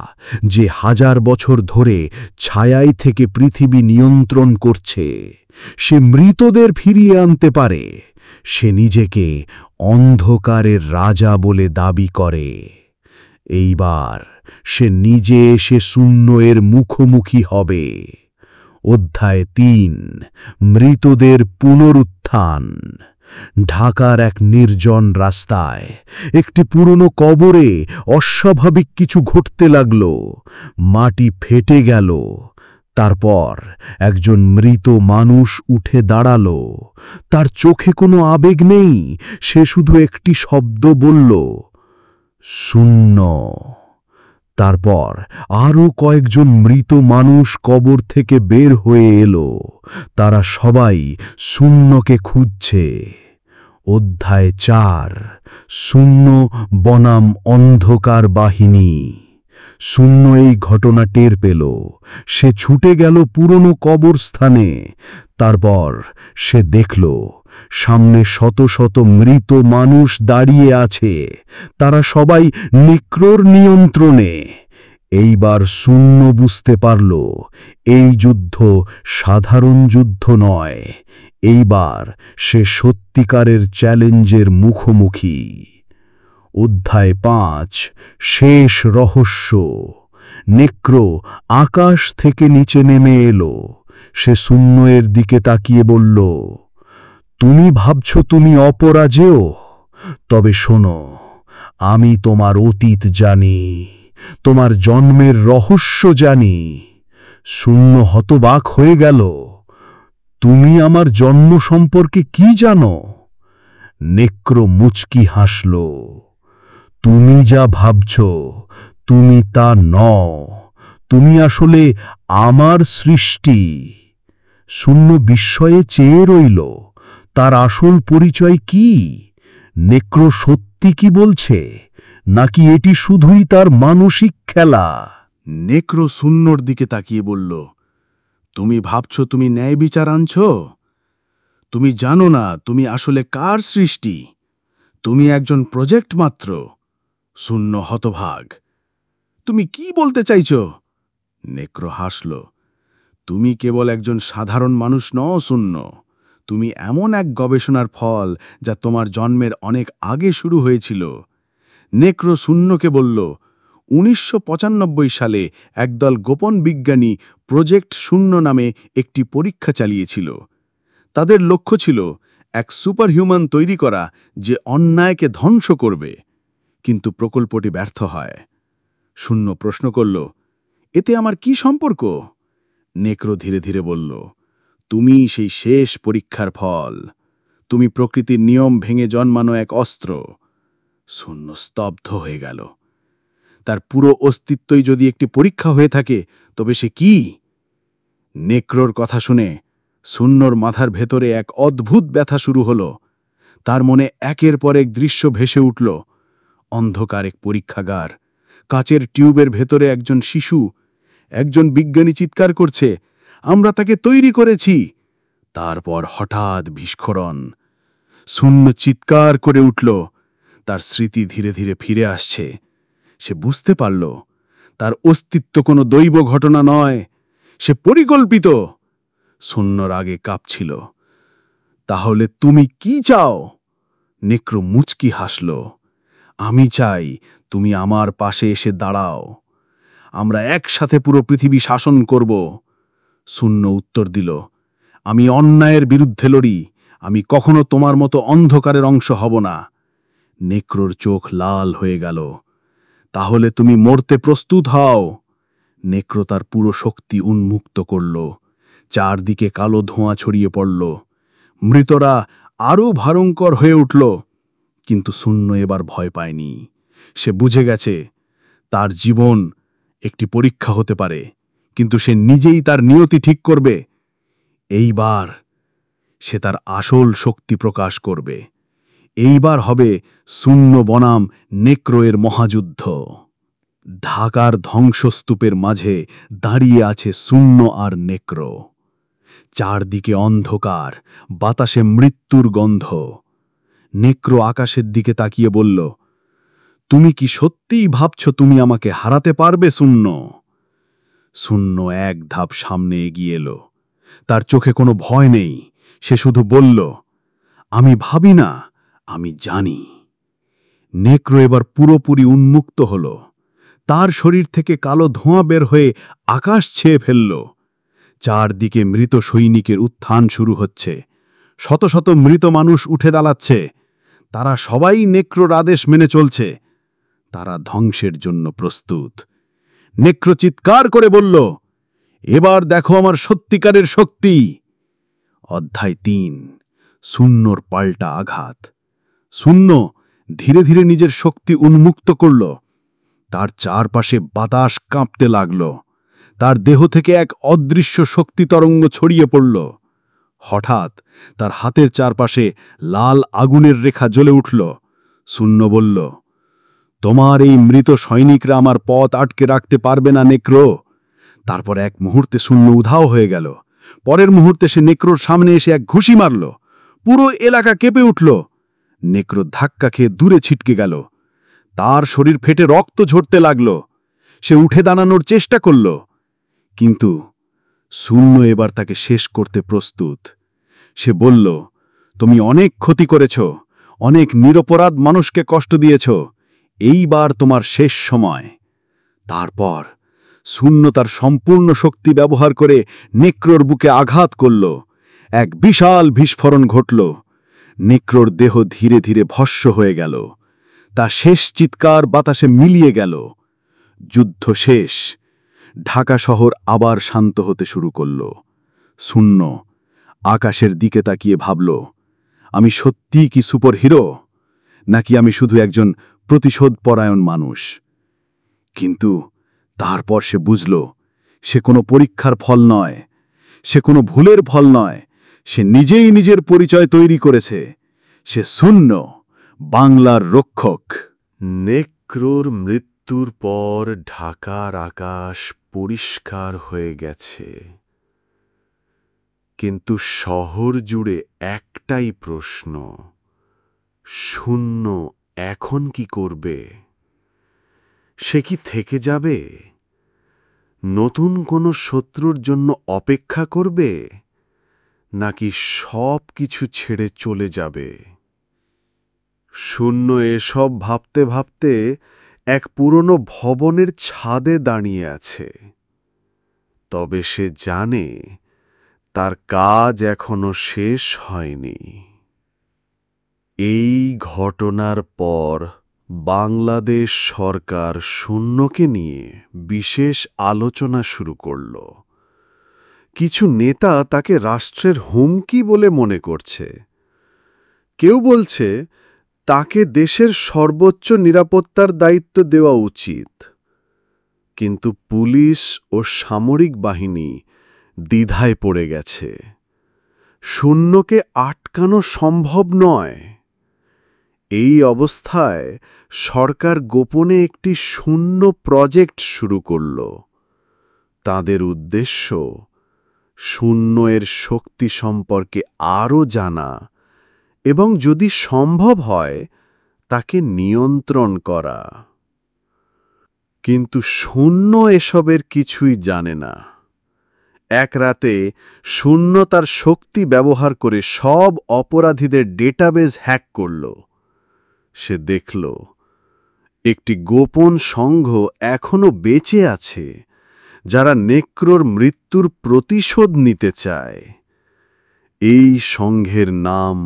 যে 1000 বছর ধরে ছায়ায় থেকে পৃথিবী নিয়ন্ত্রণ করছে। সে মৃতদের ফিরিয়ে আনতে পারে। সে নিজেকে অন্ধকারের রাজা বলে দাবি করে। এইবার সে নিজে এসে শূন্য এর মুখোমুখি হবে। অধ্যায় 3, মৃতদের পুনরুত্থান। ঢাকার এক নির্জন রাস্তায় একটি পুরনো কবরে অস্বাভাবিক কিছু ঘটতে লাগল। মাটি ফেটে গেল। তারপর একজন মৃত মানুষ উঠে দাঁড়াল। তার চোখে কোনো আবেগ নেই। সে শুধু একটি শব্দ বলল, শূন্য। তারপর আরও কয়েকজন মৃত মানুষ কবর থেকে বের হয়ে এলো। তারা সবাই শূন্যকে খুঁজছে। অধ্যায় 4, শূন্য বনাম অন্ধকার বাহিনী। শূন্য এই ঘটনা টের পেল। সে ছুটে গেল পুরনো কবরস্থানে। তারপর সে দেখল সামনে শত শত মৃত মানুষ দাঁড়িয়ে আছে। তারা সবাই নেক্রোর নিয়ন্ত্রণে। এইবার শূন্য বুঝতে পারল এই যুদ্ধ সাধারণ যুদ্ধ নয়। এইবার সে সত্যিকারের চ্যালেঞ্জের মুখোমুখি। অধ্যায় 5, শেষ রহস্য। নেক্রো আকাশ থেকে নিচে নেমে এলো। সে শূন্য এর দিকে তাকিয়ে বলল, তুমি ভাবছ তুমি অপরাজেয়? তবে শোনো, আমি তোমার অতীত জানি, তোমার জন্মের রহস্য জানি। শূন্য হতবাক হয়ে গেল। তুমি আমার জন্ম সম্পর্কে কি জানো? নেক্রো মুচকি হাসল। তুমি যা ভাবছ তুমি তা নও। তুমি আসলে আমার সৃষ্টি। শূন্য বিস্ময়ে চেয়ে রইল। তার আসল পরিচয় কি? নেক্রো সত্যি কি বলছে, নাকি এটি শুধুই তার মানসিক খেলা? নেক্রো শূন্যর দিকে তাকিয়ে বলল, তুমি ভাবছ তুমি ন্যায় বিচার আনছ? তুমি জানো না তুমি আসলে কার সৃষ্টি। তুমি একজন প্রজেক্ট মাত্র। শূন্য হতভাগ। তুমি কি বলতে চাইছ? নেক্রো হাসল। তুমি কেবল একজন সাধারণ মানুষ নও শূন্য। তুমি এমন এক গবেষণার ফল যা তোমার জন্মের অনেক আগে শুরু হয়েছিল। নেক্রো শূন্যকে বলল, 1995 সালে একদল গোপন বিজ্ঞানী প্রজেক্ট শূন্য নামে একটি পরীক্ষা চালিয়েছিল। তাদের লক্ষ্য ছিল এক সুপারহিউম্যান তৈরি করা যে অন্যায়কে ধ্বংস করবে। কিন্তু প্রকল্পটি ব্যর্থ হয়। শূন্য প্রশ্ন করল, এতে আমার কি সম্পর্ক? নেক্রো ধীরে ধীরে বলল, তুমি সেই শেষ পরীক্ষার ফল। তুমি প্রকৃতির নিয়ম ভেঙে জন্মানো এক অস্ত্র। শূন্য স্তব্ধ হয়ে গেল। তার পুরো অস্তিত্বই যদি একটি পরীক্ষা হয়ে থাকে, তবে সে কি? নেক্রোর কথা শুনে শূন্যর মাথার ভেতরে এক অদ্ভুত ব্যথা শুরু হল। তার মনে একের পর এক দৃশ্য ভেসে উঠল। অন্ধকার এক পরীক্ষাগার, কাচের টিউবের ভেতরে একজন শিশু। একজন বিজ্ঞানী চিৎকার করছে, আমরা তাকে তৈরি করেছি। তারপর হঠাৎ বিস্ফোরণ। শূন্য চিৎকার করে উঠল। তার স্মৃতি ধীরে ধীরে ফিরে আসছে। সে বুঝতে পারল তার অস্তিত্ব কোনো দৈব ঘটনা নয়, সে পরিকল্পিত। শূন্যর আগে কাঁপছিল। তাহলে তুমি কি চাও? নেক্রো মুচকি হাসল। আমি চাই তুমি আমার পাশে এসে দাঁড়াও। আমরা একসাথে পুরো পৃথিবী শাসন করব। শূন্য উত্তর দিল, আমি অন্যায়ের বিরুদ্ধে লড়ি। আমি কখনো তোমার মতো অন্ধকারের অংশ হব না। নেক্রোর চোখ লাল হয়ে গেল। তাহলে তুমি মরতে প্রস্তুত হও। নেক্রো তার পুরো শক্তি উন্মুক্ত করল। চারদিকে কালো ধোঁয়া ছড়িয়ে পড়ল। মৃতরা আরও ভয়ঙ্কর হয়ে উঠল। কিন্তু শূন্য এবার ভয় পায়নি। সে বুঝে গেছে তার জীবন একটি পরীক্ষা হতে পারে, কিন্তু সে নিজেই তার নিয়তি ঠিক করবে। এইবার সে তার আসল শক্তি প্রকাশ করবে। এইবার হবে শূন্য বনাম নেক্রোয়ের মহাযুদ্ধ। ঢাকার ধ্বংসস্তূপের মাঝে দাঁড়িয়ে আছে শূন্য আর নেক্রো। চারদিকে অন্ধকার, বাতাসে মৃত্যুর গন্ধ। নেক্রো আকাশের দিকে তাকিয়ে বলল, তুমি কি সত্যিই ভাবছ তুমি আমাকে হারাতে পারবে শূন্য? শূন্য এক ধাপ সামনে এগিয়ে এলো। তার চোখে কোনো ভয় নেই, সে শুধু বলল, আমি ভাবি না, আমি জানি। নেক্রো এবার পুরোপুরি উন্মুক্ত হল। তার শরীর থেকে কালো ধোঁয়া বের হয়ে আকাশ ছেয়ে ফেলল। চারদিকে মৃত সৈনিকের উত্থান শুরু হচ্ছে। শত শত মৃত মানুষ উঠে দাঁড়াচ্ছে। তারা সবাই নেক্রোর আদেশ মেনে চলছে। তারা ধ্বংসের জন্য প্রস্তুত। নেক্রো চিৎকার করে বলল, এবার দেখো আমার সত্যিকারের শক্তি। অধ্যায় ৩, শূন্যর পাল্টা আঘাত। শূন্য ধীরে ধীরে নিজের শক্তি উন্মুক্ত করল। তার চারপাশে বাতাস কাঁপতে লাগল। তার দেহ থেকে এক অদৃশ্য শক্তি তরঙ্গ ছড়িয়ে পড়ল। হঠাৎ তার হাতের চারপাশে লাল আগুনের রেখা জ্বলে উঠল। শূন্য বলল, তোমার এই মৃত সৈনিকরা আমার পথ আটকে রাখতে পারবে না নেক্রো। তারপর এক মুহূর্তে শূন্য উধাও হয়ে গেল। পরের মুহূর্তে সে নেক্রোর সামনে এসে এক ঘুষি মারল। পুরো এলাকা কেঁপে উঠল। নেক্রো ধাক্কা খেয়ে দূরে ছিটকে গেল। তার শরীর ফেটে রক্ত ঝরতে লাগল। সে উঠে দাঁড়ানোর চেষ্টা করল, কিন্তু শূন্য এবার তাকে শেষ করতে প্রস্তুত। সে বলল, তুমি অনেক ক্ষতি করেছ, অনেক নিরপরাধ মানুষকে কষ্ট দিয়েছ, এইবার তোমার শেষ সময়। তারপর শূন্য তার সম্পূর্ণ শক্তি ব্যবহার করে নেক্রোর বুকে আঘাত করল। এক বিশাল বিস্ফোরণ ঘটল। নেক্রোর দেহ ধীরে ধীরে ভস্ম হয়ে গেল। তা শেষ চিৎকার বাতাসে মিলিয়ে গেল। যুদ্ধ শেষ। ঢাকা শহর আবার শান্ত হতে শুরু করল। শূন্য আকাশের দিকে তাকিয়ে ভাবল, আমি সত্যিই কি সুপারহিরো, নাকি আমি শুধু একজন প্রতিশোধপরায়ণ মানুষ? কিন্তু তারপর সে বুঝল, সে কোনো পরীক্ষার ফল নয়, সে কোনো ভুলের ফল নয়। সে নিজেই নিজের পরিচয় তৈরি করেছে। সে শূন্য, বাংলার রক্ষক। নেক্রোর মৃত্যুর পর ঢাকার আকাশ পরিষ্কার হয়ে গেছে, কিন্তু শহর জুড়ে একটাই প্রশ্ন, শূন্য এখন কি করবে? সে কি থেকে যাবে? নতুন কোনো শত্রুর জন্য অপেক্ষা করবে, নাকি সব কিছু ছেড়ে চলে যাবে? শূন্য এসব ভাবতে ভাবতে এক পুরনো ভবনের ছাদে দাঁড়িয়ে আছে। তবে সে জানে তার কাজ এখনো শেষ হয়নি। এই ঘটনার পর বাংলাদেশ সরকার শূন্যকে নিয়ে বিশেষ আলোচনা শুরু করল। কিছু নেতা তাকে রাষ্ট্রের হুমকি বলে মনে করছে। কেউ বলছে তাকে দেশের সর্বোচ্চ নিরাপত্তার দায়িত্ব দেওয়া উচিত। কিন্তু পুলিশ ও সামরিক বাহিনী দ্বিধায় পড়ে গেছে। শূন্যকে আটকানো সম্ভব নয়। এই অবস্থায় সরকার গোপনে একটি শূন্য প্রজেক্ট শুরু করল। তাদের উদ্দেশ্য শূন্য এর শক্তি সম্পর্কে আরও জানা এবং যদি সম্ভব হয় তাকে নিয়ন্ত্রণ করা। কিন্তু শূন্য এসবের কিছুই জানে না। এক রাতে শূন্য তার শক্তি ব্যবহার করে সব অপরাধীদের ডেটাবেজ হ্যাক করল। সে দেখল একটি গোপন সংঘ এখনো বেঁচে আছে, যারা নেক্রোর মৃত্যুর প্রতিশোধ নিতে চায়। এই সংঘের নাম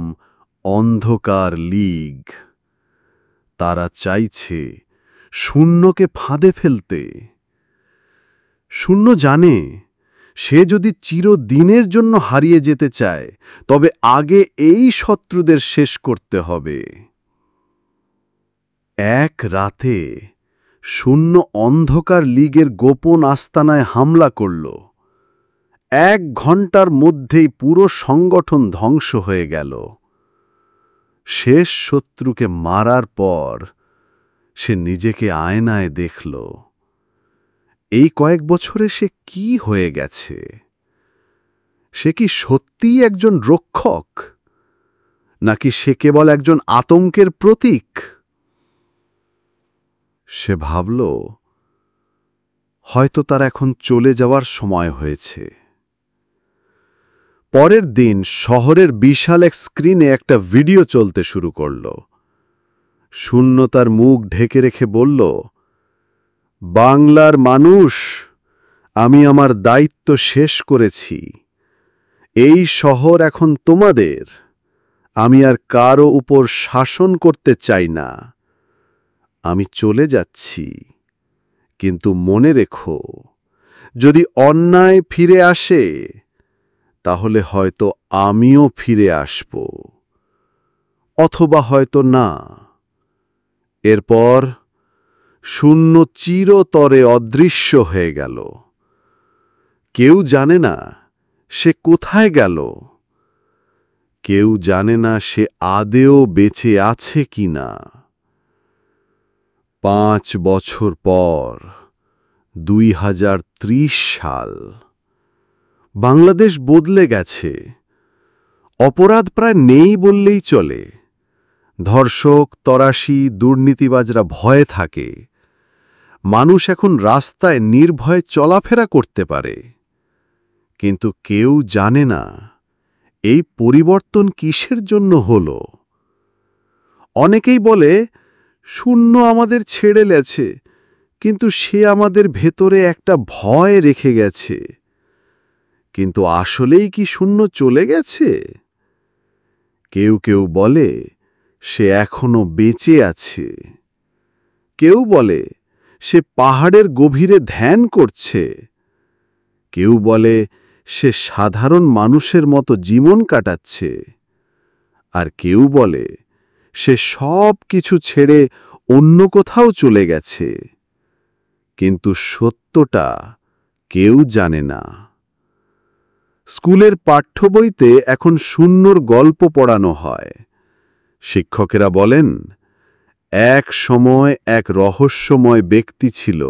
অন্ধকার লীগ। তারা চাইছে শূন্যকে ফাঁদে ফেলতে। শূন্য জানে সে যদি চিরদিনের জন্য হারিয়ে যেতে চায়, তবে আগে এই শত্রুদের শেষ করতে হবে। এক রাতে শূন্য অন্ধকার লীগের গোপন আস্তানায় হামলা করল। 1 ঘণ্টার মধ্যেই পুরো সংগঠন ধ্বংস হয়ে গেল। শেষ শত্রুকে মারার পর সে নিজেকে আয়নায় দেখল। এই কয়েক বছরে সে কি হয়ে গেছে? সে কি সত্যিই একজন রক্ষক, নাকি সে কেবল একজন আতঙ্কের প্রতীক? সে ভাবল, হয়তো তার এখন চলে যাওয়ার সময় হয়েছে। পরের দিন শহরের বিশাল এক স্ক্রিনে একটা ভিডিও চলতে শুরু করল। শূন্য তার মুখ ঢেকে রেখে বলল, বাংলার মানুষ, আমি আমার দায়িত্ব শেষ করেছি। এই শহর এখন তোমাদের। আমি আর কারো উপর শাসন করতে চাই না। আমি চলে যাচ্ছি, কিন্তু মনে রেখো, যদি অন্যায় ফিরে আসে তাহলে হয়তো আমিও ফিরে আসব, অথবা হয়তো না। এরপর শূন্য চিরতরে অদৃশ্য হয়ে গেল। কেউ জানে না সে কোথায় গেল, কেউ জানে না সে আদেও বেঁচে আছে কিনা। 5 বছর পর 2030 সাল। বাংলাদেশ বদলে গেছে। অপরাধ প্রায় নেই বললেই চলে। ধর্ষক, তরাশি, দুর্নীতিবাজরা ভয়ে থাকে। মানুষ এখন রাস্তায় নির্ভয়ে চলাফেরা করতে পারে। কিন্তু কেউ জানে না এই পরিবর্তন কিসের জন্য হলো। অনেকেই বলে, শূন্য আমাদের ছেড়ে গেছে, কিন্তু সে আমাদের ভেতরে একটা ভয় রেখে গেছে। কিন্তু আসলেই কি শূন্য চলে গেছে? কেউ কেউ বলে সে এখনো বেঁচে আছে। কেউ বলে সে পাহাড়ের গভীরে ধ্যান করছে। কেউ বলে সে সাধারণ মানুষের মতো জীবন কাটাচ্ছে। আর কেউ বলে সে সব কিছু ছেড়ে অন্য কোথাও চলে গেছে। কিন্তু সত্যটা কেউ জানে না। স্কুলের পাঠ্য বইতে এখন শূন্যর গল্প পড়ানো হয়। শিক্ষকেরা বলেন, এক সময় এক রহস্যময় ব্যক্তি ছিল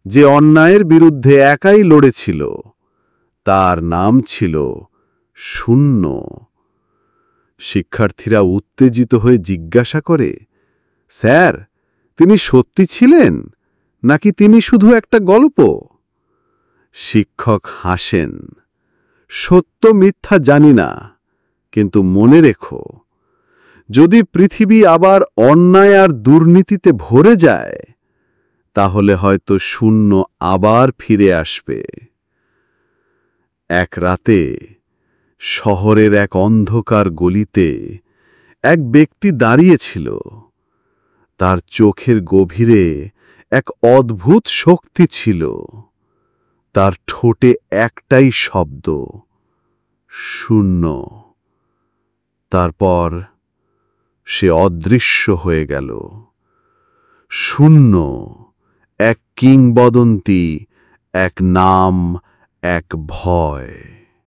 যে অন্যায়ের বিরুদ্ধে একাই লড়েছিল। তার নাম ছিল শূন্য। শিক্ষার্থীরা উত্তেজিত হয়ে জিজ্ঞাসা করে, স্যার, তিনি সত্যি ছিলেন নাকি তিনি শুধু একটা গল্প? শিক্ষক হাসেন, সত্য মিথ্যা জানি না, কিন্তু মনে রেখো, যদি পৃথিবী আবার অন্যায় আর দুর্নীতিতে ভরে যায়, তাহলে হয়তো শূন্য আবার ফিরে আসবে। এক রাতে শহরের এক অন্ধকার গলিতে এক ব্যক্তি দাঁড়িয়েছিল। তার চোখের গভীরে এক অদ্ভুত শক্তি ছিল। তার ঠোঁটে একটাই শব্দ, শূন্য। তারপর সে অদৃশ্য হয়ে গেল। শূন্য, এক কিংবদন্তি, এক নাম, এক ভয়।